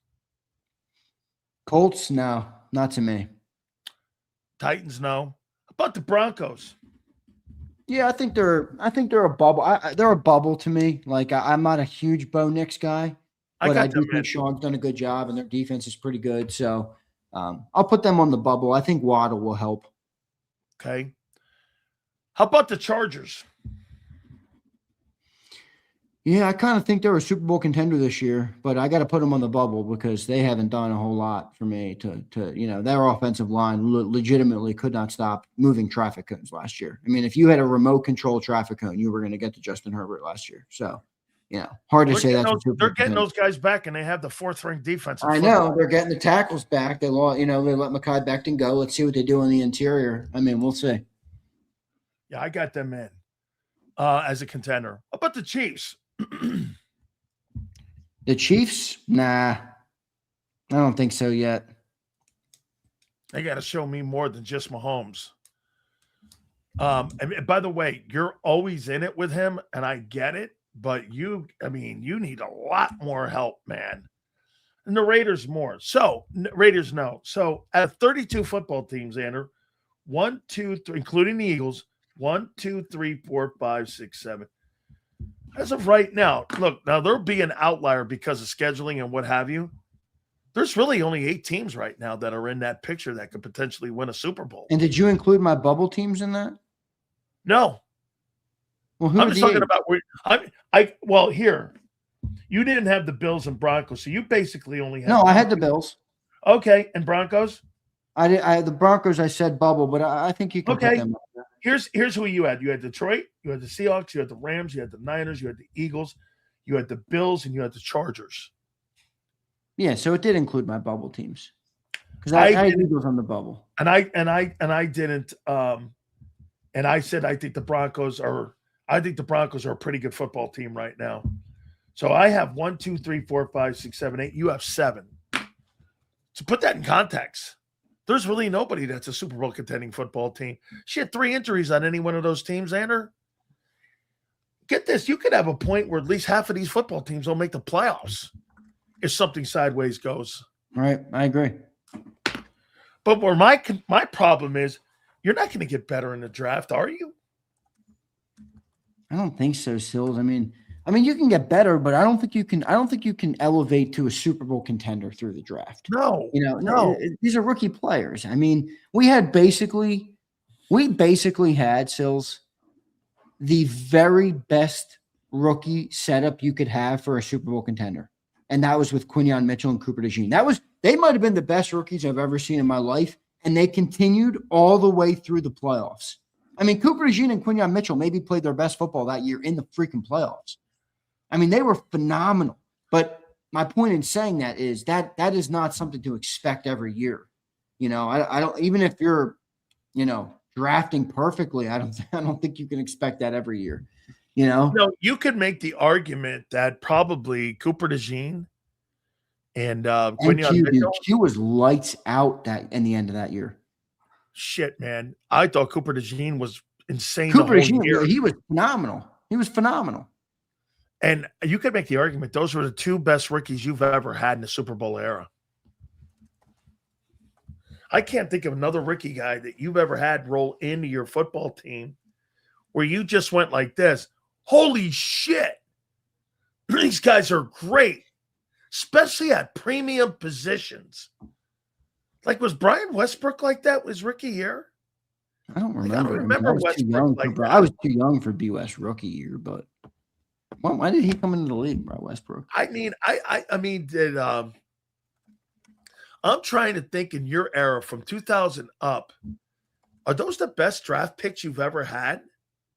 no, not to me.
Titans, no. How about the Broncos?
Yeah, I think they're a bubble. They're a bubble to me. Like I'm not a huge Bo Nix guy, but I do think Sean's done a good job and their defense is pretty good. So I'll put them on the bubble. I think Waddle will help.
Okay. How about the Chargers?
Yeah, I kind of think they're a Super Bowl contender this year, but I got to put them on the bubble because they haven't done a whole lot for me to their offensive line legitimately could not stop moving traffic cones last year. I mean, if you had a remote control traffic cone, you were going to get to Justin Herbert last year. So, hard to say that's
they're getting those guys back, and they have the fourth-ranked defense.
I know they're getting the tackles back. They let Mekhi Becton go. Let's see what they do in the interior. I mean, we'll see.
Yeah, I got them in as a contender. How about the Chiefs?
The Chiefs? Nah, I don't think so yet.
They got to show me more than just Mahomes. And by the way, you're always in it with him, and I get it, but you need a lot more help, man. And the Raiders more. So, Raiders, no. So, out of 32 football teams, Zander, 1, 2, 3, including the Eagles, 1, 2, 3, 4, 5, 6, 7. As of right now, look, now there'll be an outlier because of scheduling and what have you. There's really only 8 teams right now that are in that picture that could potentially win a Super Bowl.
And did you include my bubble teams in that?
No.
Well,
I'm just talking about here. You didn't have the Bills and Broncos, so you basically only had.
No, I had the Bills.
Okay, and Broncos?
I had the Broncos. I said bubble, but I think you can put them up there.
Here's who you had. You had Detroit, you had the Seahawks, you had the Rams, you had the Niners, you had the Eagles, you had the Bills, and you had the Chargers.
Yeah, so it did include my bubble teams because I had Eagles on the bubble,
and I didn't. And I said I think the Broncos are a pretty good football team right now. So I have 1, 2, 3, 4, 5, 6, 7, 8. You have 7. So put that in context. There's really nobody that's a Super Bowl contending football team. She had 3 injuries on any one of those teams, Zander. Get this. You could have a point where at least half of these football teams don't make the playoffs if something sideways goes.
Right. I agree.
But where my problem is, You're not going to get better in the draft, are you?
I don't think so, Sills. I mean, you can get better, but I don't think you can. I don't think you can elevate to a Super Bowl contender through the draft.
No,
No. These are rookie players. I mean, we basically had, Sills, the very best rookie setup you could have for a Super Bowl contender, and that was with Quinyon Mitchell and Cooper DeJean. They might have been the best rookies I've ever seen in my life, and they continued all the way through the playoffs. I mean, Cooper DeJean and Quinyon Mitchell maybe played their best football that year in the freaking playoffs. I mean, they were phenomenal. But my point in saying that is that is not something to expect every year. I don't, even if you're, drafting perfectly, I don't think you can expect that every year.
No, you could make the argument that probably Cooper DeJean and Quinyon Mitchell.
Q was lights out in the end of that year.
Shit, man. I thought Cooper DeJean was insane.
Cooper DeJean, he was phenomenal. He was phenomenal.
And you could make the argument those were the two best rookies you've ever had in the Super Bowl era. I can't think of another rookie guy that you've ever had roll into your football team where you just went like this. Holy shit. These guys are great, especially at premium positions. Like, was Brian Westbrook like that his rookie year?
I don't remember.
I
was too young for B. West rookie year, but why did he come into the league, Brian Westbrook?
I mean, I'm trying to think in your era from 2000 up. Are those the best draft picks you've ever had?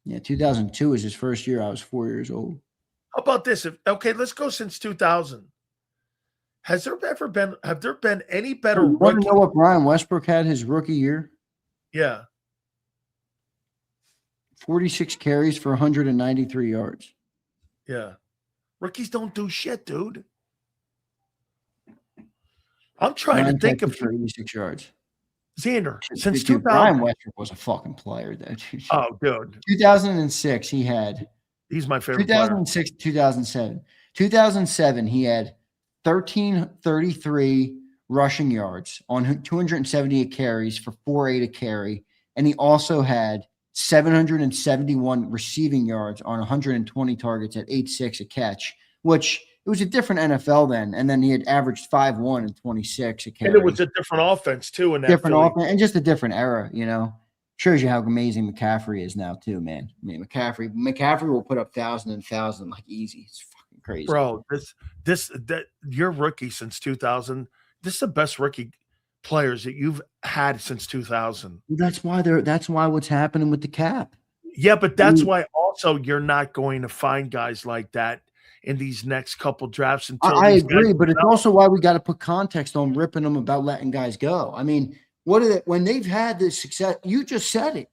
Yeah, 2002 was his first year. I was 4 years old.
How about this? Let's go since 2000. Have there been any better
You want to know what Brian Westbrook had his rookie year?
Yeah.
46 carries for 193 yards.
Yeah. Rookies don't do shit, dude. I'm trying to think of
86 yards.
Zander, since 2000.
Brian Westbrook was a fucking player, though.
Oh, dude.
2006, he had.
He's my favorite
2006, player. 2007. 2007, he had 1,333 rushing yards on 278 carries for 4.8 a carry. And he also had 771 receiving yards on 120 targets at 8.6 a catch, which it was a different NFL then. And then he had averaged 5.1 and 26 a carry.
And it was a different offense, too. In that
different offense and just a different era, Shows you how amazing McCaffrey is now, too, man. I mean, McCaffrey will put up 1,000 and 1,000 like easy. It's fucking crazy.
Bro, your rookie since 2000, this is the best rookie players that you've had since 2000.
That's why what's happening with the cap.
Yeah, but that's why also you're not going to find guys like that in these next couple drafts.
I agree, but it's also why we got to put context on ripping them about letting guys go. I mean, when they've had this success, you just said it.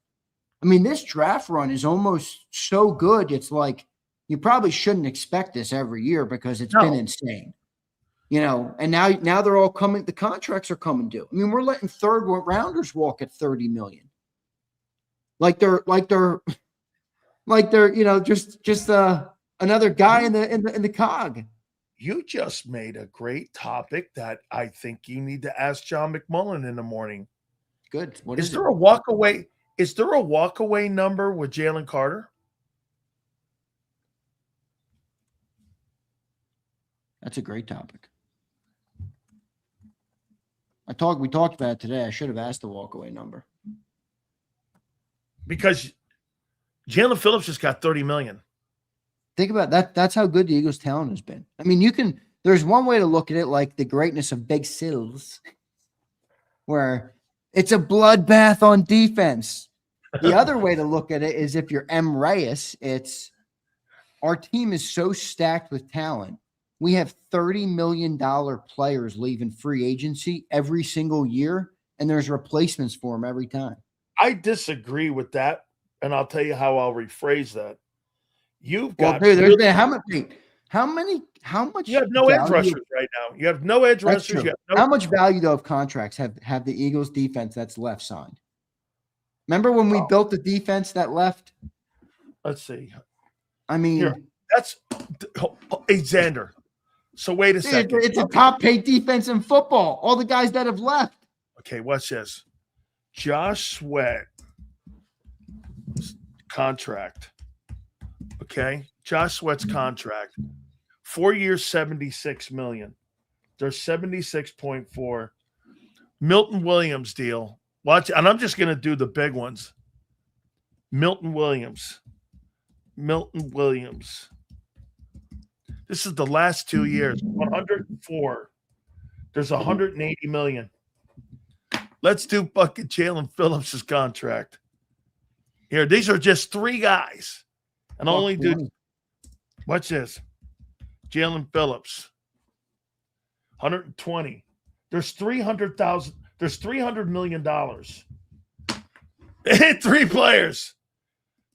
I mean, this draft run is almost so good. It's like you probably shouldn't expect this every year because it's been insane. And now they're all coming. The contracts are coming due. I mean, we're letting third rounders walk at $30 million. Like they're just another guy in the cog.
You just made a great topic that I think you need to ask John McMullen in the morning.
Good.
Is there a walkaway? Is there a walkaway number with Jalen Carter?
That's a great topic. We talked about it today. I should have asked the walkaway number.
Because Jalen Phillips just got $30 million.
Think about that. That's how good the Eagles' talent has been. I mean, there's one way to look at it, like the greatness of Big Sills, where it's a bloodbath on defense. The other way to look at it is if you're M. Reyes, it's our team is so stacked with talent. We have $30 million players leaving free agency every single year, and there's replacements for them every time.
I disagree with that, and I'll tell you how I'll rephrase that. You've got
there's been how much
you have no edge rushers right now. You have no edge rushers.
How much value though of contracts have the Eagles defense that's left signed? Remember when we built the defense that left?
Let's see.
I mean,
that's Zander. So wait a second.
It's a top paid defense in football. All the guys that have left.
Okay, watch this. Josh Sweat contract. Okay, Josh Sweat's contract, 4 years, $76 million. There's 76.4. Milton Williams deal. Watch, and I'm just going to do the big ones. Milton Williams. This is the last 2 years. 104. There's 180 million. Let's do fucking Jalen Phillips' contract. Here, these are just 3 guys. And only do. Watch this. Jalen Phillips. 120. There's 300,000. There's $300 million. 3 players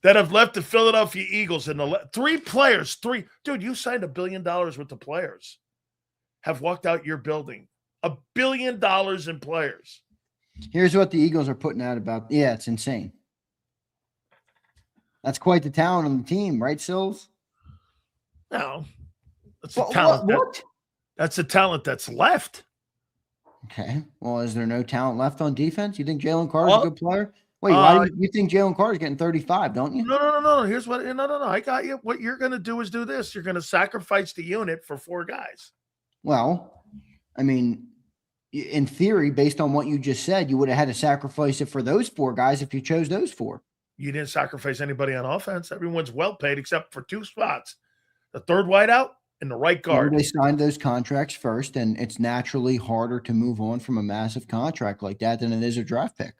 that have left the Philadelphia Eagles in the 3 players. Dude, you signed $1 billion with the players. Have walked out your building. $1 billion in players.
Here's what the Eagles are putting out about. Yeah, it's insane. That's quite the talent on the team, right, Sills?
No. That's a talent.
What?
That's a talent that's left.
Okay. Well, is there no talent left on defense? You think Jalen Carter's a good player? Wait, why do you think Jalen Carter's getting 35, don't you?
No. Here's what. No. I got you. What you're going to do is do this. You're going to sacrifice the unit for 4 guys.
Well, I mean, in theory, based on what you just said, you would have had to sacrifice it for those 4 guys if you chose those 4.
You didn't sacrifice anybody on offense. Everyone's well paid except for 2 spots. The third wideout and the right guard.
They signed those contracts first, and it's naturally harder to move on from a massive contract like that than it is a draft pick.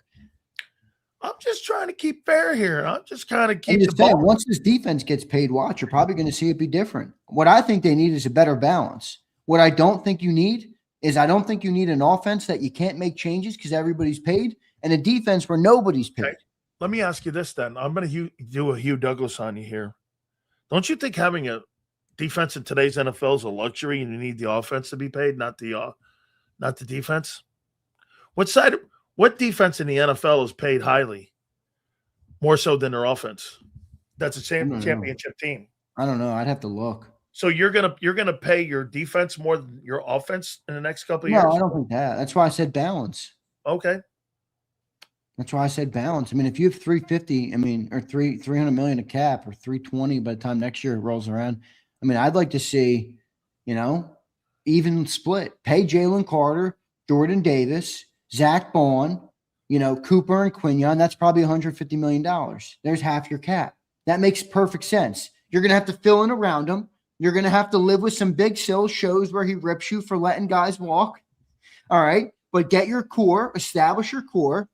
I'm just trying to keep fair here. I'm just kind of keep the ball.
Once this defense gets paid, watch, you're probably going to see it be different. What I think they need is a better balance. What I don't think you need is I don't think you need an offense that you can't make changes because everybody's paid and a defense where nobody's paid.
Okay. Let me ask you this then. I'm going to do a Hugh Douglas on you here. Don't you think having a defense in today's NFL is a luxury and you need the offense to be paid, not the defense? What defense in the NFL is paid highly, more so than their offense? That's a championship team.
I don't know. I'd have to look.
So you're gonna pay your defense more than your offense in the next couple of years?
No, I don't think that. That's why I said balance.
Okay.
That's why I said balance. I mean, if you have 350, or 300 million a cap, or 320 by the time next year rolls around, I mean, I'd like to see, even split. Pay Jalen Carter, Jordan Davis, Zach Bond, Cooper and Quinion. That's probably $150 million. There's half your cap. That makes perfect sense. You're going to have to fill in around him. You're going to have to live with some Big Sill shows where he rips you for letting guys walk. All right. But get your core, establish your core.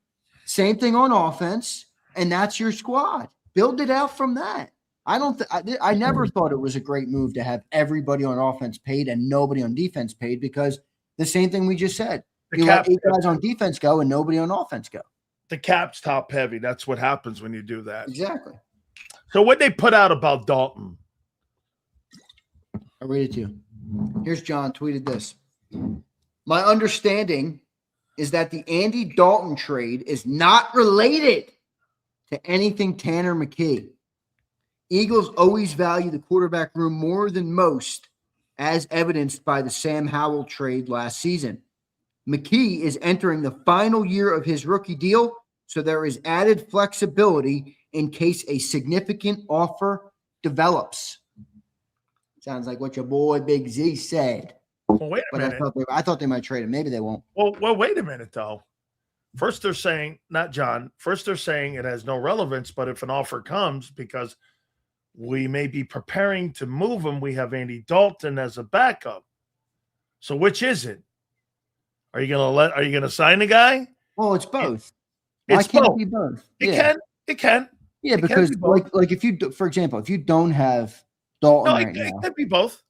Same thing on offense. And that's your squad. Build it out from that. I never thought it was a great move to have everybody on offense paid and nobody on defense paid, because the same thing we just said. You let 8 guys on defense go and nobody on offense go.
The cap's top heavy. That's what happens when you do that.
Exactly.
So what they put out about Dalton?
I'll read it to you. Here's John tweeted this. My understanding is that the Andy Dalton trade is not related to anything Tanner McKee. Eagles always value the quarterback room more than most, as evidenced by the Sam Howell trade last season. McKee is entering the final year of his rookie deal, so there is added flexibility in case a significant offer develops. Sounds like what your boy Big Z said.
Well, wait a minute.
I thought they might trade him. Maybe they won't.
Well, wait a minute, though. First they're saying, not John, first they're saying it has no relevance, but if an offer comes, because we may be preparing to move him, we have Andy Dalton as a backup. So which is it? Are you gonna sign the guy?
Well, it's both.
Why
can't
both.
it be both?
It can.
Yeah, because like if you, for example, if you don't have Dalton
it could be both.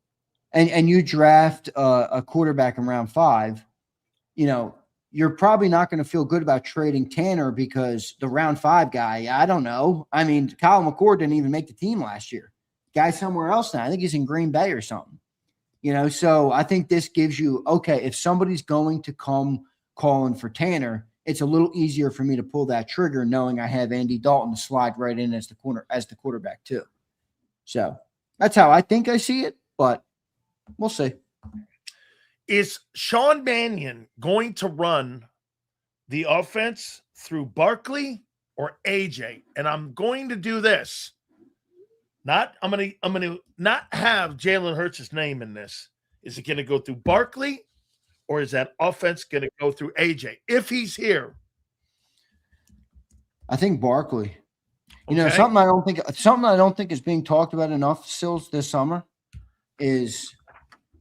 And you draft a quarterback in round 5, you're probably not going to feel good about trading Tanner because the round 5 guy, I don't know. I mean, Kyle McCord didn't even make the team last year. Guy's somewhere else now. I think he's in Green Bay or something. So I think this gives you, okay, if somebody's going to come calling for Tanner, it's a little easier for me to pull that trigger knowing I have Andy Dalton to slide right in as the quarterback too. So that's how I think I see it, but we'll see.
Is Sean Mannion going to run the offense through Barkley or AJ. And I'm going to do this. I'm gonna not have Jalen Hurts' name in this. Is it going to go through Barkley, or is that offense going to go through AJ if he's here?
I think Barkley. You
Okay.
know, something I don't think is being talked about enough still this summer is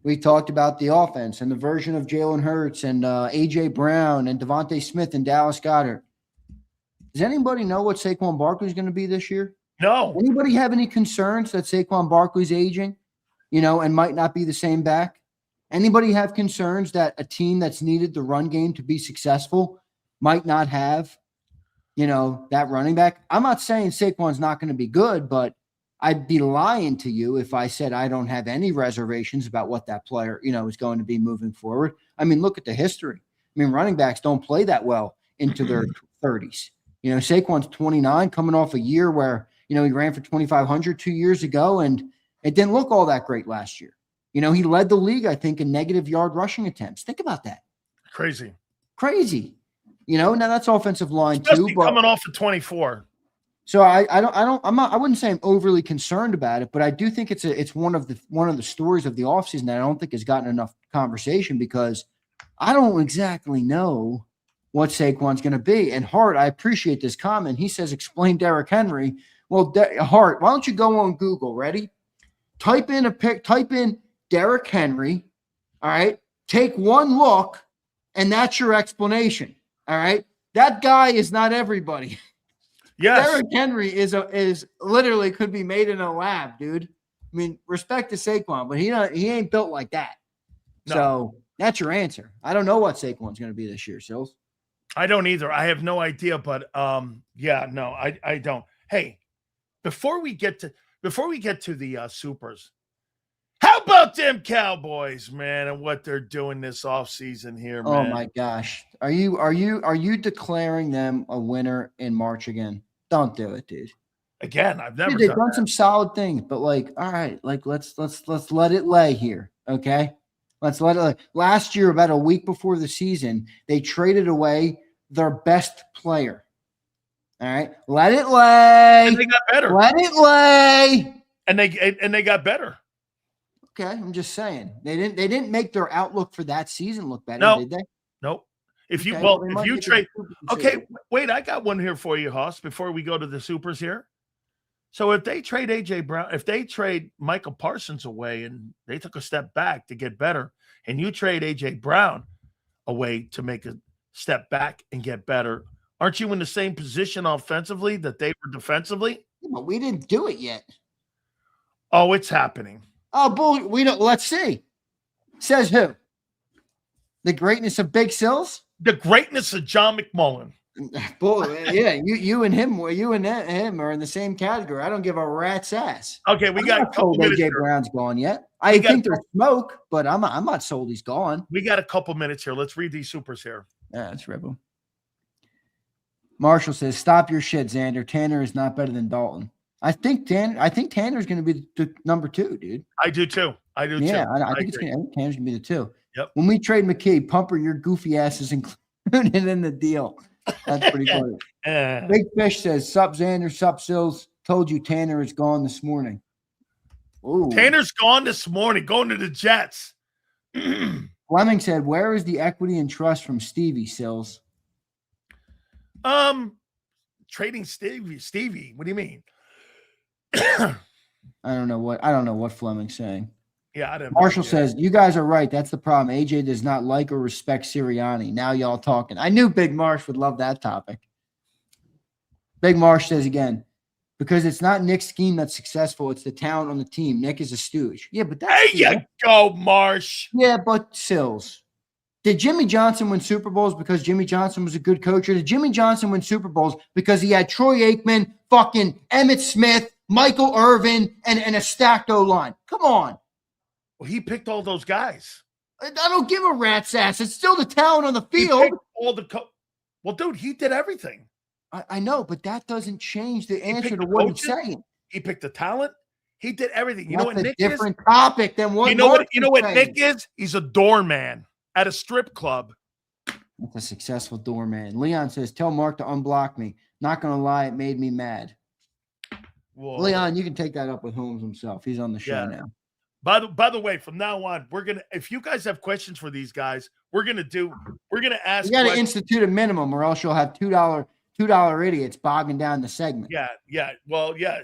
we talked about the offense and the version of Jalen Hurts and AJ Brown and Devontae Smith and Dallas Goedert. Does anybody know what Saquon Barkley is going to be this year?
No.
Anybody have any concerns that Saquon Barkley's aging, you know, and might not be the same back? Anybody have concerns that a team that's needed the run game to be successful might not have, you know, that running back? I'm not saying Saquon's not going to be good, but I'd be lying to you if I said I don't have any reservations about what that player, you know, is going to be moving forward. I mean, look at the history. I mean, running backs don't play that well into their 30s. You know, Saquon's 29, coming off a year where, you know, he ran for 2,500 2 years ago, and it didn't look all that great last year. You know, he led the league, I think, in negative yard rushing attempts. Think about that.
Crazy.
You know, now that's offensive line
Especially
too, but
coming off of 24.
so I wouldn't say I'm overly concerned about it, but I do think it's one of the stories of the offseason that I don't think has gotten enough conversation because I don't exactly know what Saquon's going to be. And Hart, I appreciate this comment. He says, explain Derrick Henry. Well, Hart, why don't you go on Google? Ready? Type in Derrick Henry. All right. Take one look, and that's your explanation. All right. That guy is not everybody.
Yes.
Derrick Henry is literally could be made in a lab, dude. I mean, respect to Saquon, but he ain't built like that.
No.
So that's your answer. I don't know what Saquon's going to be this year, Sills.
I don't either. I have no idea, but yeah, no, I don't. Hey, before we get to the supers, how about them Cowboys, man, and what they're doing this offseason here, man?
Oh my gosh. Are you declaring them a winner in March again? Don't do it, dude.
Again, I've never
They've
done
done
that.
some solid things, but like, all right, like let's let it lay here. Okay. Let's let it lay. Last year, about a week before the season, they traded away their best player. All right. Let it lay.
And they got better.
Let it lay.
And they got better.
Okay, I'm just saying they didn't make their outlook for that season look better,
No.
did they?
Nope. If
Okay,
you trade, okay, wait, I got one here for you, Hoss, before we go to the supers here. So if they trade AJ Brown, if they trade Michael Parsons away and they took a step back to get better, and you trade AJ Brown away to make a step back and get better, aren't you in the same position offensively that they were defensively?
Yeah, but we didn't do it yet.
Oh, it's happening.
Oh, bull! We don't. Let's see. Says who? The greatness of Big Sills.
The greatness of John McMullen.
Bull, yeah, you and him are in the same category. I don't give a rat's ass.
Okay, we got a couple minutes.
AJ Brown's gone yet. I think there's smoke, but I'm not sold he's gone.
We got a couple minutes here. Let's read these supers here.
Yeah, that's Rebel. Marshall says, "Stop your shit, Zander. Tanner is not better than Dalton." I think Tanner's going to be the number 2, dude.
I do too. I think
Tanner's going to be the 2.
Yep.
When we trade McKay, Pumper, your goofy ass is included in the deal. That's pretty funny. Big Fish says, "Sup, Zander. Sup, Sills. Told you Tanner is gone this morning." Ooh.
Tanner's gone this morning, going to the Jets.
Fleming said, "Where is the equity and trust from Stevie, Sills?"
Trading Stevie. What do you mean?
I don't know what Fleming's saying.
Yeah, I don't know.
Marshall says, "You guys are right. That's the problem. AJ does not like or respect Sirianni." Now y'all talking. I knew Big Marsh would love that topic. Big Marsh says again, because it's not Nick's scheme that's successful. It's the talent on the team. Nick is a stooge. Yeah, but that's
there you go, Marsh.
Yeah, but Sills. Did Jimmy Johnson win Super Bowls because Jimmy Johnson was a good coach? Or did Jimmy Johnson win Super Bowls because he had Troy Aikman, fucking Emmitt Smith, Michael Irvin, and a stacked O-line? Come on.
Well, he picked all those guys.
I don't give a rat's ass. It's still the talent on the field.
Well, dude, he did everything.
I know, but that doesn't change the answer to what he's saying.
He picked the talent. He did everything. You
That's
know what Nick is?
Different topic than what
you know what Nick is? He's a doorman at a strip club.
That's a successful doorman. Leon says, "Tell Mark to unblock me. Not going to lie, it made me mad.
Whoa.
Leon, you can take that up with Holmes himself. He's on the show now.
By the way, from now on, if you guys have questions for these guys, we're gonna ask.
You got to institute a minimum, or else you'll have $2 idiots bogging down the segment.
Yeah. Well, yeah.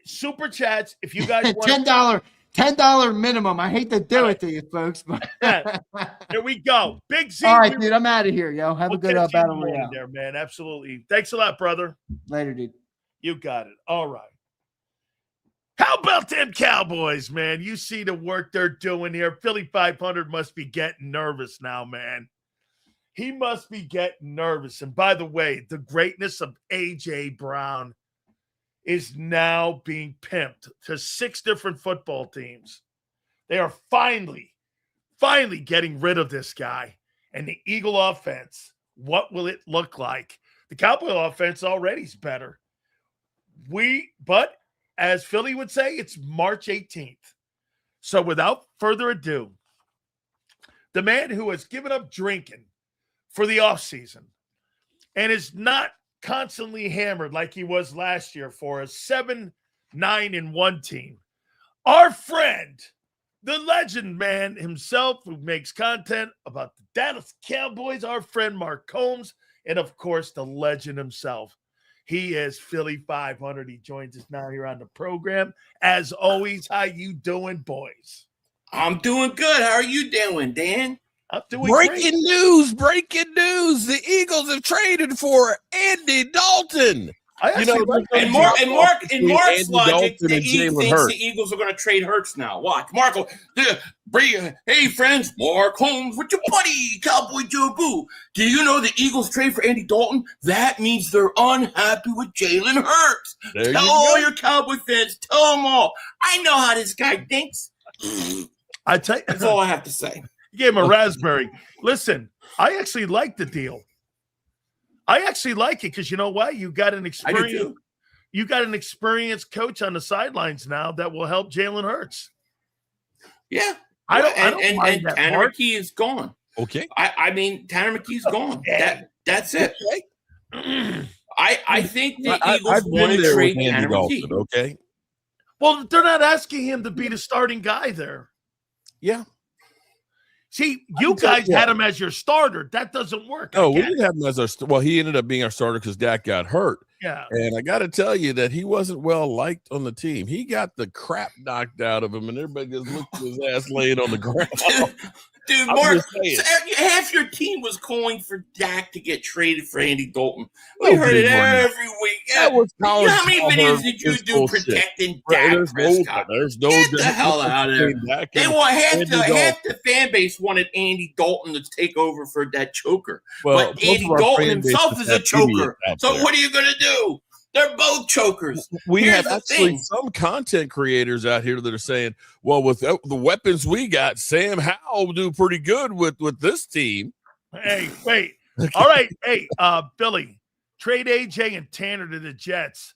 Super chats. If you guys
want $10 minimum. I hate to do it to you, folks, but
here we go. Big Z.
All right, dude. I'm out of here, yo. Have a good battle royale
there, man. Absolutely. Thanks a lot, brother.
Later, dude.
You got it. All right. How about them Cowboys, man? You see the work they're doing here. Philly 500 must be getting nervous now, man. He must be getting nervous. And by the way, the greatness of A.J. Brown is now being pimped to 6 different football teams. They are finally getting rid of this guy. And the Eagle offense, what will it look like? The Cowboy offense already is better. But as Philly would say, it's March 18th. So without further ado, the man who has given up drinking for the offseason and is not constantly hammered like he was last year for a 7-9-1 team, our friend, the legend man himself, who makes content about the Dallas Cowboys, our friend Mark Combs, and of course the legend himself. He is Philly 500. He joins us now here on the program. As always, how you doing, boys?
I'm doing good. How are you doing, Dan?
I'm doing
Breaking news. The Eagles have traded for Andy Dalton.
And Mark's logic, he thinks the Eagles are going to trade Hurts now. Watch. Mark, hey, friends, Mark Holmes with your buddy, Cowboy Joe Boo. Do you know the Eagles trade for Andy Dalton? That means they're unhappy with Jalen Hurts. Tell all your Cowboy fans, tell them all. I know how this guy thinks.
I tell you,
that's all I have to say.
You gave him a raspberry. Listen, I actually like the deal. I actually like it because you know what? You got an experienced coach on the sidelines now that will help Jalen Hurts.
Yeah.
I don't mind that,
Tanner
Mark.
McKee is gone.
Okay.
I mean, Tanner McKee's gone. That's it. I think the Eagles want to trade Tanner McKee.
Okay.
Well, they're not asking him to be the starting guy there.
Yeah.
See, you guys had him as your starter. That doesn't work.
No, we didn't have him as our – well, he ended up being our starter because Dak got hurt.
Yeah.
And I got to tell you that he wasn't well liked on the team. He got the crap knocked out of him, and everybody just looked at his ass laying on the ground.
Dude, Mark, half your team was calling for Dak to get traded for Andy Dalton. We heard it every week. How many videos did you do protecting Dak Prescott? Get the hell out of there. They want half the fan base wanted Andy Dalton to take over for that choker. But Andy Dalton himself is a choker. So what are you going to do? They're both chokers.
We have actually some content creators out here that are saying, well, with the weapons we got, Sam Howell will do pretty good with this team.
Hey, wait. All right. Hey, Billy, trade AJ and Tanner to the Jets.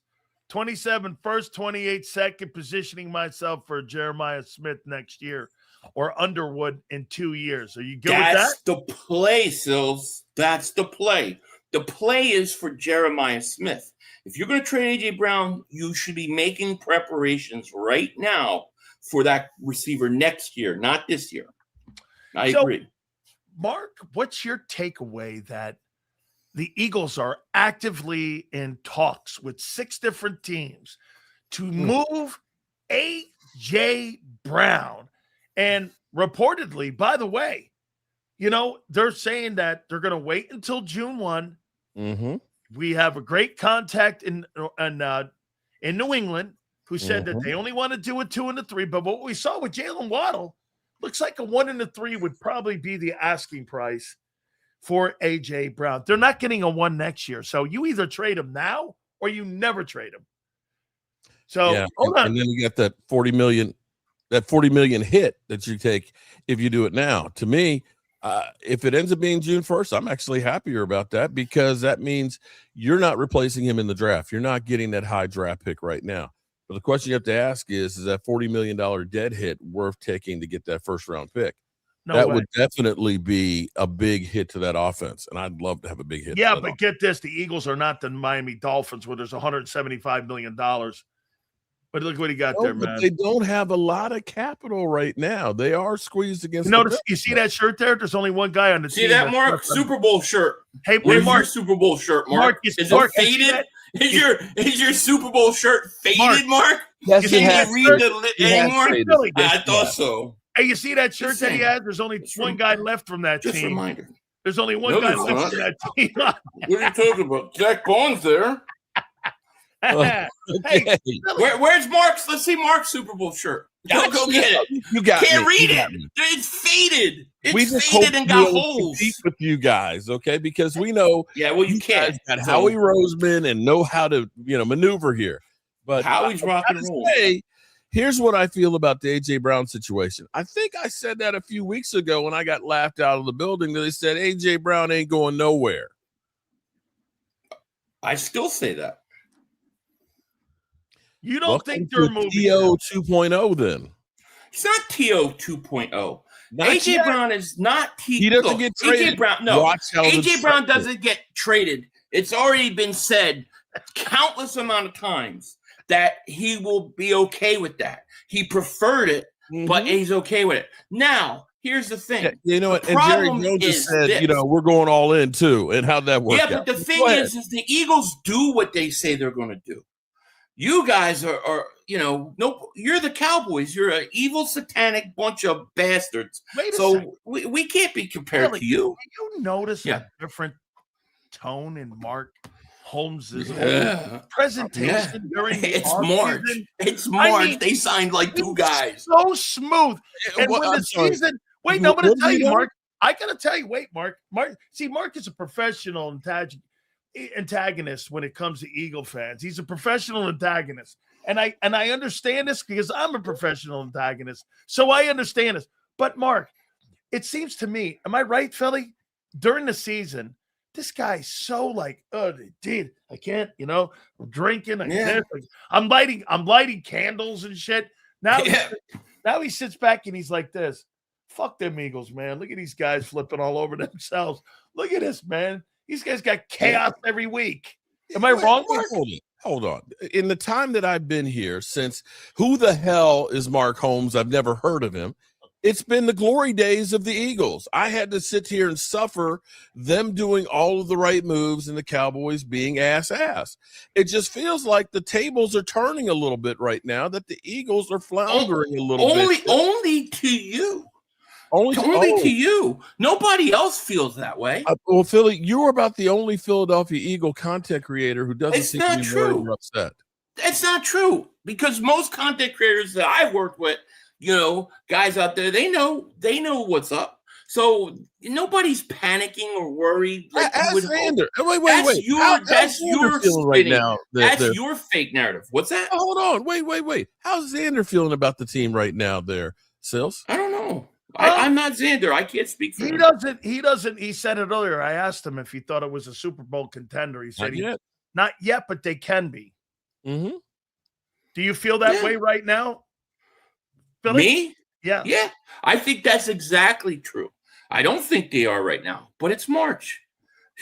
27 first, 28 second, positioning myself for Jeremiah Smith next year or Underwood in 2 years. Are you good with that?
That's the play, Sills. That's the play. The play is for Jeremiah Smith. If you're going to trade A.J. Brown, you should be making preparations right now for that receiver next year, not this year. I agree.
Mark, what's your takeaway that the Eagles are actively in talks with 6 different teams to move A.J. Brown? And reportedly, by the way, they're saying that they're going to wait until June 1.
Mm-hmm.
We have a great contact in New England who said that they only want to do a 2 and a 3. But what we saw with Jalen Waddle looks like a 1 and a 3 would probably be the asking price for A.J. Brown. They're not getting a 1 next year. So you either trade him now or you never trade him. So hold on.
And then you got that $40 million hit that you take if you do it now. To me, if it ends up being June 1st, I'm actually happier about that because that means you're not replacing him in the draft. You're not getting that high draft pick right now. But the question you have to ask is that $40 million dead hit worth taking to get that first round pick? That would definitely be a big hit to that offense, and I'd love to have a big hit.
Yeah, but get this: the Eagles are not the Miami Dolphins, where there's $175 million. But look what he got there, man.
They don't have a lot of capital right now. They are squeezed against.
You see that shirt there? There's only one guy on the team.
See that, Mark? Super Bowl shirt.
Hey,
where's
Mark,
your Super Bowl shirt, Mark? Is it faded? Is your Super Bowl shirt faded, Mark?
Yes,
Can you read the anymore? I thought so.
Hey, you see that shirt that he has? There's only one guy left from that team.
Just a reminder.
There's only one guy left from that team.
What are you talking about? Jack Bond's there.
Okay.
Hey, where's Mark's? Let's see Mark's Super Bowl shirt. Go get it.
You got
Can't
me.
read it. It's faded.
We
It's
just
faded and got holes.
Compete with you guys, okay? Because we know.
Yeah, well, you can't.
Guys got Howie Roseman and know how to maneuver here. But
Howie's rock and roll.
Here's what I feel about the A.J. Brown situation. I think I said that a few weeks ago when I got laughed out of the building. That they said A.J. Brown ain't going nowhere.
I still say that.
You don't think they're moving?
TO 2.0 then?
It's not TO 2.0. A.J. Brown is not TO.
He doesn't get traded.
A.J. Brown, no. A.J. Brown doesn't get traded. It's already been said countless amount of times that he will be okay with that. He preferred it, but he's okay with it. Now, here's the thing.
Yeah, you know what? And Jerry Jones just said, we're going all in too. And how'd that work out?
Yeah, but the thing is the Eagles do what they say they're going to do. You guys are you're the Cowboys. You're an evil, satanic bunch of bastards. So we can't be compared to you.
Did you notice a different tone in Mark Holmes's presentation during the
March?
Season?
It's March. I mean, they signed like two guys.
So smooth. And when the season, I'm going to tell you, Mark. I got to tell you, Mark. Mark is a professional antagonist when it comes to Eagle fans. He's a professional antagonist. And I understand this because I'm a professional antagonist. So I understand this. But Mark, it seems to me, am I right, Philly? During the season, this guy's so like, dude, I can't, I'm drinking. I'm lighting candles and shit. Now he sits back and he's like this. Fuck them Eagles, man. Look at these guys flipping all over themselves. Look at this, man. These guys got chaos every week. Am I wrong?
Hold on. In the time that I've been here, since who the hell is Mark Holmes? I've never heard of him. It's been the glory days of the Eagles. I had to sit here and suffer them doing all of the right moves and the Cowboys being ass. It just feels like the tables are turning a little bit right now, that the Eagles are floundering a little bit.
Only to you.
Only
to you. Nobody else feels that way.
Well, Philly, you're about the only Philadelphia Eagle content creator who doesn't
seem
to be very upset.
That's not true, because most content creators that I've worked with, guys out there, they know what's up. So nobody's panicking or worried. Like
Zander. Wait.
That's your
feeling right now.
That's your fake narrative. What's that?
Hold on. Wait. How's Zander feeling about the team right now there, Sills?
I don't know. I'm not Zander. I can't speak for him.
He doesn't. He said it earlier. I asked him if he thought it was a Super Bowl contender. He said not yet, but they can be.
Mm-hmm.
Do you feel that way right now, Billy?
Me?
Yeah.
Yeah. I think that's exactly true. I don't think they are right now, but it's March.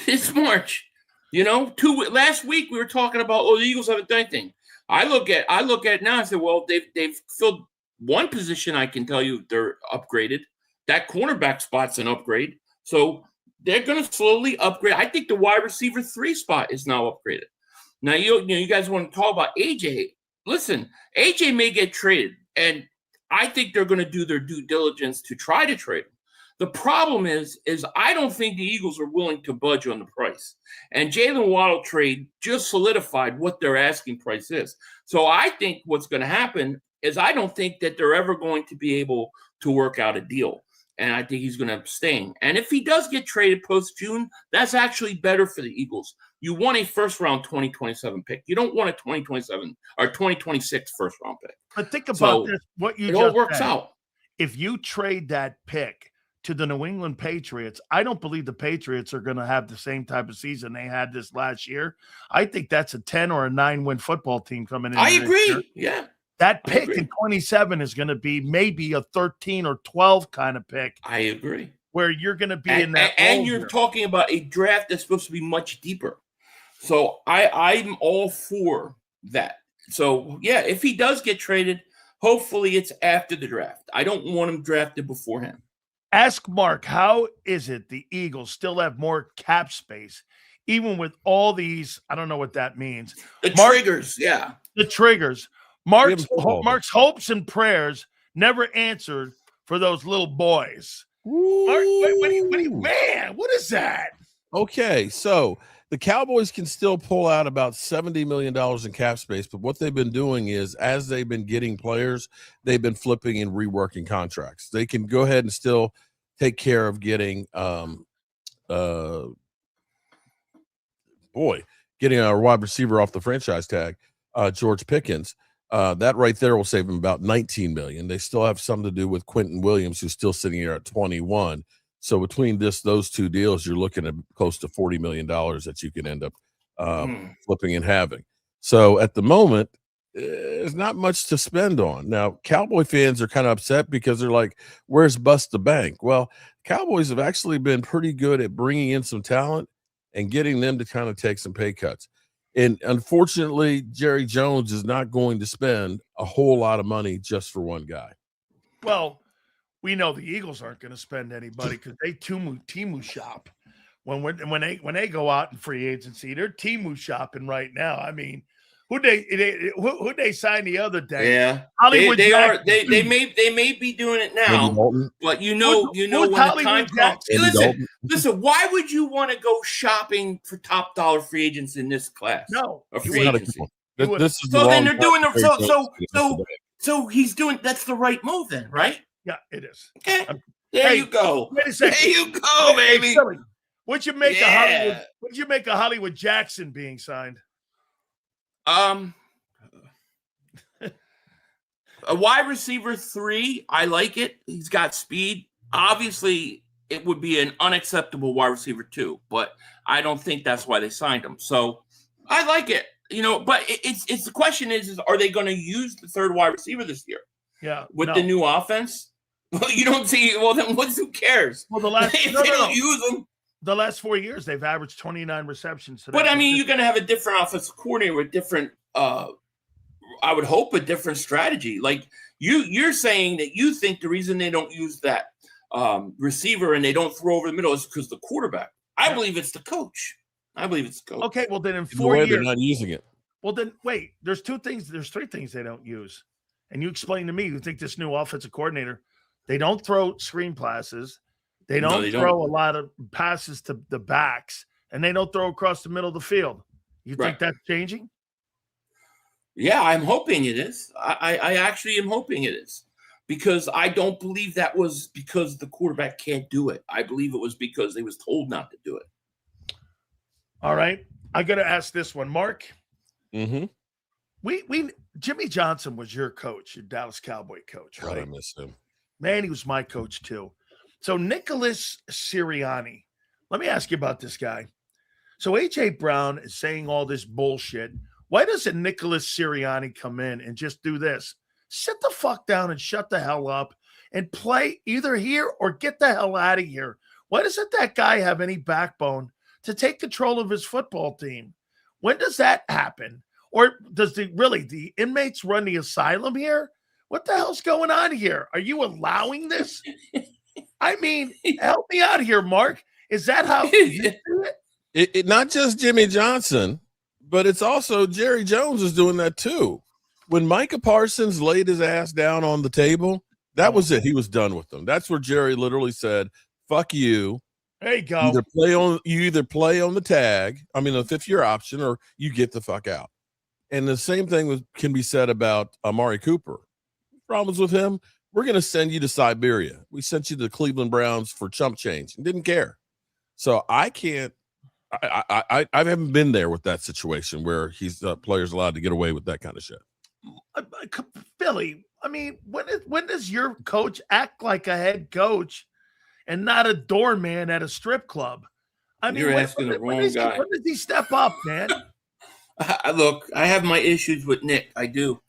It's March. Last week we were talking about, the Eagles haven't done anything. I look at it now and say, well, they've filled one position. I can tell you they're upgraded. That cornerback spot's an upgrade. So they're going to slowly upgrade. I think the wide receiver 3 spot is now upgraded. Now, you guys want to talk about AJ. Listen, AJ may get traded, and I think they're going to do their due diligence to try to trade him. The problem is I don't think the Eagles are willing to budge on the price. And Jalen Waddle trade just solidified what their asking price is. So I think what's going to happen is I don't think that they're ever going to be able to work out a deal. And I think he's going to abstain. And if he does get traded post-June, that's actually better for the Eagles. You want a first-round 2027 pick. You don't want a 2027 or 2026 first-round pick.
But think about this, what you just
all works out.
If you trade that pick to the New England Patriots, I don't believe the Patriots are going to have the same type of season they had this last year. I think that's a 10 or a 9-win football team coming in.
I agree. Yeah.
That pick in 27 is going to be maybe a 13 or 12 kind of pick.
I agree.
Where you're going to be in that.
And you're talking about a draft that's supposed to be much deeper. So I'm all for that. So, yeah, if he does get traded, hopefully it's after the draft. I don't want him drafted beforehand.
Ask Mark, how is it the Eagles still have more cap space, even with all these? I don't know what that means.
Triggers, yeah.
The triggers. Mark's hopes and prayers never answered for those little boys. Mark, man, what is that?
Okay, so the Cowboys can still pull out about $70 million in cap space, but what they've been doing is, as they've been getting players, they've been flipping and reworking contracts. They can go ahead and still take care of getting getting a wide receiver off the franchise tag, George Pickens. That right there will save them about $19 million. They still have something to do with Quentin Williams, who's still sitting here at 21. So between those two deals, you're looking at close to $40 million that you can end up flipping and having. So at the moment, there's not much to spend on. Now, Cowboy fans are kind of upset because they're like, where's Bust the Bank? Well, Cowboys have actually been pretty good at bringing in some talent and getting them to kind of take some pay cuts. And unfortunately, Jerry Jones is not going to spend a whole lot of money just for one guy.
Well, we know the Eagles aren't going to spend anybody because they Timu shop when they go out in free agency. They're Timu shopping right now. I mean, who they signed the other day?
Yeah,
Hollywood.
They may be doing it now, but you know when the time comes. Listen. Why would you want to go shopping for top dollar free agents in this class?
No,
free agency.
This is
so then they're doing so he's doing that's the right move then, right?
Yeah, it is.
Okay, there you go.
Wait a second.
There you go, baby.
What'd you make of Hollywood Jackson being signed?
A wide receiver 3, I like it. He's got speed. Obviously, it would be an unacceptable wide receiver 2, but I don't think that's why they signed him. So I like it, But it's the question is are they going to use the third wide receiver this year?
Yeah,
with the new offense. Well, you don't see. Well, then who cares?
Well, they
don't use them.
The last 4 years, they've averaged 29 receptions. So
but I mean, you're going to have a different offensive coordinator with different. I would hope a different strategy. Like you're saying that you think the reason they don't use that receiver and they don't throw over the middle is because the quarterback. I believe it's the coach.
Okay, well then in 4 years
they're not using it.
Well then, wait. There's 3 things they don't use, and you explain to me. You think this new offensive coordinator? They don't throw screen passes. They don't throw a lot of passes to the backs, and they don't throw across the middle of the field. You think that's changing?
Yeah, I'm hoping it is. I actually am hoping it is because I don't believe that was because the quarterback can't do it. I believe it was because they was told not to do it.
All right. I got to ask this one, Mark.
Mm-hmm.
Jimmy Johnson was your coach, your Dallas Cowboy coach, right?
God, I miss him.
Man, he was my coach too. So Nicholas Sirianni, let me ask you about this guy. So A.J. Brown is saying all this bullshit. Why doesn't Nicholas Sirianni come in and just do this? Sit the fuck down and shut the hell up and play either here or get the hell out of here. Why doesn't that guy have any backbone to take control of his football team? When does that happen? Or does the inmates run the asylum here? What the hell's going on here? Are you allowing this? I mean, help me out here, Mark. Is that how you do it?
It not just Jimmy Johnson, but it's also Jerry Jones is doing that too. When Micah Parsons laid his ass down on the table, that was it. He was done with them. That's where Jerry literally said, "Fuck you."
There you go.
You either play on the tag, I mean, the 5th-year option, or you get the fuck out. And the same thing can be said about Amari Cooper. Problems with him? We're going to send you to Siberia. We sent you to the Cleveland Browns for chump change and didn't care. So I can't. I haven't been there with that situation where he's players allowed to get away with that kind of shit.
Billy, I mean, when does your coach act like a head coach and not a doorman at a strip club? I mean,
you're asking the wrong guy.
When does he step up, man?
Look, I have my issues with Nick. I do.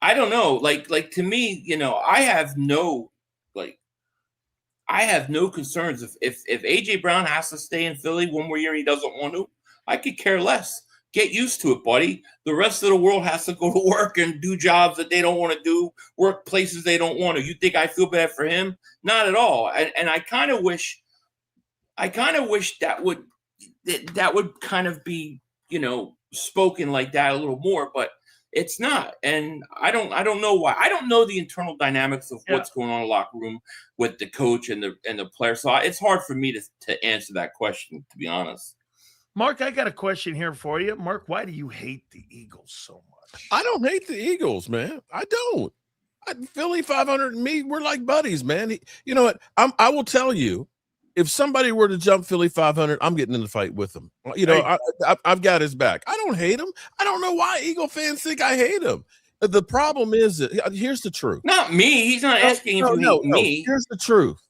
I don't know. Like to me, I have no concerns if AJ Brown has to stay in Philly one more year and he doesn't want to. I could care less. Get used to it, buddy. The rest of the world has to go to work and do jobs that they don't want to do, work places they don't want to. You think I feel bad for him? Not at all. And I kind of wish that would kind of be, spoken like that a little more, but it's not. And I don't know why. I don't know the internal dynamics of what's going on in the locker room with the coach and the player. So it's hard for me to answer that question, to be honest.
Mark, I got a question here for you. Mark, why do you hate the Eagles so much?
I don't hate the Eagles, man. I don't. Philly 500 and me, we're like buddies, man. You know what? I will tell you, if somebody were to jump Philly 500, I'm getting in the fight with them. I've got his back. I don't hate him. I don't know why Eagle fans think I hate him. The problem is that here's the truth.
Not me. He's not asking if you hate me.
Here's the truth.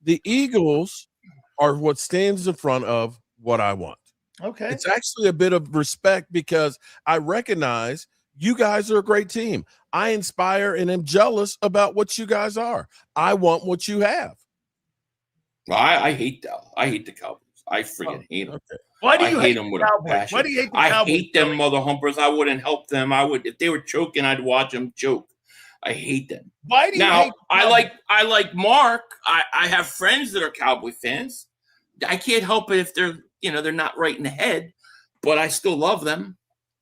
The Eagles are what stands in front of what I want.
Okay.
It's actually a bit of respect because I recognize you guys are a great team. I inspire and am jealous about what you guys are. I want what you have.
Well, I hate that. I hate the Cowboys. I freaking hate them.
Okay.
Why do you hate
them
with a passion? Why do you hate the Cowboys?
I hate them mother humpers. I wouldn't help them. I would if they were choking. I'd watch them choke. I hate them.
Why do you hate
I like Mark. I have friends that are Cowboy fans. I can't help it if they're not right in the head, but I still love them.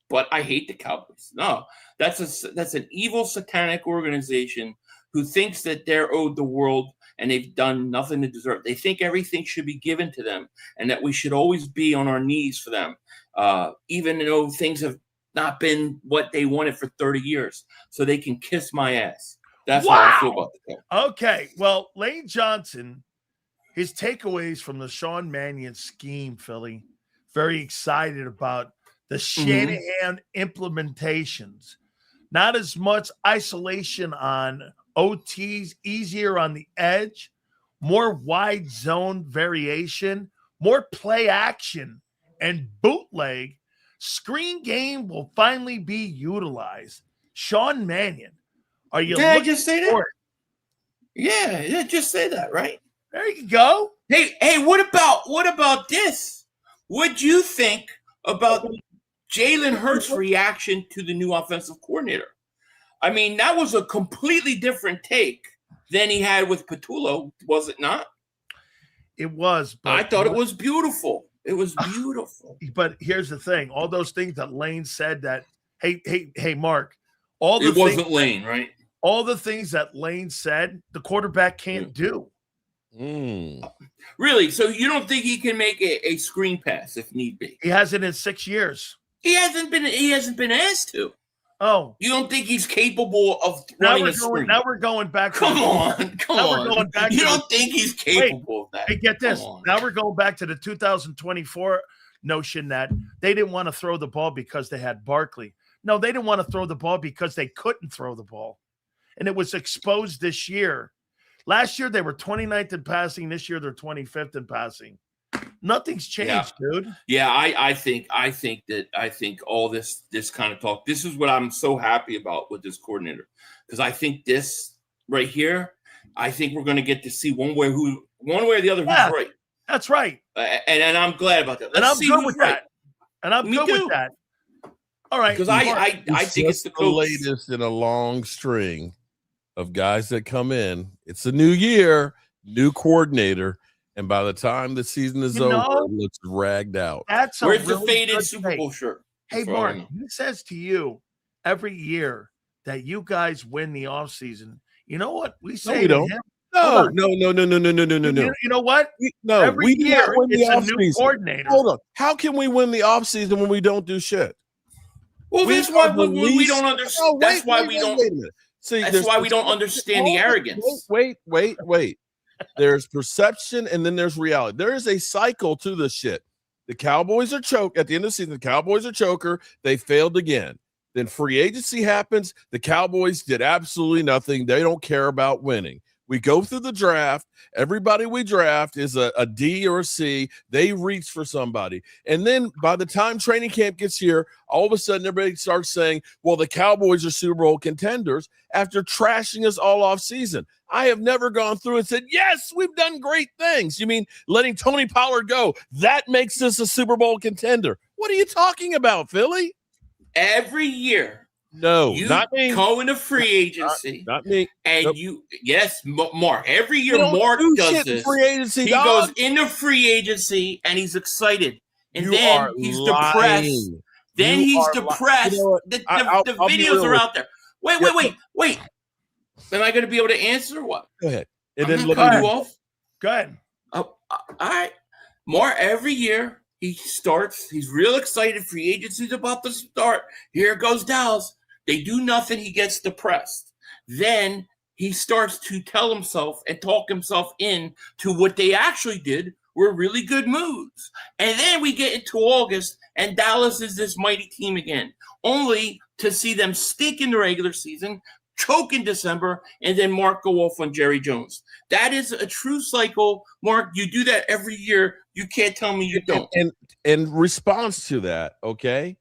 But I hate the Cowboys. No, that's an evil satanic organization who thinks that they're owed the world and they've done nothing to deserve. They think everything should be given to them and that we should always be on our knees for them, even though things have not been what they wanted for 30 years. So they can kiss my ass. That's how I feel about the Cowboys.
Okay, well, Lane Johnson, his takeaways from the Sean Mannion scheme, Philly, very excited about the Shanahan implementations. Not as much isolation on OTs, easier on the edge, more wide zone variation, more play action, and bootleg. Screen game will finally be utilized. Sean Mannion, are you
looking
just say that?
Yeah, just say that, right?
There you go.
Hey, what about this? What'd you think about Jalen Hurts' reaction to the new offensive coordinator? I mean, that was a completely different take than he had with Patullo, was it not?
It was. But
I thought it was beautiful. It was beautiful.
But here's the thing. All those things that Lane said that, hey, Mark,
it wasn't Lane, right?
All the things that Lane said, the quarterback can't do.
Really? So you don't think he can make a screen pass if need be?
He hasn't in 6 years.
He hasn't been asked to.
Oh,
you don't think he's capable of running a screen?
Now we're going back.
Come on. We're going back. You don't think he's capable of that?
Hey, get this. Now we're going back to the 2024 notion that they didn't want to throw the ball because they had Barkley. No, they didn't want to throw the ball because they couldn't throw the ball, and it was exposed this year. Last year they were 29th in passing. This year they're 25th in passing. Nothing's changed, dude.
Yeah, I think all this kind of talk. This is what I'm so happy about with this coordinator, because I think this right here. I think we're going to get to see one way or the other who's right.
That's right,
and I'm glad about that.
And I'm good with that. And I'm good with that. All right,
because I think it's the
latest in a long string of guys that come in. It's a new year, new coordinator. And by the time the season is over, it looks ragged out.
Where's the faded Super Bowl shirt?
Hey, Mark, he says to you every year that you guys win the offseason. You know what we say?
No, we don't. No.
You know what?
We do not win the
offseason. New coordinator.
Hold on. How can we win the offseason when we don't do shit?
Well, that's why we don't understand. That's why we don't. See, that's why we don't understand the arrogance.
Wait. There's perception and then there's reality. There is a cycle to this shit. The Cowboys are choke at the end of the season. The Cowboys are choker. They failed again. Then free agency happens. The Cowboys did absolutely nothing. They don't care about winning. We go through the draft. Everybody we draft is a D or a C. They reach for somebody. And then by the time training camp gets here, all of a sudden everybody starts saying, well, the Cowboys are Super Bowl contenders after trashing us all off season. I have never gone through and said, yes, we've done great things. You mean letting Tony Pollard go? That makes us a Super Bowl contender. What are you talking about, Philly?
Every year.
No,
you
not me.
Go into free agency.
Not me.
And nope. Mark. Every year, Mark does this.
Free agency,
he goes into free agency and he's excited. And then he's depressed. Then he's depressed. You know the videos are out there. Wait. Am I going to be able to answer or what?
Go ahead.
And then look you off.
Go ahead.
All right. Mark, every year he starts. He's real excited. Free agency's about to start. Here goes Dallas. They do nothing. He gets depressed. Then he starts to tell himself and talk himself in to what they actually did were really good moves. And then we get into August, and Dallas is this mighty team again, only to see them stink in the regular season, choke in December, and then Mark go off on Jerry Jones. That is a true cycle. Mark, you do that every year. You can't tell me you don't.
And in response to that, okay,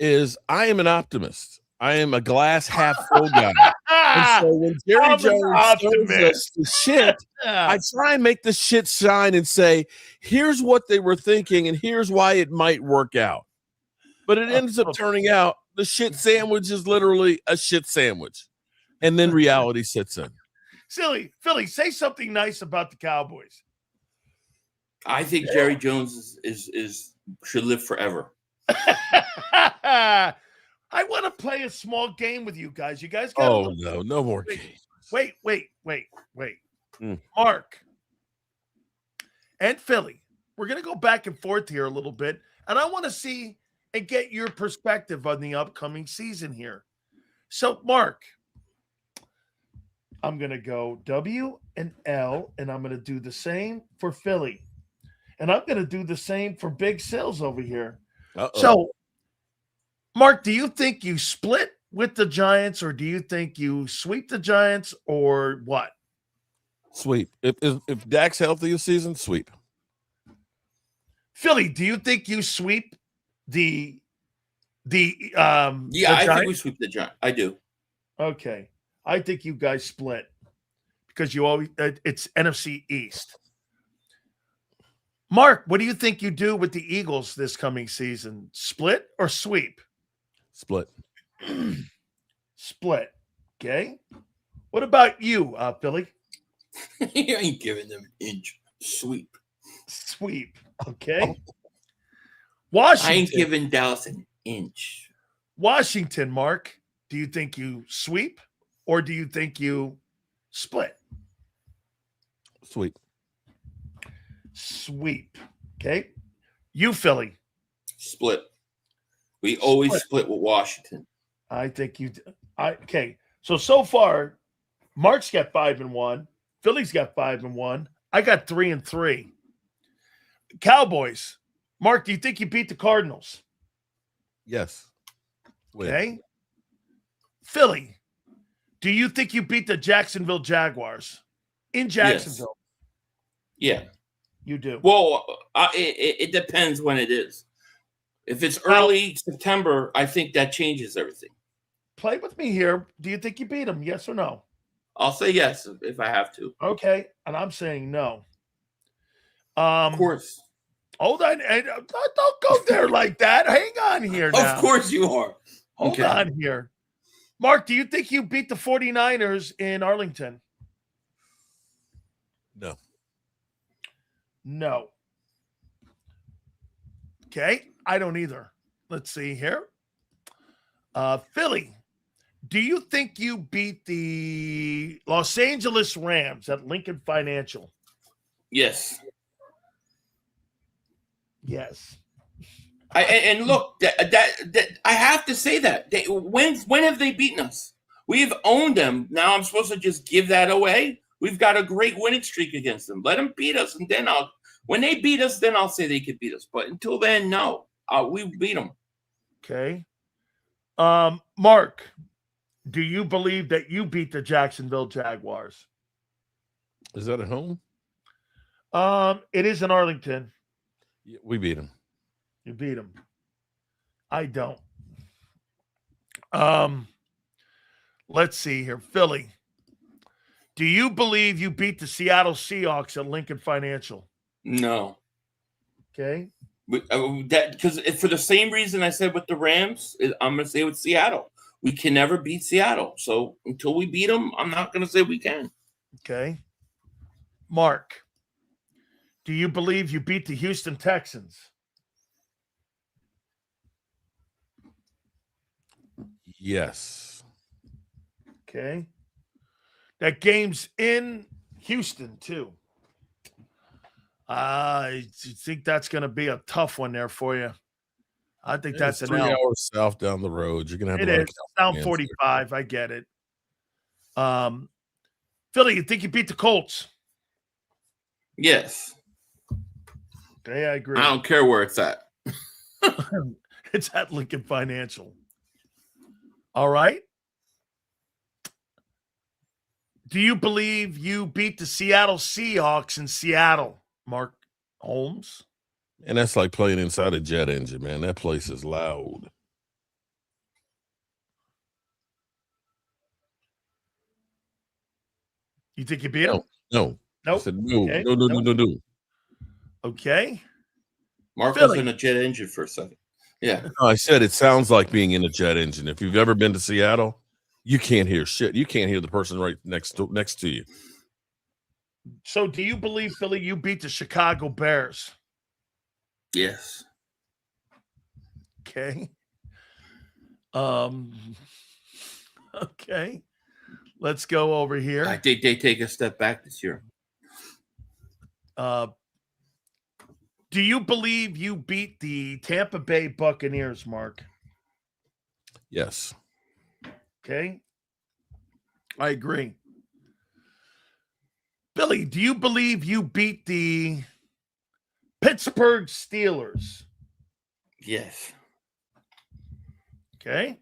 is I am an optimist. I am a glass half full guy. And so when Jerry Jones throws us the shit, I try and make the shit shine and say, here's what they were thinking and here's why it might work out. But it ends up turning out the shit sandwich is literally a shit sandwich. And then reality sits in.
Philly, say something nice about the Cowboys.
I think Jerry Jones is should live forever.
I want to play a small game with you guys. You guys got
no more games.
Wait. Mark and Philly, we're going to go back and forth here a little bit, and I want to see and get your perspective on the upcoming season here. So, Mark, I'm going to go W and L, and I'm going to do the same for Philly. And I'm going to do the same for Big Sills over here. So, Mark, do you think you split with the Giants, or do you think you sweep the Giants, or what?
Sweep. If Dak's healthy this season, sweep.
Philly, do you think you sweep the
I think we sweep the Giants. I do.
Okay. I think you guys split because you always it's NFC East. Mark, what do you think you do with the Eagles this coming season? Split or sweep?
Split.
Split. Okay. What about you, Philly?
You ain't giving them inch. Sweep.
Sweep. Okay. Washington.
I ain't giving Dallas an inch.
Washington, Mark, do you think you sweep or do you think you split?
Sweep.
Sweep. Okay. You, Philly.
Split. We always split with Washington.
I think you okay. So far, Mark's got 5-1. Philly's got 5-1. I got 3-3. Cowboys. Mark, do you think you beat the Cardinals?
Yes.
Okay. Philly, do you think you beat the Jacksonville Jaguars in Jacksonville?
Yes. Yeah.
You do.
Well, it depends when it is. If it's early September, I think that changes everything.
Play with me here. Do you think you beat them? Yes or no?
I'll say yes if I have to.
Okay. And I'm saying no.
Of course.
Hold on. Don't go there like that. Hang on here now.
Of course you are.
Hold on here. Mark, do you think you beat the 49ers in Arlington?
No.
No. Okay. I don't either. Let's see here. Philly, do you think you beat the Los Angeles Rams at Lincoln Financial?
Yes.
Yes.
And look, that I have to say that. When have they beaten us? We've owned them. Now I'm supposed to just give that away? We've got a great winning streak against them. Let them beat us, and then when they beat us, then I'll say they could beat us. But until then, no. We beat them.
Okay. Mark, do you believe that you beat the Jacksonville Jaguars?
Is that at home?
It is in Arlington.
Yeah, we beat them.
You beat them. I don't. Let's see here. Philly. Do you believe you beat the Seattle Seahawks at Lincoln Financial?
No.
Okay.
Because for the same reason I said with the Rams, I'm going to say with Seattle. We can never beat Seattle. So until we beat them, I'm not going to say we can.
Okay. Mark, do you believe you beat the Houston Texans?
Yes.
Okay. That game's in Houston, too. I think that's going to be a tough one there for you. I think that's an
3
L.
hours south down the road. You're going to have
It is down 45. I get it. Philly, you think you beat the Colts?
Yes.
Okay, I agree.
I don't care where it's at.
It's at Lincoln Financial. All right. Do you believe you beat the Seattle Seahawks in Seattle, Mark Holmes?
And that's like playing inside a jet engine, man. That place is loud.
You think you beat them?
No.
Nope.
I said no.
Okay.
No.
Okay.
Mark
Philly.
was in a jet engine for a second. Yeah.
No, I said it sounds like being in a jet engine. If you've ever been to Seattle, you can't hear shit. You can't hear the person right next to you.
So do you believe, Philly, you beat the Chicago Bears?
Yes.
Okay. Okay. Let's go over here.
I think they take a step back this year.
Do you believe you beat the Tampa Bay Buccaneers, Mark?
Yes.
Okay. I agree. Billy, do you believe you beat the Pittsburgh Steelers?
Yes.
Okay.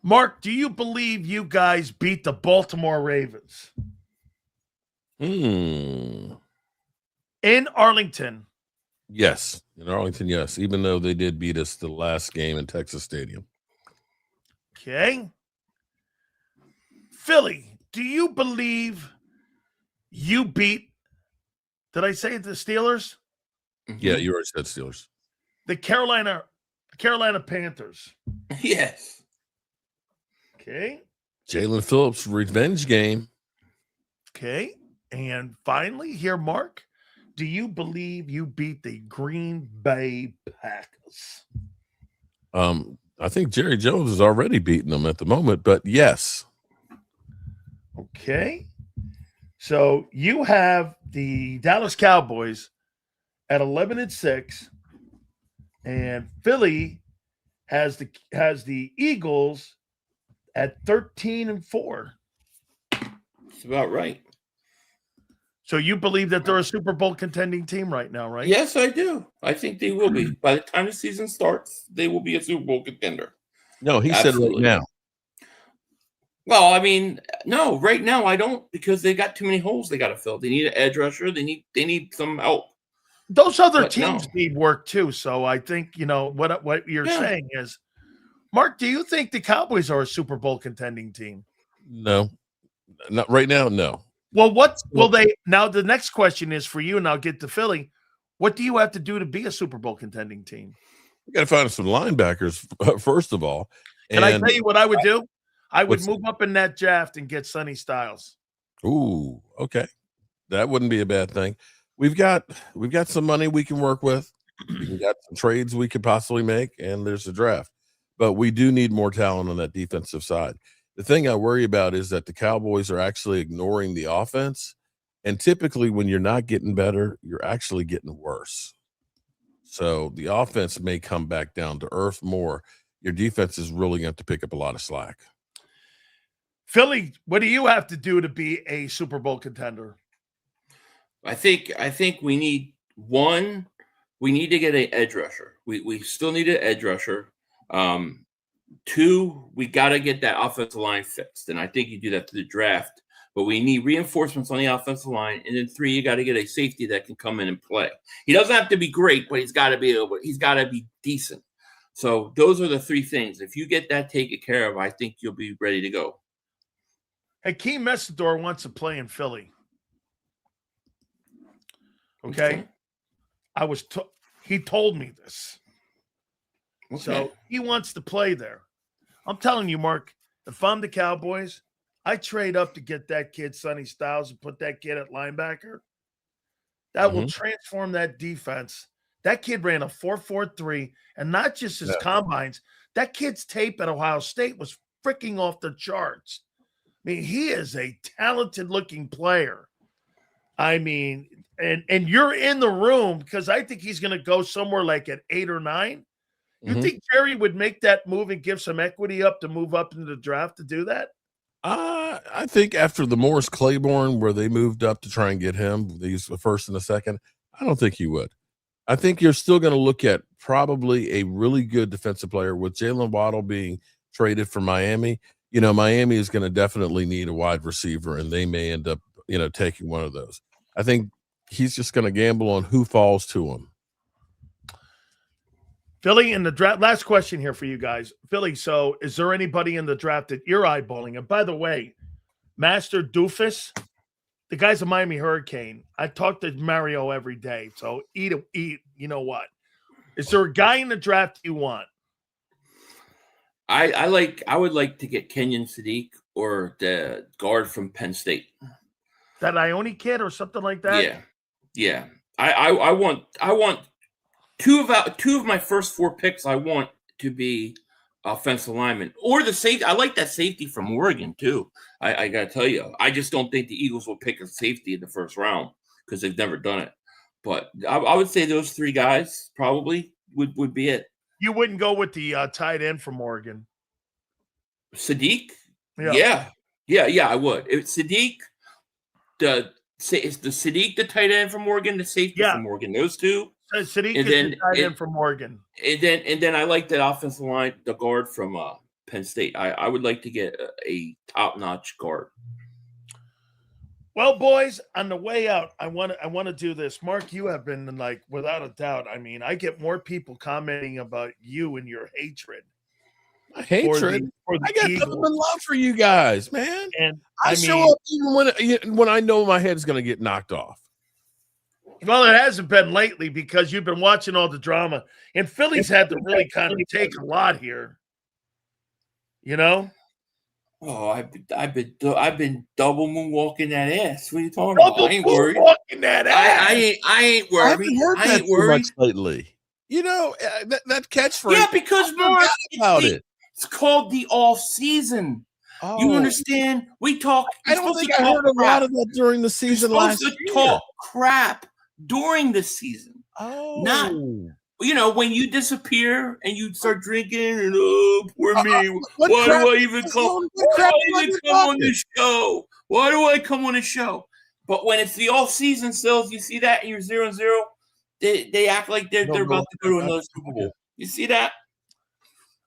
Mark, do you believe you guys beat the Baltimore Ravens?
Hmm.
In Arlington?
Yes. In Arlington, yes. Even though they did beat us the last game in Texas Stadium.
Okay. Philly, do you believe you beat, did I say the Steelers?
Yeah, you already said Steelers.
The Carolina Panthers.
Yes.
Okay.
Jalen Phillips revenge game.
Okay. And finally, here, Mark, do you believe you beat the Green Bay Packers?
I think Jerry Jones is already beating them at the moment, but yes.
Okay. So you have the Dallas Cowboys at 11-6, and Philly has the Eagles at 13-4.
That's about right.
So you believe that they're a Super Bowl contending team right now, right?
Yes, I do. I think they will be. By the time the season starts, they will be a Super Bowl contender.
No, he
Absolutely.
said right now.
Well, I mean, no, right now I don't, because they got too many holes they got to fill. They need an edge rusher. They need some help.
Those other teams need work too. So I think, what you're saying is, Mark, do you think the Cowboys are a Super Bowl contending team?
No, not right now. No.
Well, what will they now? The next question is for you, and I'll get to Philly. What do you have to do to be a Super Bowl contending team?
We got to find some linebackers first of all.
Can I tell you what I would do? I would move up in that draft and get Sonny Styles.
Ooh, okay, that wouldn't be a bad thing. We've got some money we can work with. We got some trades we could possibly make, and there's a draft. But we do need more talent on that defensive side. The thing I worry about is that the Cowboys are actually ignoring the offense. And typically when you're not getting better, you're actually getting worse. So the offense may come back down to earth more. Your defense is really going to have to pick up a lot of slack.
Philly, what do you have to do to be a Super Bowl contender?
I think we need one. We need to get an edge rusher. We still need an edge rusher. 2, we got to get that offensive line fixed, and I think you do that through the draft. but we need reinforcements on the offensive line. And then 3, you got to get a safety that can come in and play. He doesn't have to be great, but he's got to be decent. So those are the 3 things. If you get that taken care of, I think you'll be ready to go.
Hakeem Messidor wants to play in Philly. Okay. He told me this. Okay. So he wants to play there. I'm telling you, Mark, if I'm the Cowboys, I trade up to get that kid Sonny Styles and put that kid at linebacker. That will transform that defense. That kid ran a 4.43, and not just his combines. That kid's tape at Ohio State was freaking off the charts. I mean, he is a talented-looking player. I mean, and you're in the room because I think he's going to go somewhere like at 8 or 9. You think Jerry would make that move and give some equity up to move up into the draft to do that?
I think after the Morris Claiborne, where they moved up to try and get him, they used the first and the second, I don't think he would. I think you're still going to look at probably a really good defensive player with Jalen Waddle being traded for Miami. Miami is going to definitely need a wide receiver, and they may end up, taking one of those. I think he's just going to gamble on who falls to him.
Philly in the draft. Last question here for you guys. Philly, so is there anybody in the draft that you're eyeballing? And by the way, Master Doofus, the guy's a Miami Hurricane. I talk to Mario every day, so eat. You know what? Is there a guy in the draft you want?
I would like to get Kenyon Sadiq or the guard from Penn State.
That Ione kid or something like that?
Yeah. I want two of my first 4 picks. I want to be offensive linemen or the safety. I like that safety from Oregon too. I gotta tell you, I just don't think the Eagles will pick a safety in the first round because they've never done it. But I would say those 3 guys probably would be it.
You wouldn't go with the tight end from Oregon,
Sadiq? Yeah, I would. It's Sadiq. Is the Sadiq the tight end from Oregon? The safety from Oregon. Those 2.
Sadiq is the tight end from Oregon.
And then I like that offensive line, the guard from Penn State. I would like to get a top-notch guard.
Well, boys, on the way out, I want to do this. Mark, you have been without a doubt. I mean, I get more people commenting about you and your hatred.
My hatred. I got nothing but love for you guys, man. And I show up even when I know my head's going to get knocked off.
Well, it hasn't been lately because you've been watching all the drama, and Philly's had to really kind of take a lot here.
Oh, I've been double moonwalking that ass. What are you talking about? I ain't worried.
Walking that ass.
I ain't worried.
I haven't heard that too much lately. That catchphrase.
Yeah, because Mark, it's called the Offseason. Oh. You understand? We talk.
I don't think I heard a lot of that during the season last year.
Talk crap during the season.
Oh,
not. When you disappear and you start drinking and poor me. Why do I even come on the show? Why do I come on the show? But when it's the off-season sales, you see that and you're 0-0. They act like they're about to go to another Super Bowl. You see that?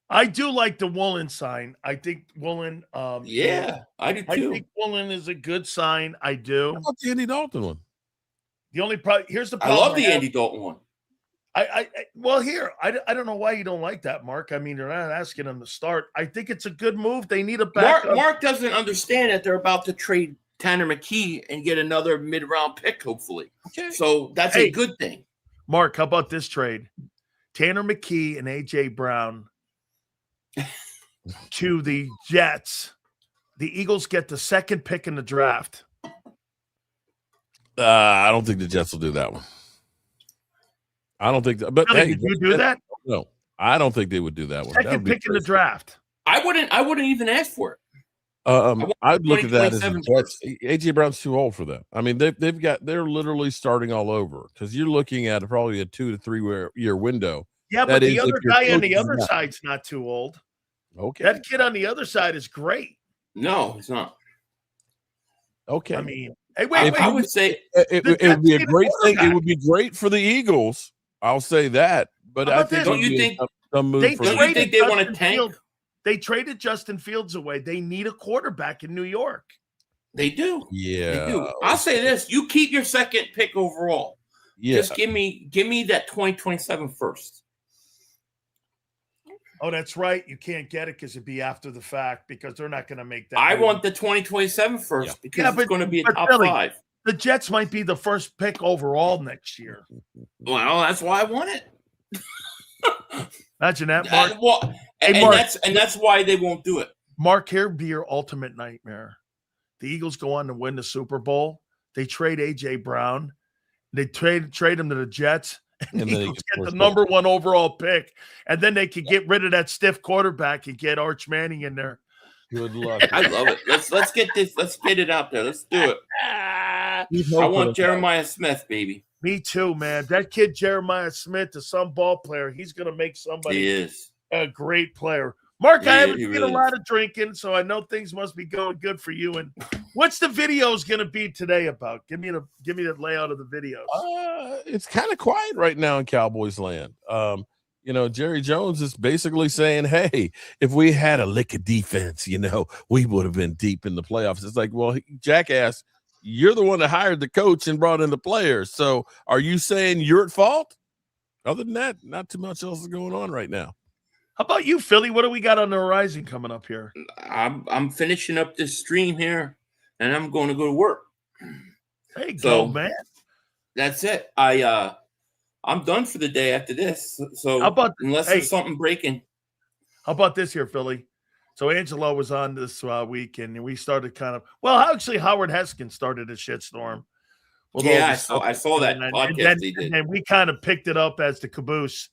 I do like the Woolen sign. I think Woolen.
I do too.
I think Woolen is a good sign. I do.
How about the Andy Dalton one?
The only problem here's the problem.
I love the Andy Dalton one.
I don't know why you don't like that, Mark. I mean, you're not asking him to start. I think it's a good move. They need a backup.
Mark doesn't understand that they're about to trade Tanner McKee and get another mid-round pick, hopefully. Okay. So that's a good thing.
Mark, how about this trade? Tanner McKee and A.J. Brown to the Jets. The Eagles get the 2nd pick in the draft.
I don't think the Jets will do that one. I don't think that. But
really, hey, you do that?
No, I don't think they would do that one.
2nd pick in the draft.
I wouldn't even ask for it.
I'd look at that as AJ Brown's too old for that. I mean, they're literally starting all over because you're looking at probably a 2 to 3 year window.
Yeah, but the other guy on the other side's not too old.
Okay,
that kid on the other side is great.
No, he's not.
Okay,
I mean, hey, wait.
I would say
it would be a great thing. It would be great for the Eagles. I'll say that. But I think
don't you think they want to tank?
They traded Justin Fields away. They need a quarterback in New York.
They do.
Yeah.
They do. I'll say this. You keep your second pick overall. Yeah. Just give me that 2027 first.
Oh, that's right. You can't get it because it'd be after the fact because they're not going to make that.
I want the 2027 first because it's going to be a top 5.
The Jets might be the first pick overall next year.
Well, that's why I want it.
Imagine that, Mark.
Mark. That's why they won't do it.
Mark, here be your ultimate nightmare. The Eagles go on to win the Super Bowl. They trade A.J. Brown. They trade him to the Jets. And the Eagles get the number 1 overall pick. And then they could get rid of that stiff quarterback and get Arch Manning in there.
Good luck.
I love it. Let's get this. Let's get it out there. Let's do it. I want Jeremiah Smith, baby.
Me too, man. That kid Jeremiah Smith is some ball player. He's going to make somebody a great player. Mark, I haven't seen a lot of drinking, so I know things must be going good for you. And what's the videos going to be today about? Give me the layout of the videos.
It's kind of quiet right now in Cowboys land. Jerry Jones is basically saying, hey, if we had a lick of defense, we would have been deep in the playoffs. It's like, well, jackass, you're the one that hired the coach and brought in the players. So are you saying you're at fault? Other than that, not too much else is going on right now.
How about you, Philly? What do we got on the horizon coming up here?
I'm finishing up this stream here, and I'm going to go to work.
There you go, man.
That's it. I'm done for the day after this. So unless there's something breaking.
How about this here, Philly? So Angelo was on this week, and we started actually Howard Heskin started a shitstorm.
I saw that podcast.
And we kind of picked it up as the caboose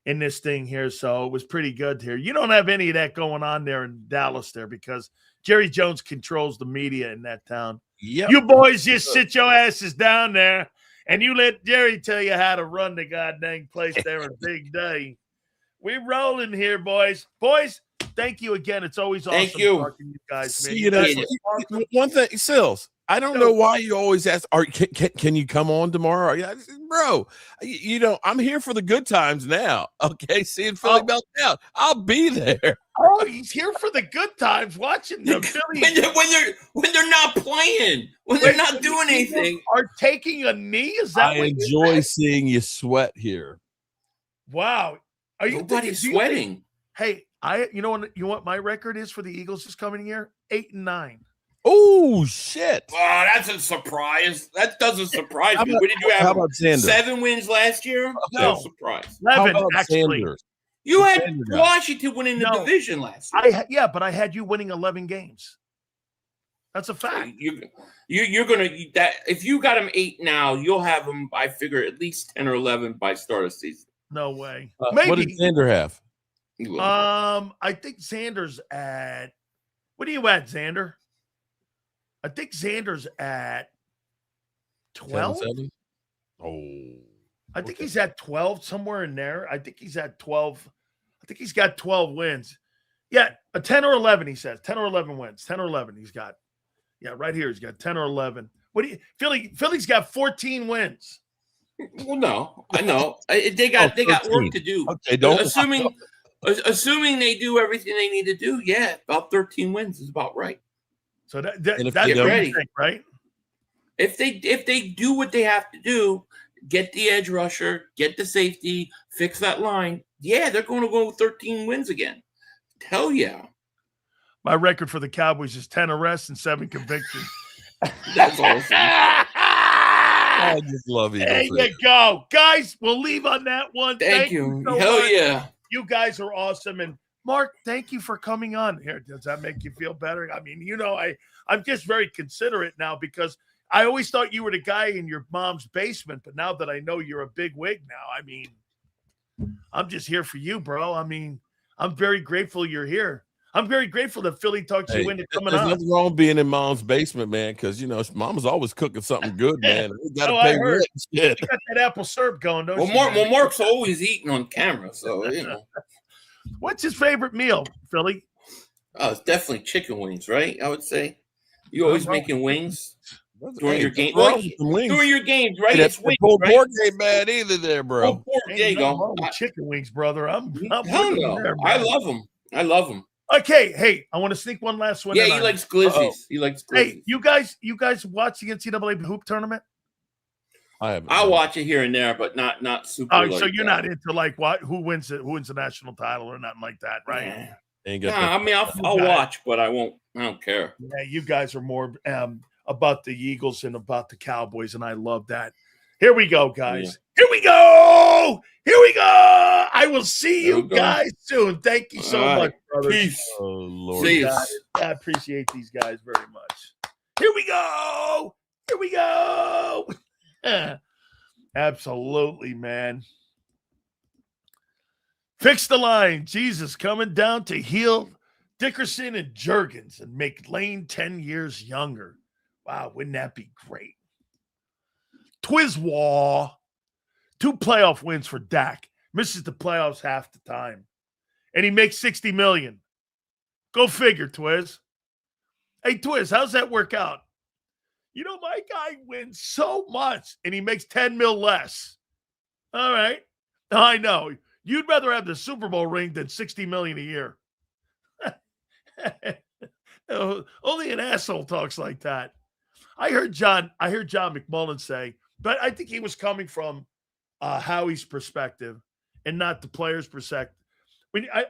in this thing here, so it was pretty good here. You don't have any of that going on there in Dallas there because Jerry Jones controls the media in that town.
Yep.
You boys just sit your asses down there and you let Jerry tell you how to run the goddamn place there a big day. We're rolling here, boys. Boys, thank you again. It's always awesome talking to you guys, man.
You know, one thing, Sills, I don't know why you always ask, can you come on tomorrow? Bro, I'm here for the good times now. Okay, seeing Philly melt down. I'll be there.
Oh, he's here for the good times watching the Philly.
When they're not playing, when they're not doing anything.
Are taking a knee? Is that
I enjoy seeing you sweat here.
Wow.
Nobody's sweating.
Hey, you know what my record is for the Eagles this coming year? 8-9.
Oh shit!
Oh, that's a surprise. That doesn't surprise me. What did you have?
How about Zander?
7 wins last year? No surprise.
11 actually.
Sanders?
You had Washington winning the division last year.
But I had you winning 11 games. That's a fact.
You're gonna if you got them 8 now, you'll have them. I figure at least 10 or 11 by start of season.
No way.
Maybe. What did Zander have?
I think Zander's at. What are you at, Zander? I think Zander's at 12.
Oh,
I think he's at 12, somewhere in there. I think he's at 12. I think he's got 12 wins. Yeah, a 10 or 11, he says. 10 or 11 wins. 10 or 11 he's got. Yeah, right here he's got 10 or 11. Philly's got 14 wins.
Well, no, I know. They got work to do.
Okay,
assuming they do everything they need to do, yeah, about 13 wins is about right.
So that's
ready,
right?
If they do what they have to do, get the edge rusher, get the safety, fix that line, yeah, they're going to go 13 wins again. Hell yeah.
My record for the Cowboys is 10 arrests and 7 convictions.
That's awesome.
I just love you.
There you go. Guys, we'll leave on that one.
Thank you.
So
Hell
much.
Yeah.
You guys are awesome. And Mark, thank you for coming on here. Does that make you feel better? I mean, I'm just very considerate now because I always thought you were the guy in your mom's basement. But now that I know you're a big wig now, I mean, I'm just here for you, bro. I mean, I'm very grateful you're here. I'm very grateful that Philly talked you into coming on.
There's nothing wrong being in mom's basement, man, because, Mama's always cooking something good, man. We got to pay rent.
You got that apple syrup going, don't you?
Well, Mark's always eating on camera, so,
What's his favorite meal, Philly?
Oh, it's definitely chicken wings, right? I would say. You always making wings during your game. During your games, right? It's wings, right?
Pork ain't bad either there, bro.
There you go.
Chicken wings, brother. I'm
hell no. I love them.
Okay, hey, I want to sneak one last one.
Yeah, he likes glizzies. He likes glizzies.
Hey, you guys watch the NCAA hoop tournament?
I haven't.
I'll watch it here and there, but not super.
Oh, so you're not into like what? Who wins the national title or nothing like that, right?
Yeah.
Ain't
No,
got
I mean I'll watch, but I won't. I don't care.
Yeah, you guys are more about the Eagles and about the Cowboys, and I love that. Here we go, guys.
Yeah.
Here we go. Here we go. I will see you guys soon. Thank you so much, brother.
Peace.
Oh, Lord.
I appreciate these guys very much. Here we go. Here we go. Absolutely, man. Fix the line. Jesus coming down to heal Dickerson and Juergens and make Lane 10 years younger. Wow, wouldn't that be great? Twizwaw. 2 playoff wins for Dak. Misses the playoffs half the time. And he makes $60 million. Go figure, Twiz. Hey, Twiz, how's that work out? You know, my guy wins so much and he makes 10 mil less. All right. I know. You'd rather have the Super Bowl ring than $60 million a year. Only an asshole talks like that. I heard John McMullen say, but I think he was coming from Howie's perspective and not the player's perspective.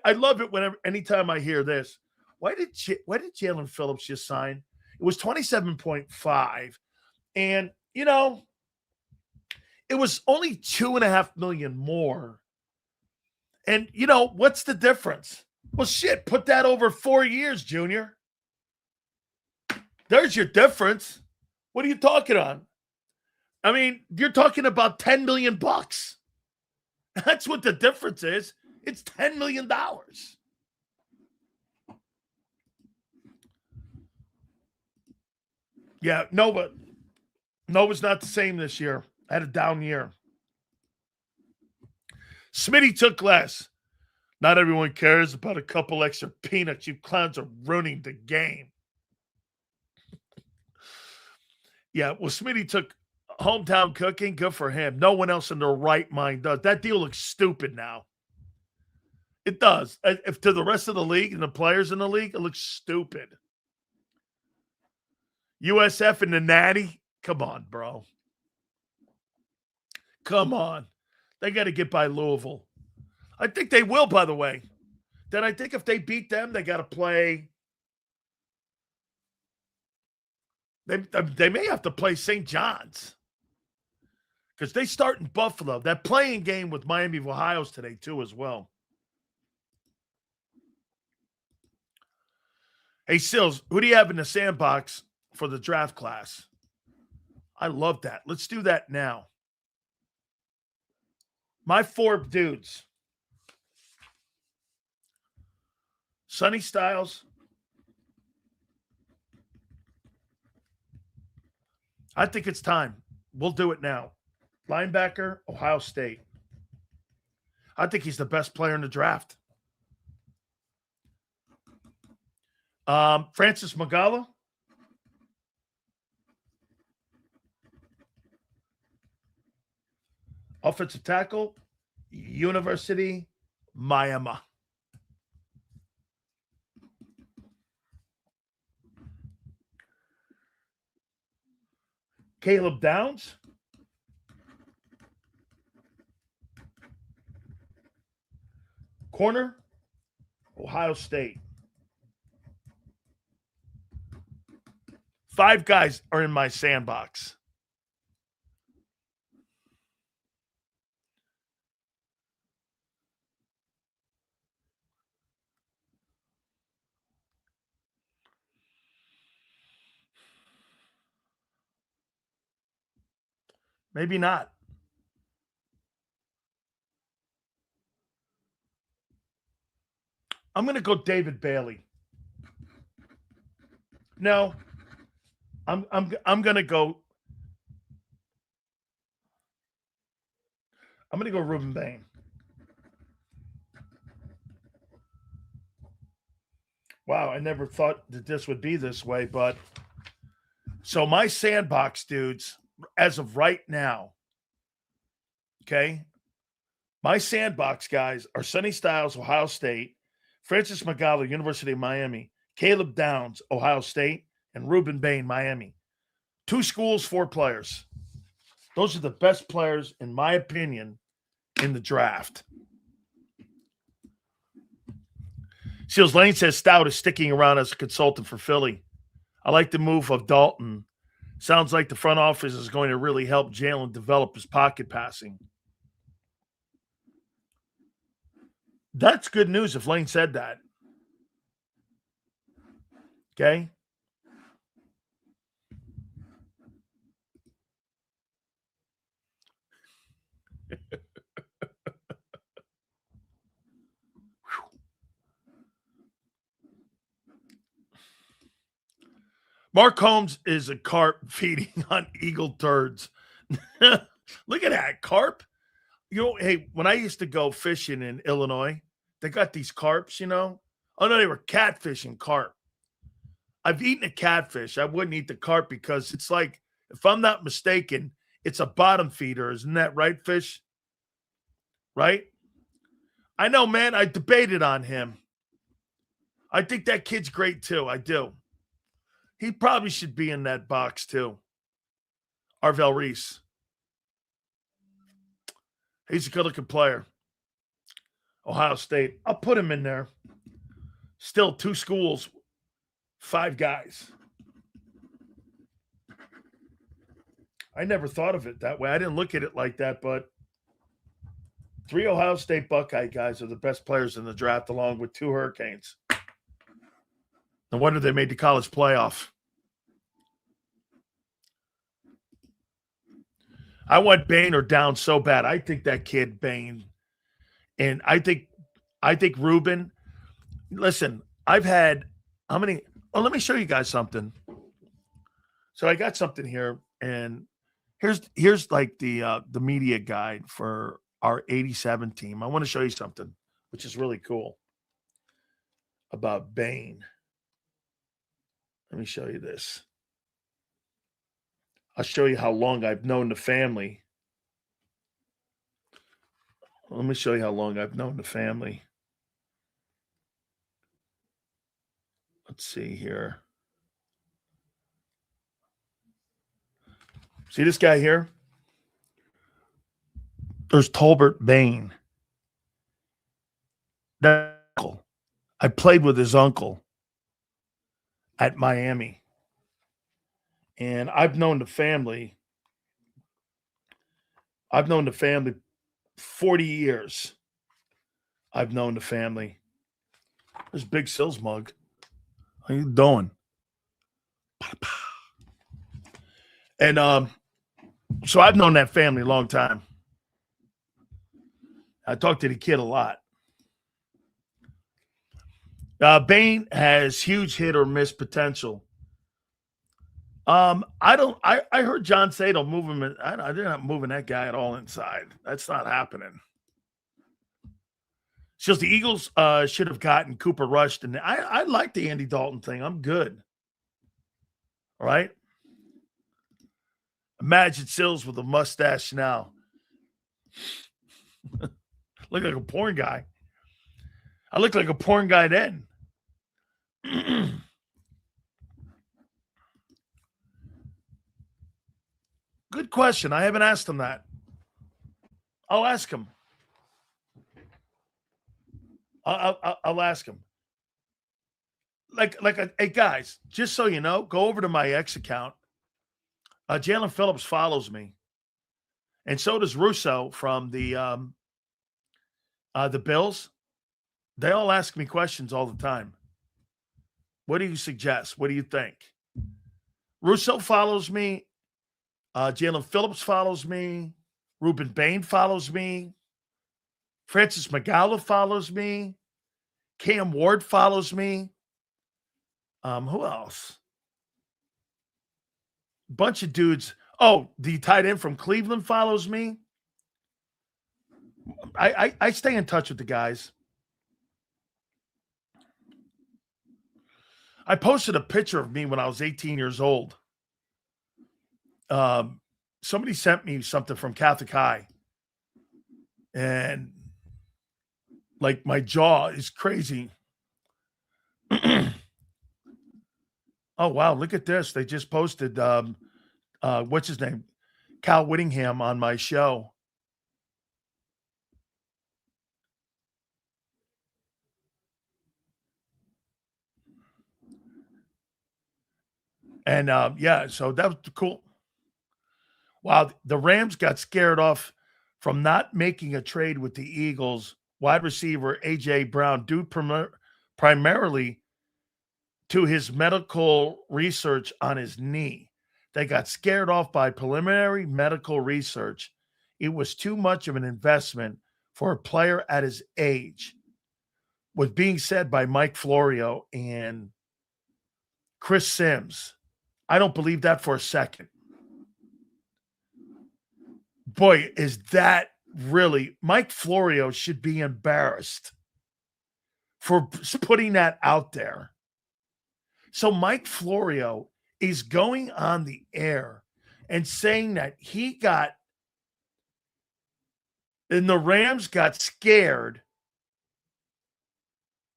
I love it anytime I hear this. Why did Jalen Phillips just sign? It was 27.5. And, you know, it was only $2.5 million more. And, you know, what's the difference? Well, shit, put that over 4 years, Junior. There's your difference. What are you talking on? I mean, you're talking about $10 million. That's what the difference is. It's $10 million. Yeah, Nova's not the same this year. Had a down year. Smitty took less. Not everyone cares about a couple extra peanuts. You clowns are ruining the game. Yeah, well, Smitty took hometown cooking. Good for him. No one else in their right mind does. That deal looks stupid now. It does. If to the rest of the league and the players in the league, it looks stupid. USF and the Natty? Come on, bro. Come on. They got to get by Louisville. I think they will, by the way. Then I think if they beat them, they got to play. They may have to play St. John's. Because they start in Buffalo. That playing game with Miami of Ohio's today, too, as well. Hey, Sills, who do you have in the sandbox for the draft class? I love that. Let's do that now. My 4 dudes. Sonny Styles. I think it's time. We'll do it now. Linebacker, Ohio State. I think he's the best player in the draft. Francis Magala. Offensive tackle, University, Miami. Caleb Downs. Corner, Ohio State. 5 guys are in my sandbox. Maybe not. I'm going to go David Bailey. No. I'm going to go. I'm going to go Reuben Bain. Wow, I never thought that this would be this way, but so my sandbox dudes, as of right now, okay, my sandbox guys are Sonny Styles, Ohio State, Francis Magalo, University of Miami. Caleb Downs, Ohio State. And Ruben Bain, Miami. 2 schools, 4 players. Those are the best players, in my opinion, in the draft. Seals Lane says Stout is sticking around as a consultant for Philly. I like the move of Dalton. Sounds like the front office is going to really help Jalen develop his pocket passing. That's good news if Lane said that. Okay? Mark Holmes is a carp feeding on eagle turds. Look at that, carp. You know, hey, when I used to go fishing in Illinois, they got these carps, you know. Oh, no, they were catfishing carp. I've eaten a catfish. I wouldn't eat the carp because it's like, if I'm not mistaken, it's a bottom feeder. Isn't that right, Fish? Right? I know, man. I debated on him. I think that kid's great, too. I do. He probably should be in that box, too. Arvell Reese. He's a good-looking player. Ohio State. I'll put him in there. Still 2 schools, 5 guys. I never thought of it that way. I didn't look at it like that, but 3 Ohio State Buckeye guys are the best players in the draft, along with 2 Hurricanes. No wonder they made the college playoff. I want Bain or Down so bad. I think that kid Bain, and I think Ruben. Listen, I've had how many? Oh, let me show you guys something. So I got something here, and here's like the media guide for our 87 team. I want to show you something, which is really cool about Bain. Let me show you this. I'll show you how long I've known the family. Let me show you how long I've known the family. Let's see here. See this guy here? There's Tolbert Bain. That uncle. I played with his uncle at Miami. And I've known the family 40 years. I've known the family. There's Big Sills mug. How you doing? And so I've known that family a long time. I talk to the kid a lot. Bain has huge hit or miss potential. I heard John say they'll move him. They're not moving that guy at all inside. That's not happening. Says the Eagles should have gotten Cooper Rush. And I like the Andy Dalton thing. I'm good. All right. Imagine Sills with a mustache now. Look like a porn guy. I looked like a porn guy then. Good question. I haven't asked him that. I'll ask him. I'll ask him. Hey guys, just so you know, go over to my X account. Jalen Phillips follows me, and so does Russo from the Bills. They all ask me questions all the time. What do you suggest? What do you think? Russo follows me. Jalen Phillips follows me. Ruben Bain follows me. Francis Magala follows me. Cam Ward follows me. Who else? Bunch of dudes. Oh, the tight end from Cleveland follows me. I stay in touch with the guys. I posted a picture of me when I was 18 years old. Somebody sent me something from Catholic High, and like my jaw is crazy. Oh, wow. Look at this. They just posted, what's his name? Cal Whittingham on my show. And yeah, so that was cool. Wow, the Rams got scared off from not making a trade with the Eagles. Wide receiver A.J. Brown, due primarily to his medical research on his knee. They got scared off by preliminary medical research. It was too much of an investment for a player at his age. Was being said by Mike Florio and Chris Sims. I don't believe that for a second. Boy, is that really... Mike Florio should be embarrassed for putting that out there. So Mike Florio is going on the air and saying that he got... And the Rams got scared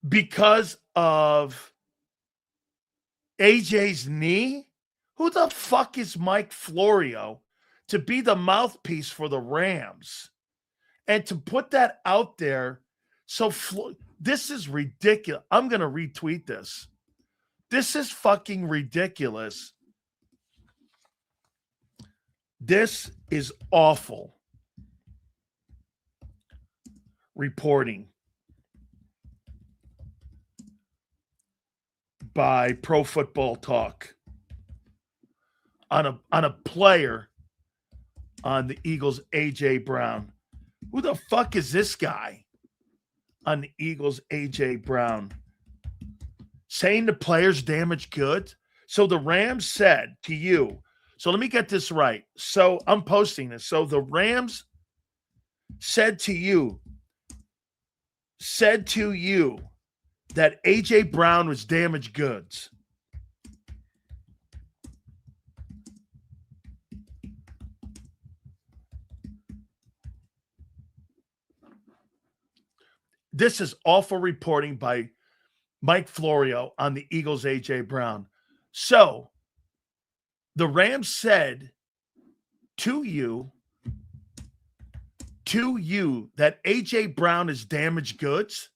because of AJ's knee? Who the fuck is Mike Florio to be the mouthpiece for the Rams? And to put that out there, so this is ridiculous. I'm going to retweet this. This is fucking ridiculous. This is awful reporting by Pro Football Talk on a player on the Eagles, A.J. Brown. Who the fuck is this guy on the Eagles, A.J. Brown? Saying the players damage goods? So the Rams said to you, so let me get this right. So I'm posting this. So the Rams said to you that A.J. Brown was damaged goods. This is awful reporting by Mike Florio on the Eagles' A.J. Brown. So the Rams said to you that A.J. Brown is damaged goods?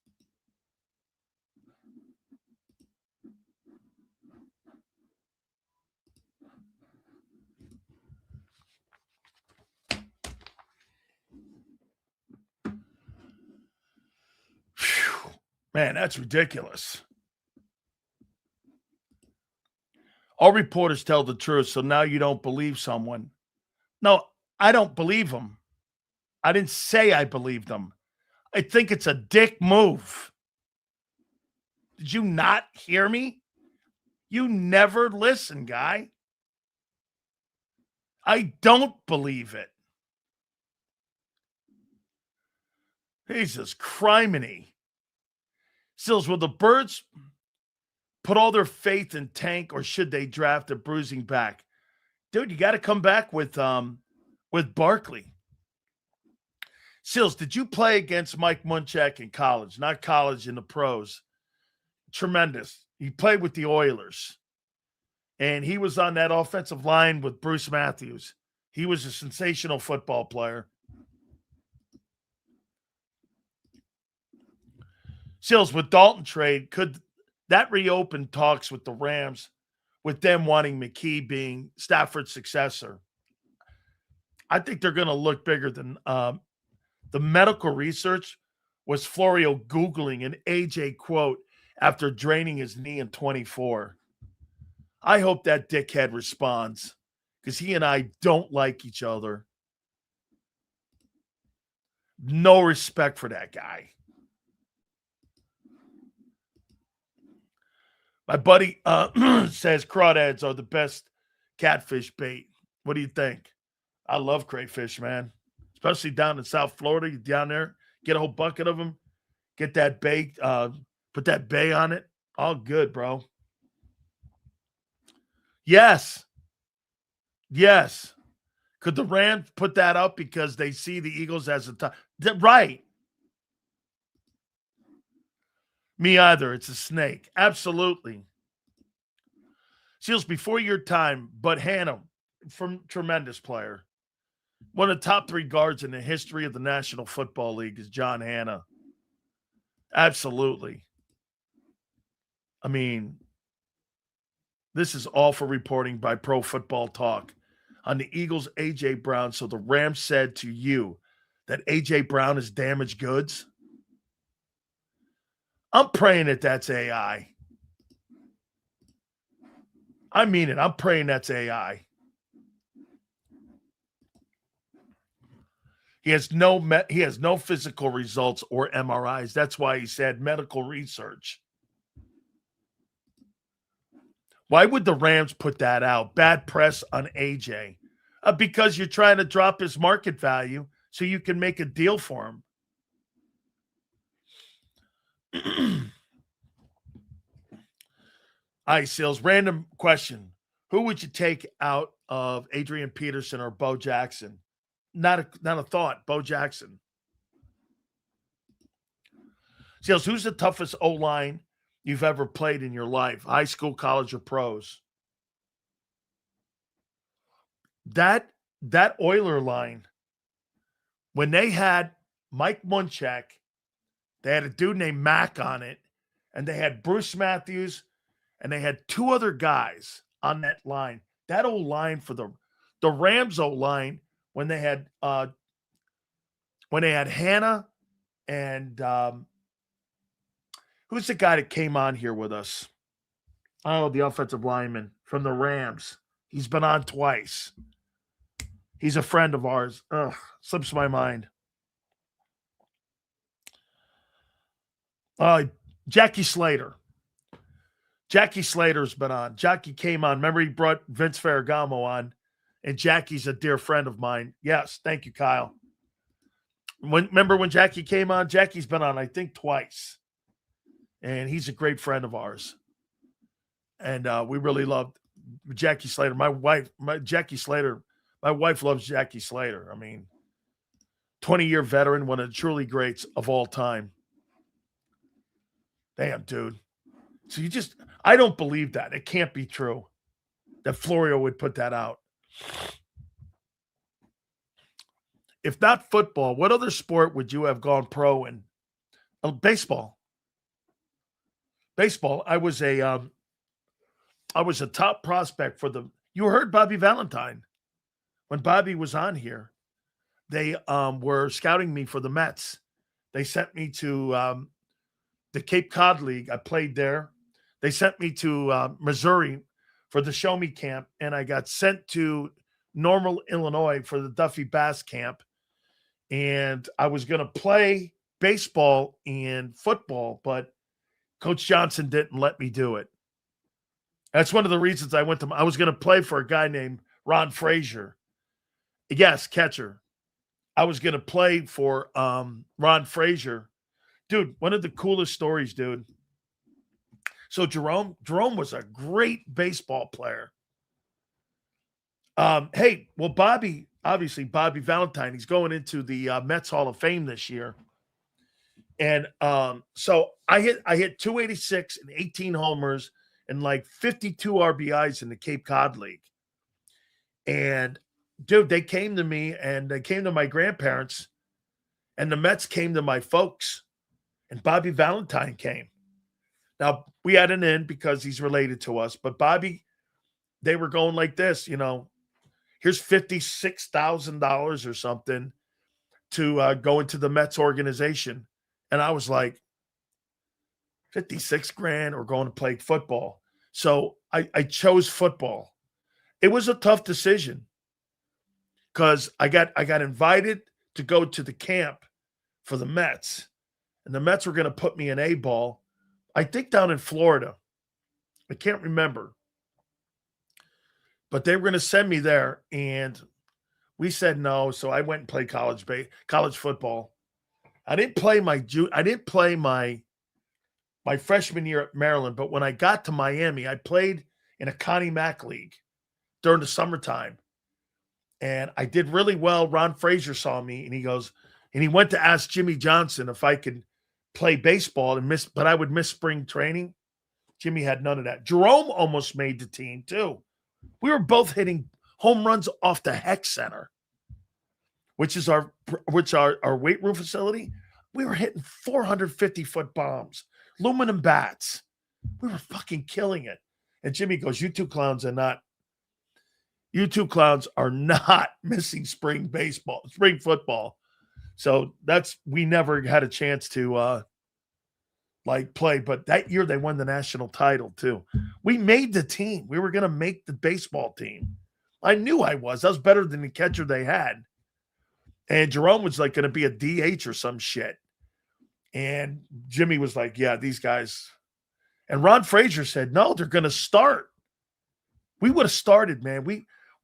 Whew. Man, that's ridiculous. All reporters tell the truth, so now you don't believe someone. No, I don't believe them. I didn't say I believed them. I think it's a dick move. Did you not hear me? You never listen, guy. I don't believe it. Jesus criminy. Sills, will the Birds put all their faith in Tank, or should they draft a bruising back? Dude, you got to come back with Barkley. Sills, did you play against Mike Munchak in college? Not college, in the pros. Tremendous. He played with the Oilers. And he was on that offensive line with Bruce Matthews. He was a sensational football player. Sills, with Dalton trade, could that reopen talks with the Rams, with them wanting McKee being Stafford's successor? I think they're going to look bigger than the medical research was Florio Googling an AJ quote after draining his knee in 24. I hope that dickhead responds, because he and I don't like each other. No respect for that guy. My buddy says crawdads are the best catfish bait. What do you think? I love crayfish, man. Especially down in South Florida. You down there, get a whole bucket of them, get that bait, put that bay on it. All good, bro. Yes. Yes. Could the Rams put that up because they see the Eagles as a top? Right. Me either. It's a snake. Absolutely. Seals, before your time, but Hannah, from tremendous player. One of the top 3 guards in the history of the National Football League is John Hannah. Absolutely. I mean, this is all for reporting by Pro Football Talk on the Eagles' A.J. Brown. So the Rams said to you that A.J. Brown is damaged goods? I'm praying that that's AI. I mean it. I'm praying that's AI. He has no physical results or MRIs. That's why he said medical research. Why would the Rams put that out? Bad press on AJ. Because you're trying to drop his market value so you can make a deal for him. All right, Seals. Random question. Who would you take out of Adrian Peterson or Bo Jackson? Not a thought. Bo Jackson. Seals, who's the toughest O-line you've ever played in your life? High school, college, or pros? That Oiler line, when they had Mike Munchak, they had a dude named Mack on it, and they had Bruce Matthews, and they had 2 other guys on that line. That O-line for the Rams O-line, when they had Hannah and who's the guy that came on here with us? Oh, the offensive lineman from the Rams. He's been on twice. He's a friend of ours. Ugh, slips my mind. Jackie Slater. Jackie Slater's been on. Jackie came on. Remember, he brought Vince Ferragamo on, and Jackie's a dear friend of mine. Yes, thank you, Kyle. Remember when Jackie came on? Jackie's been on, I think, twice. And he's a great friend of ours. And we really loved Jackie Slater. My wife loves Jackie Slater. I mean, 20-year veteran, one of the truly greats of all time. Damn, dude. So I don't believe that. It can't be true that Florio would put that out. If not football, what other sport would you have gone pro in? Baseball. Baseball. I was a top prospect for you heard Bobby Valentine. When Bobby was on here, they were scouting me for the Mets. They sent me to the Cape Cod League. I played there. They sent me to Missouri for the Show Me Camp, and I got sent to Normal, Illinois for the Duffy Bass Camp. And I was going to play baseball and football, but Coach Johnson didn't let me do it. That's one of the reasons I went to – I was going to play for a guy named Ron Frazier. Yes, catcher. I was going to play for Ron Frazier. Dude, one of the coolest stories, dude. So Jerome was a great baseball player. Hey, well, Bobby Valentine, he's going into the Mets Hall of Fame this year. And so I hit 286 and 18 homers and like 52 RBIs in the Cape Cod League. And dude, they came to me and they came to my grandparents, and the Mets came to my folks, and Bobby Valentine came. Now, we had an in because he's related to us, but Bobby, they were going like this, here's $56,000 or something to go into the Mets organization. And I was like, 56 grand or going to play football. So I chose football. It was a tough decision because I got invited to go to the camp for the Mets, and the Mets were going to put me in A-ball, I think down in Florida. I can't remember. But they were going to send me there, and we said no, so I went and played college football. I didn't play my freshman year at Maryland, but when I got to Miami, I played in a Connie Mack league during the summertime. And I did really well. Ron Frazier saw me, and he went to ask Jimmy Johnson if I could play baseball but I would miss spring training. Jimmy had none of that. Jerome almost made the team too. We were both hitting home runs off the Heck Center, which is our weight room facility. We were hitting 450-foot bombs, aluminum bats. We were fucking killing it. And Jimmy goes, you two clowns are not missing spring football. So we never had a chance to play. But that year they won the national title too. We made the team. We were going to make the baseball team. I knew I was better than the catcher they had. And Jerome was like going to be a DH or some shit. And Jimmy was like, yeah, these guys. And Ron Frazier said, no, they're going to start. We would have started, man.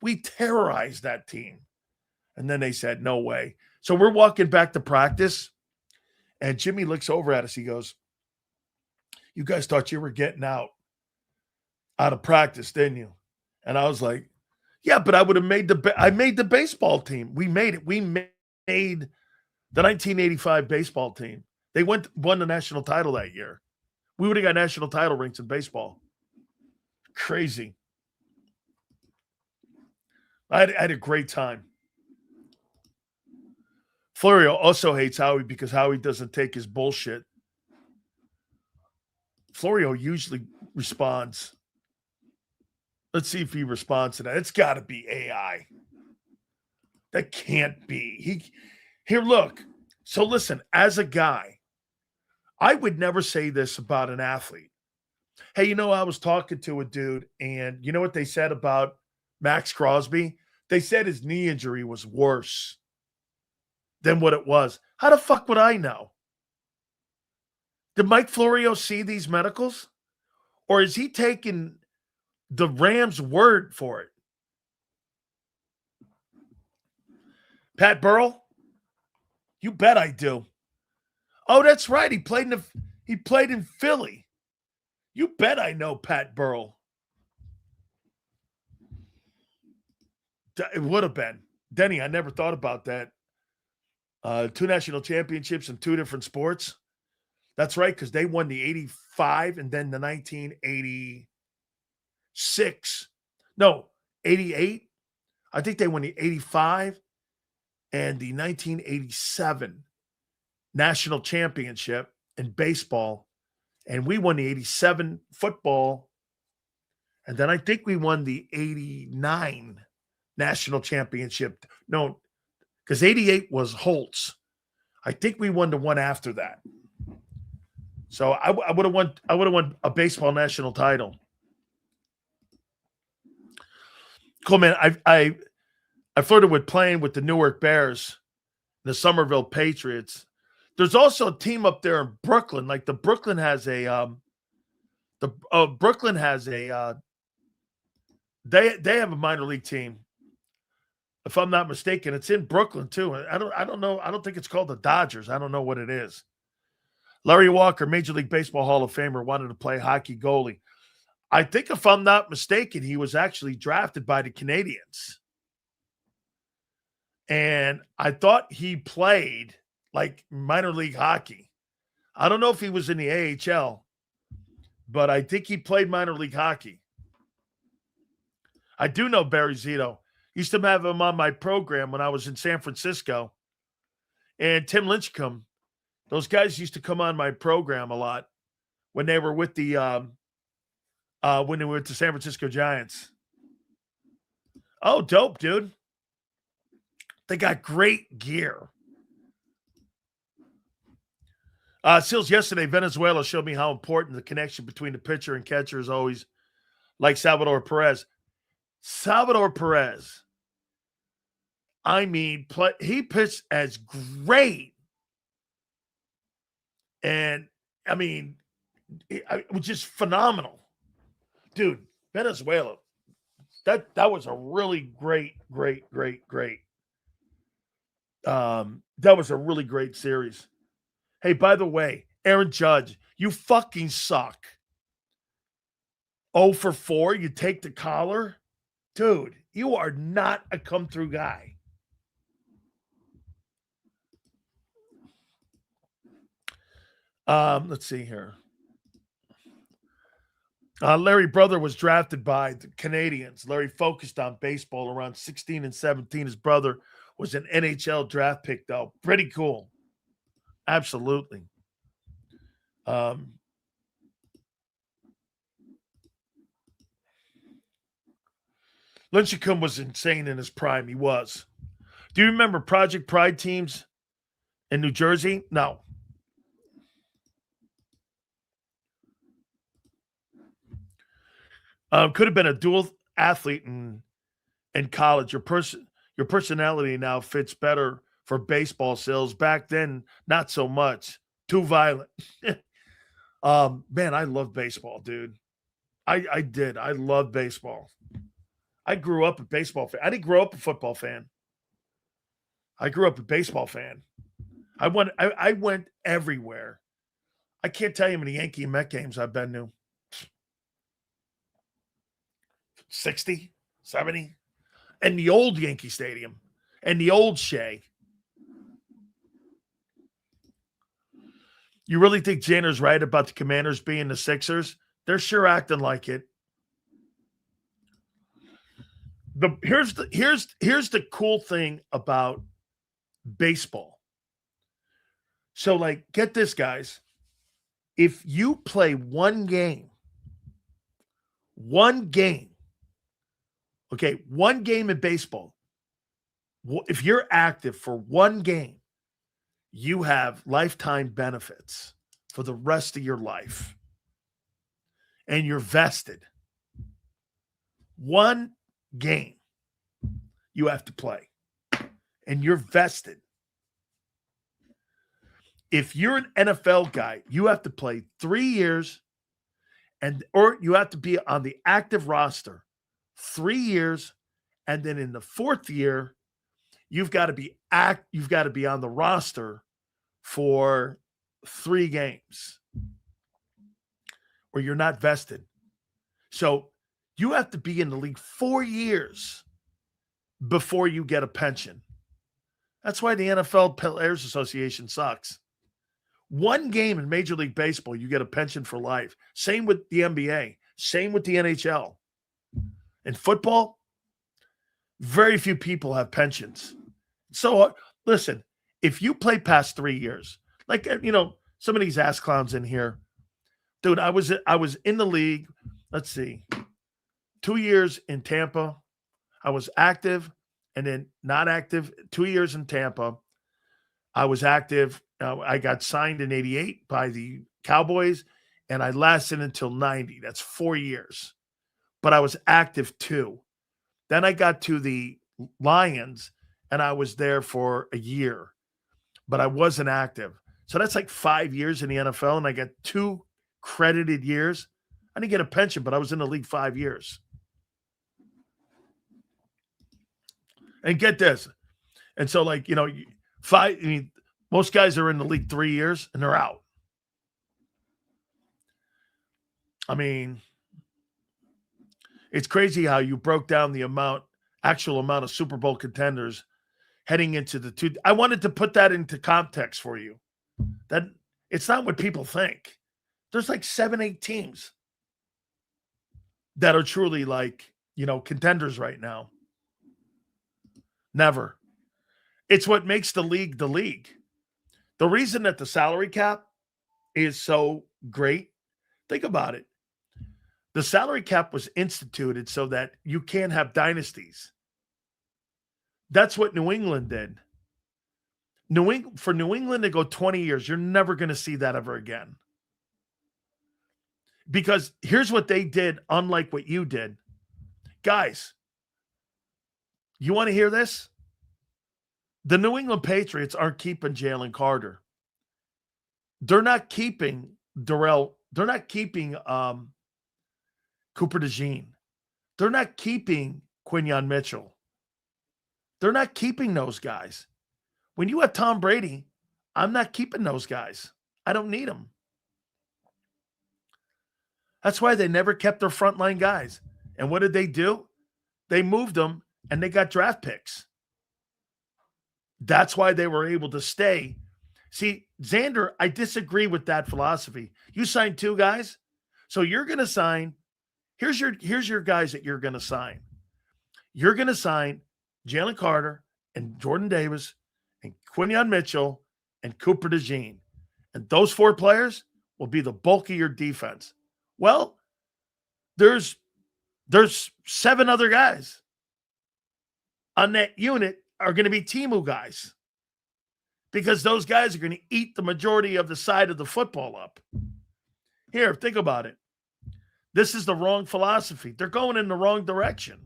We terrorized that team. And then they said, no way. So we're walking back to practice, and Jimmy looks over at us. He goes, you guys thought you were getting out of practice, didn't you? And I was like, yeah, but I would have made the baseball team. We made it. We made the 1985 baseball team. They won the national title that year. We would have got national title rings in baseball. Crazy. I had a great time. Florio also hates Howie because Howie doesn't take his bullshit. Florio usually responds. Let's see if he responds to that. It's got to be AI. That can't be. Here, look. So listen, as a guy, I would never say this about an athlete. Hey, I was talking to a dude, and you know what they said about Max Crosby? They said his knee injury was worse than what it was. How the fuck would I know? Did Mike Florio see these medicals? Or is he taking the Rams' word for it? Pat Burrow? You bet I do. Oh, that's right. He played in Philly. You bet I know Pat Burrow. It would have been. Denny, I never thought about that. 2 national championships in 2 different sports. That's right, because they won the 85 and then the 1986. No, 88. I think they won the 85 and the 1987 national championship in baseball. And we won the 87 football. And then I think we won the 89 national championship. No, because 88 was Holtz. I think we won the one after that. So I would have won a baseball national title. Cool, man. I flirted with playing with the Newark Bears, the Somerville Patriots. There's also a team up there in Brooklyn. Like the Brooklyn has a they have a minor league team. If I'm not mistaken, it's in Brooklyn too. I don't know. I don't think it's called the Dodgers. I don't know what it is. Larry Walker, Major League Baseball Hall of Famer, wanted to play hockey goalie. I think if I'm not mistaken, he was actually drafted by the Canadiens. And I thought he played like minor league hockey. I don't know if he was in the AHL, but I think he played minor league hockey. I do know Barry Zito. Used to have him on my program when I was in San Francisco. And Tim Lynchcomb, those guys used to come on my program a lot when they were with the San Francisco Giants. Oh, dope, dude. They got great gear. Seals, yesterday, Venezuela showed me how important the connection between the pitcher and catcher is always, like Salvador Perez. Salvador Perez, I mean, he pitched as great. And, I mean, it was just phenomenal. Dude, Venezuela, that was a really great. That was a really great series. Hey, by the way, Aaron Judge, you fucking suck. 0 for 4, you take the collar? Dude, you are not a come-through guy. Let's see here. Larry Brother was drafted by the Canadians. Larry focused on baseball around 16 and 17. His brother was an NHL draft pick, though. Pretty cool. Absolutely. Lincecum was insane in his prime. He was. Do you remember Project Pride teams in New Jersey? No. Could have been a dual athlete in college. Your personality now fits better for baseball sales. Back then, not so much. Too violent. Man, I love baseball, dude. I did. I love baseball. I grew up a baseball fan. I didn't grow up a football fan. I grew up a baseball fan. I went everywhere. I can't tell you how many Yankee and Met games I've been to. 60, 70. And the old Yankee Stadium. And the old Shea. You really think Zander's right about the Commanders being the Sixers? They're sure acting like it. Here's the cool thing about baseball. So, like, get this, guys. If you play one game, okay, one game in baseball, if you're active for one game, you have lifetime benefits for the rest of your life. And you're vested. One game you have to play. And you're vested. If you're an NFL guy, you have to play 3 years or you have to be on the active roster 3 years, and then in the 4th year, you've got to be on the roster for 3 games or you're not vested. So you have to be in the league 4 years before you get a pension. That's why the NFL Players Association sucks. One game in Major League Baseball, you get a pension for life. Same with the NBA. Same with the NHL. In football, very few people have pensions. So, listen, if you play past 3 years, like, some of these ass clowns in here, dude, I was in the league, let's see, 2 years in Tampa. I was active and then not active. 2 years in Tampa. I was active. I got signed in 88 by the Cowboys, and I lasted until 90. That's 4 years. But I was active too. Then I got to the Lions, and I was there for a year. But I wasn't active. So that's like 5 years in the NFL, and I got 2 credited years. I didn't get a pension, but I was in the league 5 years. And get this. And so, like, most guys are in the league 3 years, and they're out. I mean, it's crazy how you broke down the actual amount of Super Bowl contenders heading into the 2. I wanted to put that into context for you. That it's not what people think. There's like 7-8 teams that are truly like, contenders right now. Never. It's what makes the league the league. The reason that the salary cap is so great, think about it. The salary cap was instituted so that you can't have dynasties. That's what New England did. For New England to go 20 years, you're never going to see that ever again. Because here's what they did, unlike what you did. Guys, you want to hear this? The New England Patriots aren't keeping Jalen Carter. They're not keeping Darrell. They're not keeping Cooper DeJean. They're not keeping Quinyon Mitchell. They're not keeping those guys. When you have Tom Brady, I'm not keeping those guys. I don't need them. That's why they never kept their frontline guys. And what did they do? They moved them, and they got draft picks. That's why they were able to stay. See, Zander, I disagree with that philosophy. You signed 2 guys, so you're going to sign Here's your guys that you're going to sign. You're going to sign Jalen Carter and Jordan Davis and Quinyon Mitchell and Cooper DeJean. And those 4 players will be the bulk of your defense. Well, there's 7 other guys on that unit are going to be Timu guys, because those guys are going to eat the majority of the side of the football up. Here, think about it. This is the wrong philosophy. They're going in the wrong direction.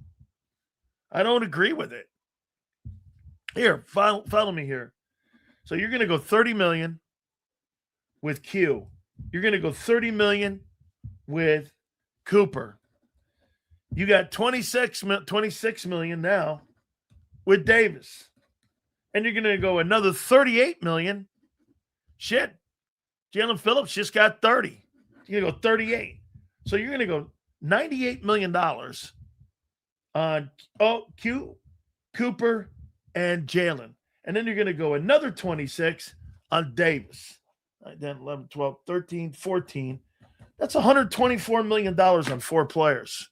I don't agree with it. Here, follow me here. So you're going to go $30 million with Q. You're going to go $30 million with Cooper. You got $26 million now with Davis. And you're going to go another $38 million. Shit. Jalen Phillips just got 30. You're going to go 38. So you're going to go $98 million on Q, Cooper, and Jalen. And then you're going to go another 26 on Davis. Then 11, 12, 13, 14. That's $124 million on 4 players.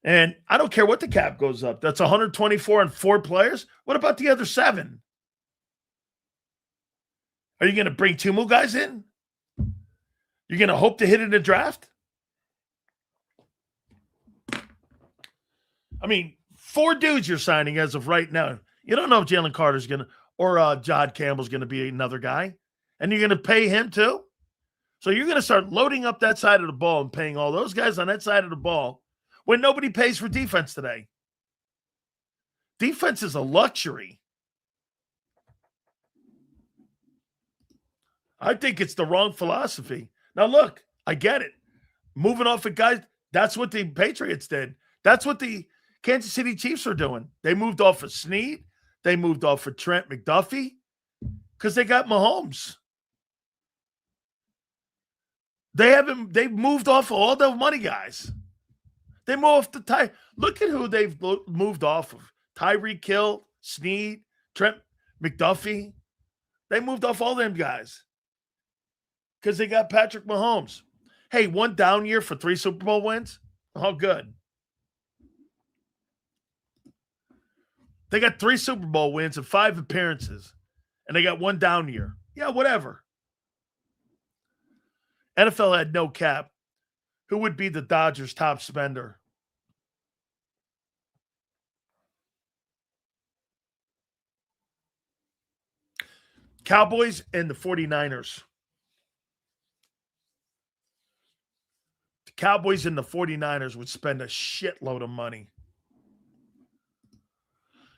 And I don't care what the cap goes up. That's 124 on 4 players. What about the other 7? Are you going to bring 2 more guys in? You're going to hope to hit in the draft? I mean, 4 dudes you're signing as of right now. You don't know if Jalen Carter's going to, or John Campbell's going to be another guy. And you're going to pay him too? So you're going to start loading up that side of the ball and paying all those guys on that side of the ball when nobody pays for defense today. Defense is a luxury. I think it's the wrong philosophy. Now, look, I get it. Moving off of guys, that's what the Patriots did. That's what the Kansas City Chiefs are doing. They moved off of Snead. They moved off of Trent McDuffie because they got Mahomes. They've moved off of all the money guys. They moved to Ty. Look at who they've moved off of. Tyreek Hill, Snead, Trent McDuffie. They moved off all them guys because they got Patrick Mahomes. Hey, 1 down year for 3 Super Bowl wins? Oh, good. They got 3 Super Bowl wins and 5 appearances, and they got 1 down year. Yeah, whatever. NFL had no cap. Who would be the Dodgers' top spender? Cowboys and the 49ers. The Cowboys and the 49ers would spend a shitload of money.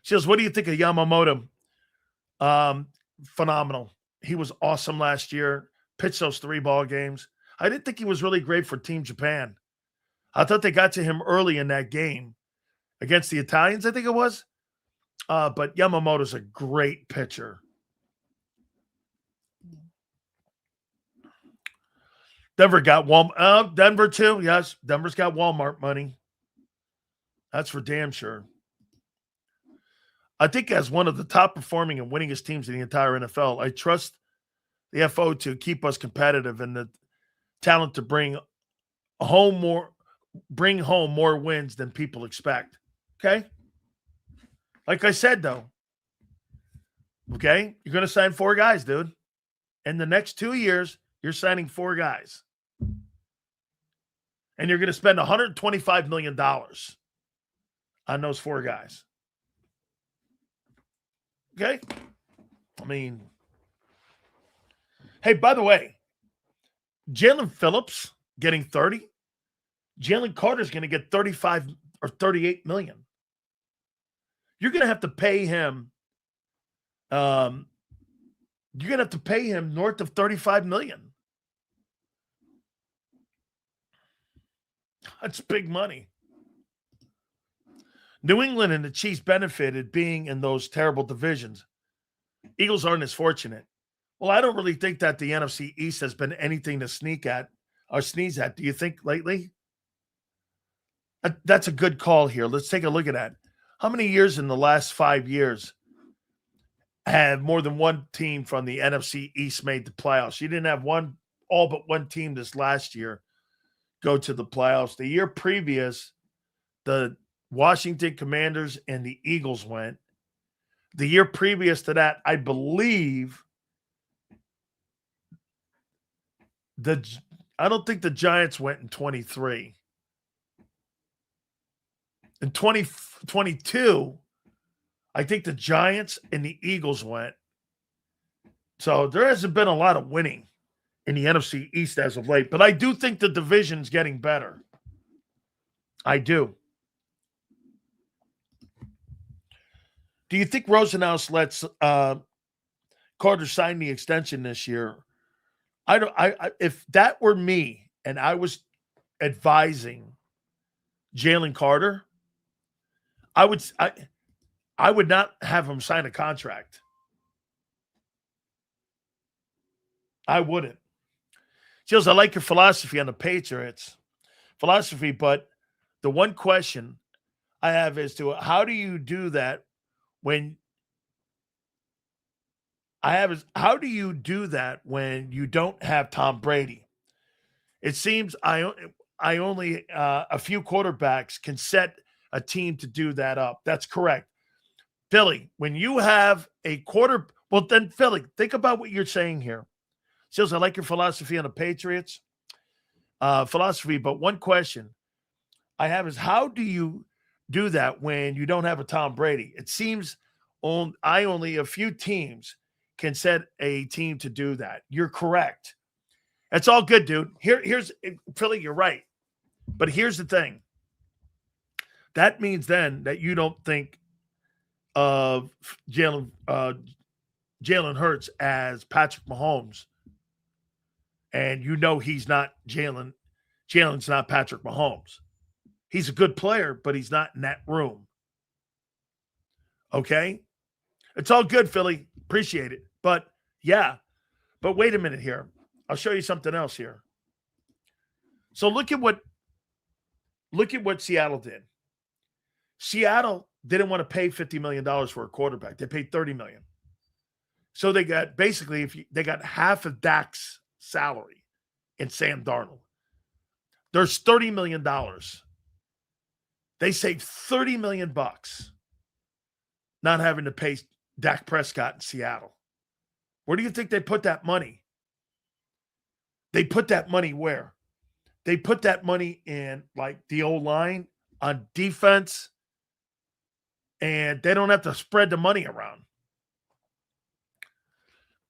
She goes, what do you think of Yamamoto? Phenomenal. He was awesome last year. Pitched those 3 ball games. I didn't think he was really great for Team Japan. I thought they got to him early in that game against the Italians, I think it was. But Yamamoto's a great pitcher. Denver got Walmart. Denver too. Yes, Denver's got Walmart money. That's for damn sure. I think as one of the top performing and winningest teams in the entire NFL, I trust the FO to keep us competitive and the talent to bring home more wins than people expect. Okay? Like I said, though, okay, you're going to sign 4 guys, dude. In the next 2 years, you're signing 4 guys. And you're going to spend $125 million on those 4 guys. Okay? I mean, hey, by the way, Jalen Phillips getting 30. Jalen Carter's going to get 35 or 38 million. You're going to have to pay him. You're going to have to pay him north of 35 million. That's big money. New England and the Chiefs benefited being in those terrible divisions. Eagles aren't as fortunate. Well, I don't really think that the NFC East has been anything to sneak at or sneeze at. Do you think lately? That's a good call here. Let's take a look at that. How many years in the last 5 years have more than one team from the NFC East made the playoffs? You didn't have all but one team this last year go to the playoffs. The year previous, the Washington Commanders and the Eagles went. The year previous to that, I believe I don't think the Giants went in 23. In 2022, I think the Giants and the Eagles went. So there hasn't been a lot of winning in the NFC East as of late. But I do think the division's getting better. I do. Do you think Rosenhaus lets Carter sign the extension this year? I don't. If that were me and I was advising Jalen Carter, I would not have him sign a contract. I wouldn't. Jills, I like your philosophy on the Patriots. But the one question I have is how do you do that when how do you do that when you don't have Tom Brady? It seems I only a few quarterbacks can set a team to do that up. That's correct. Philly, when you have a well, then Philly, think about what you're saying here. Sills, I like your philosophy on the Patriots. But one question I have is how do you do that when you don't have a Tom Brady? It seems only a few teams can set a team to do that. You're correct. It's all good, dude. Here's Philly, you're right. But here's the thing. That means then that you don't think of Jalen Hurts as Patrick Mahomes. And you know he's not Jalen. Jalen's not Patrick Mahomes. He's a good player, but he's not in that room. Okay? It's all good, Philly. Appreciate it. But, yeah. But wait a minute here. I'll show you something else here. So look at what Seattle did. Seattle didn't want to pay $50 million for a quarterback. They paid $30 million. So they got they got half of Dak's salary in Sam Darnold. There's $30 million. They saved $30 million not having to pay Dak Prescott in Seattle. Where do you think they put that money? They put that money where? They put that money in like the O-line on defense, and they don't have to spread the money around.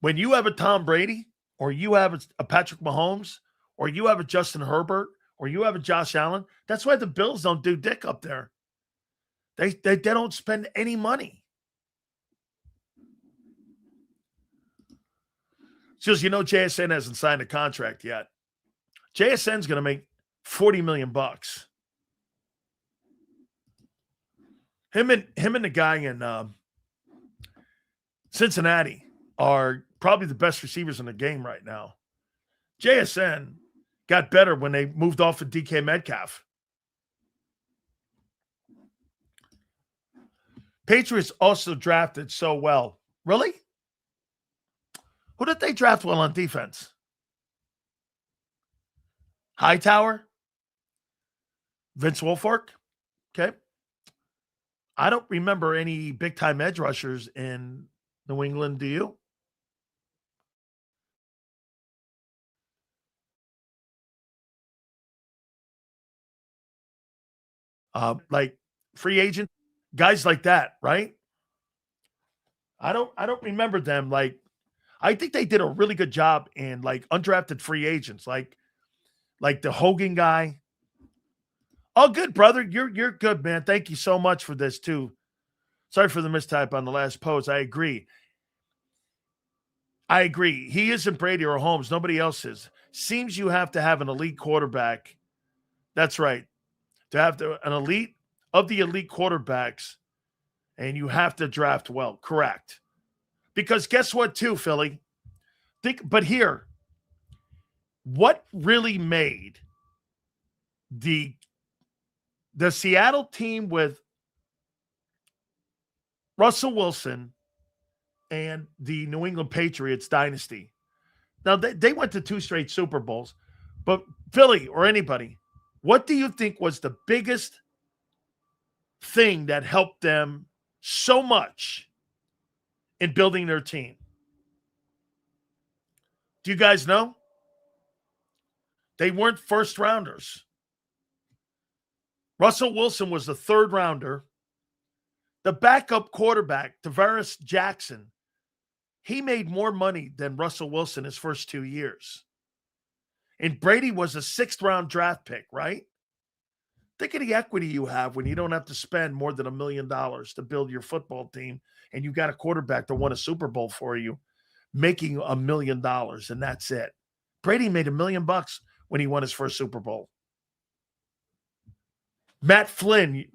When you have a Tom Brady, or you have a Patrick Mahomes, or you have a Justin Herbert, or you have a Josh Allen, that's why the Bills don't do dick up there. They don't spend any money. Just, JSN hasn't signed a contract yet. JSN's going to make $40 million. Him and the guy in Cincinnati are probably the best receivers in the game right now. JSN got better when they moved off of DK Metcalf. Patriots also drafted so well. Really? Who did they draft well on defense? Hightower? Vince Wilfork? Okay. I don't remember any big-time edge rushers in New England, do you? Like free agent guys like that, right? I don't remember them. Like, I think they did a really good job in like undrafted free agents, like the Hogan guy. Oh, good, brother. You're good, man. Thank you so much for this too. Sorry for the mistype on the last post. I agree. He isn't Brady or Holmes. Nobody else is. Seems you have to have an elite quarterback. That's right. To have an elite of the elite quarterbacks, and you have to draft well. Correct. Because guess what, too, Philly? But here, what really made the Seattle team with Russell Wilson and the New England Patriots dynasty? Now, they went to 2 straight Super Bowls, But Philly or anybody, what do you think was the biggest thing that helped them so much in building their team? Do you guys know? They weren't first rounders. Russell Wilson was the third rounder. The backup quarterback, Tavares Jackson, he made more money than Russell Wilson his first 2 years. And Brady was a sixth-round draft pick, right? Think of the equity you have when you don't have to spend more than $1 million to build your football team, and you got a quarterback that won a Super Bowl for you, making $1 million, and that's it. Brady made $1 million when he won his first Super Bowl. Matt Flynn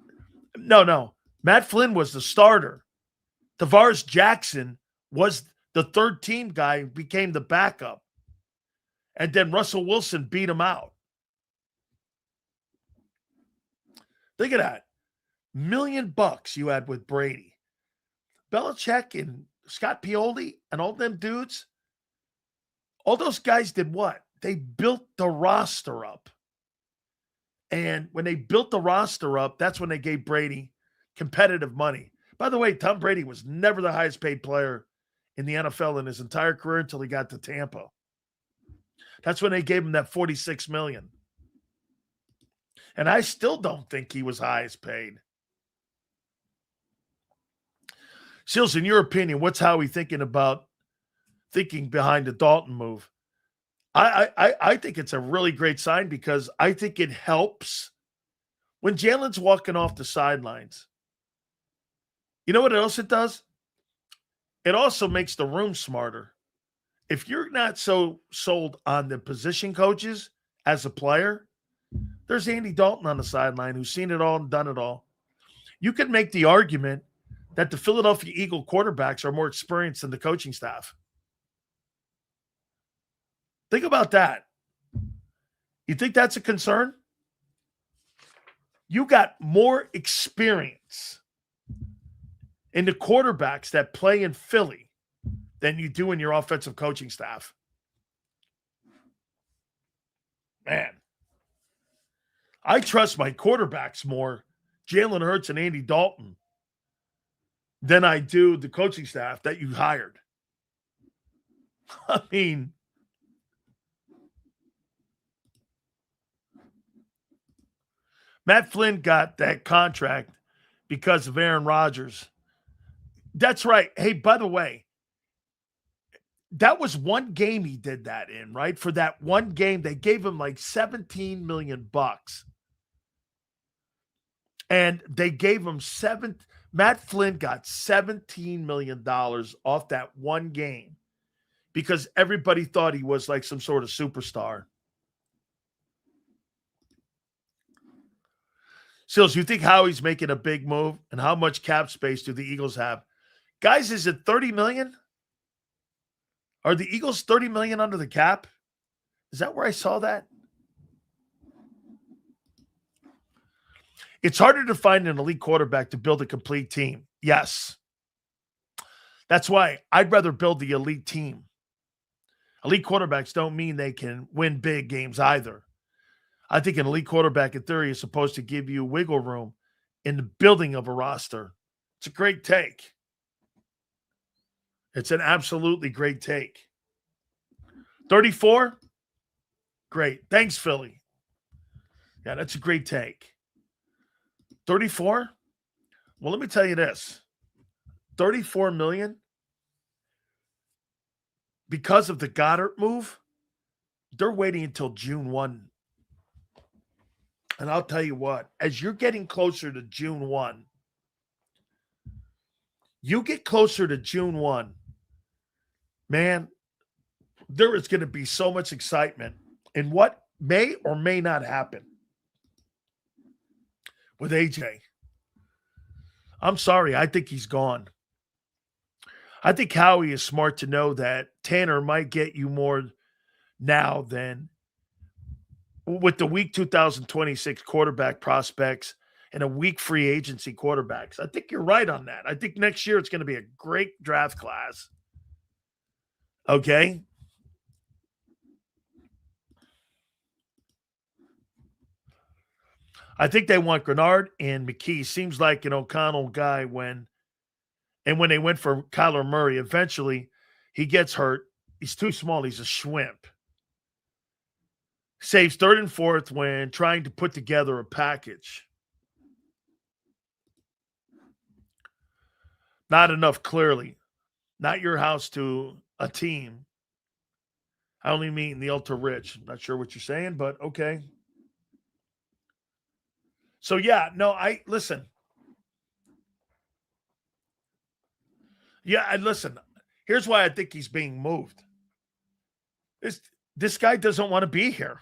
was the starter. Tavares Jackson was the third team guy, became the backup. And then Russell Wilson beat him out. Think of that. $1 million you had with Brady. Belichick and Scott Pioli and all them dudes, all those guys did what? They built the roster up. And when they built the roster up, that's when they gave Brady competitive money. By the way, Tom Brady was never the highest paid player in the NFL in his entire career until he got to Tampa. That's when they gave him that $46 million. And I still don't think he was highest paid. Seals, in your opinion, what's Howie thinking behind the Dalton move? I think it's a really great sign because I think it helps when Jalen's walking off the sidelines. You know what else it does? It also makes the room smarter. If you're not so sold on the position coaches as a player, there's Andy Dalton on the sideline who's seen it all and done it all. You could make the argument that the Philadelphia Eagle quarterbacks are more experienced than the coaching staff. Think about that. You think that's a concern? You got more experience in the quarterbacks that play in Philly than you do in your offensive coaching staff. Man, I trust my quarterbacks more, Jalen Hurts and Andy Dalton, than I do the coaching staff that you hired. I mean, Matt Flynn got that contract because of Aaron Rodgers. That's right. Hey, by the way, that was one game he did that in, right? For that one game, they gave him like $17 million. And they gave him Matt Flynn got $17 million off that one game because everybody thought he was like some sort of superstar. Sills, you think Howie's making a big move? And how much cap space do the Eagles have? Guys, is it $30 million? Are the Eagles $30 million under the cap? Is that where I saw that? It's harder to find an elite quarterback to build a complete team. Yes. That's why I'd rather build the elite team. Elite quarterbacks don't mean they can win big games either. I think an elite quarterback in theory is supposed to give you wiggle room in the building of a roster. It's a great take. It's an absolutely great take. 34? Great. Thanks, Philly. Yeah, that's a great take. 34? Well, let me tell you this. $34 million because of the Goddard move, they're waiting until June 1. And I'll tell you what, as you're getting closer to June 1, man, there is going to be so much excitement in what may or may not happen with AJ. I'm sorry. I think he's gone. I think Howie is smart to know that Tanner might get you more now than with the weak 2026 quarterback prospects and a weak free agency quarterbacks. I think you're right on that. I think next year it's going to be a great draft class. Okay? I think they want Grenard and McKee. Seems like an O'Connell guy when they went for Kyler Murray, eventually he gets hurt. He's too small. He's a shwimp. Saves 3rd and 4th when trying to put together a package. Not enough, clearly. Not your house to a team. I only mean the ultra rich. Not sure what you're saying, but okay. So, yeah, no, listen. Yeah, listen. Here's why I think he's being moved. This guy doesn't want to be here.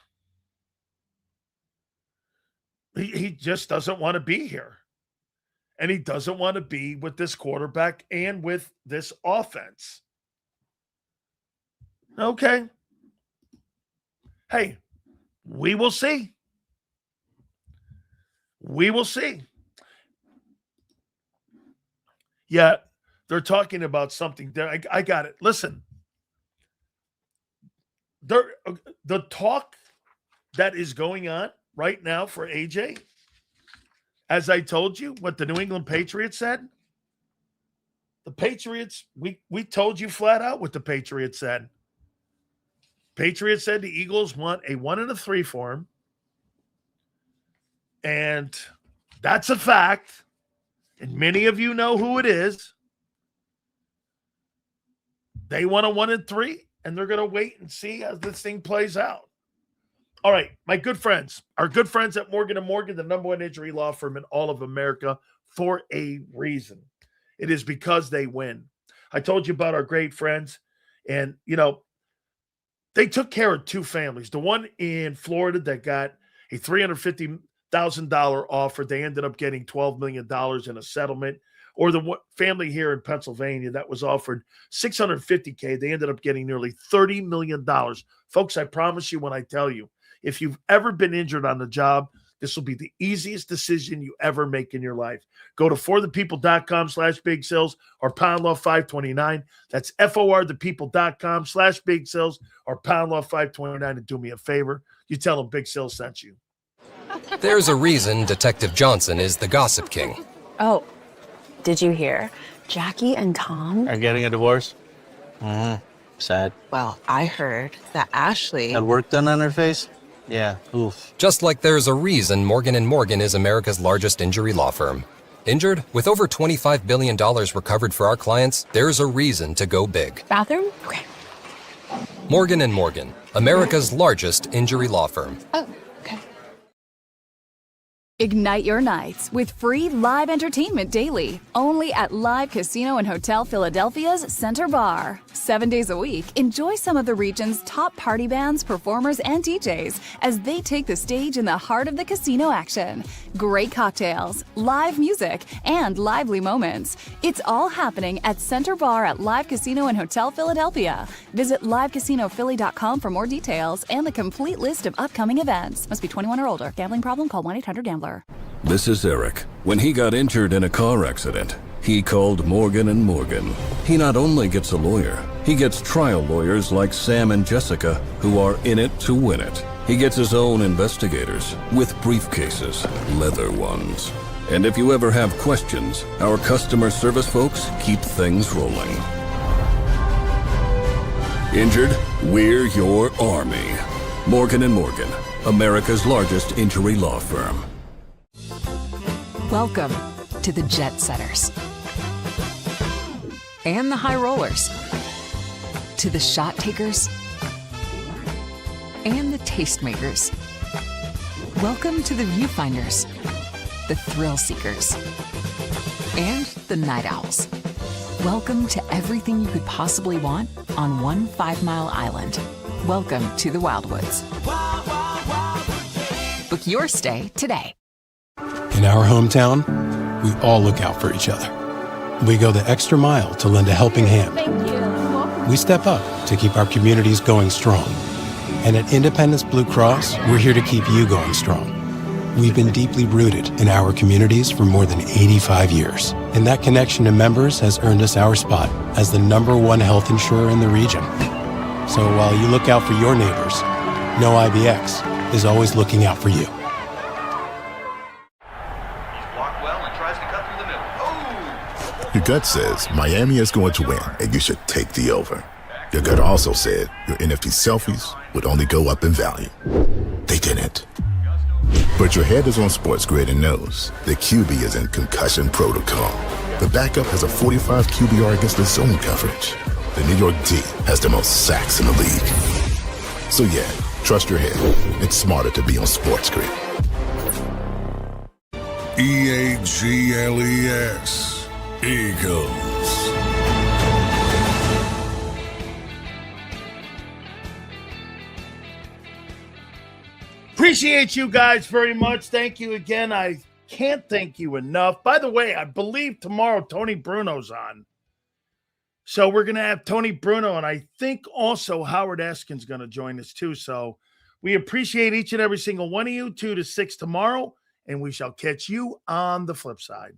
He just doesn't want to be here. And he doesn't want to be with this quarterback and with this offense. Okay. Hey, we will see. We will see. Yeah, they're talking about something there. I got it. Listen, the talk that is going on right now for AJ, as I told you, what the New England Patriots said. The Patriots, we told you flat out what the Patriots said. Patriots said the Eagles want a 1 and a 3 for him. And that's a fact. And many of you know who it is. They want a 1 and 3, and they're going to wait and see as this thing plays out. All right, my good friends, our good friends at Morgan & Morgan, the #1 injury law firm in all of America, for a reason. It is because they win. I told you about our great friends, and, they took care of 2 families. The one in Florida that got a $350,000 offer, they ended up getting $12 million in a settlement. Or the family here in Pennsylvania that was offered $650K, they ended up getting nearly $30 million. Folks, I promise you when I tell you, if you've ever been injured on the job, this will be the easiest decision you ever make in your life. Go to forthepeople.com/big sales or pound law 529. That's forthepeople.com/big sales or pound law 529. And do me a favor. You tell them Big Sales sent you.
There's a reason Detective Johnson is the gossip king.
Oh, did you hear? Jackie and Tom
are getting a divorce? Sad.
Well, I heard that Ashley
had work done on her face? Yeah, oof.
Just like there's a reason Morgan & Morgan is America's largest injury law firm. Injured? With over $25 billion recovered for our clients, there's a reason to go big.
Bathroom? Okay.
Morgan & Morgan, America's largest injury law firm.
Oh, okay.
Ignite your nights with free live entertainment daily, only at Live Casino and Hotel Philadelphia's Center Bar. 7 days a week, enjoy some of the region's top party bands, performers, and DJs as they take the stage in the heart of the casino action. Great cocktails, live music, and lively moments. It's all happening at Center Bar at Live Casino and Hotel Philadelphia. Visit livecasinophilly.com for more details and the complete list of upcoming events. Must be 21 or older. Gambling problem? Call 1-800-GAMBLER.
This is Eric. When he got injured in a car accident, he called Morgan & Morgan. He not only gets a lawyer, he gets trial lawyers like Sam and Jessica who are in it to win it. He gets his own investigators with briefcases, leather ones. And if you ever have questions, our customer service folks keep things rolling. Injured? We're your army. Morgan & Morgan, America's largest injury law firm.
Welcome to the Jet Setters and the High Rollers, to the Shot Takers and the Tastemakers. Welcome to the Viewfinders, the Thrill Seekers, and the Night Owls. Welcome to everything you could possibly want on one 5-mile island. Welcome to the Wildwoods. Book your stay today.
In our hometown, we all look out for each other. We go the extra mile to lend a helping hand.
Thank you.
We step up to keep our communities going strong. And at Independence Blue Cross, we're here to keep you going strong. We've been deeply rooted in our communities for more than 85 years. And that connection to members has earned us our spot as the #1 health insurer in the region. So while you look out for your neighbors, know IBX is always looking out for you.
Your gut says Miami is going to win, and you should take the over. Your gut also said your NFT selfies would only go up in value. They didn't. But your head is on Sports Grid and knows the QB is in concussion protocol. The backup has a 45 QBR against the zone coverage. The New York D has the most sacks in the league. So yeah, trust your head. It's smarter to be on Sports Grid.
EAGLES. Eagles.
Appreciate you guys very much. Thank you again. I can't thank you enough. By the way, I believe tomorrow Tony Bruno's on. So we're going to have Tony Bruno, and I think also Howard Eskin's going to join us too. So we appreciate each and every single one of you. 2 to 6 tomorrow, and we shall catch you on the flip side.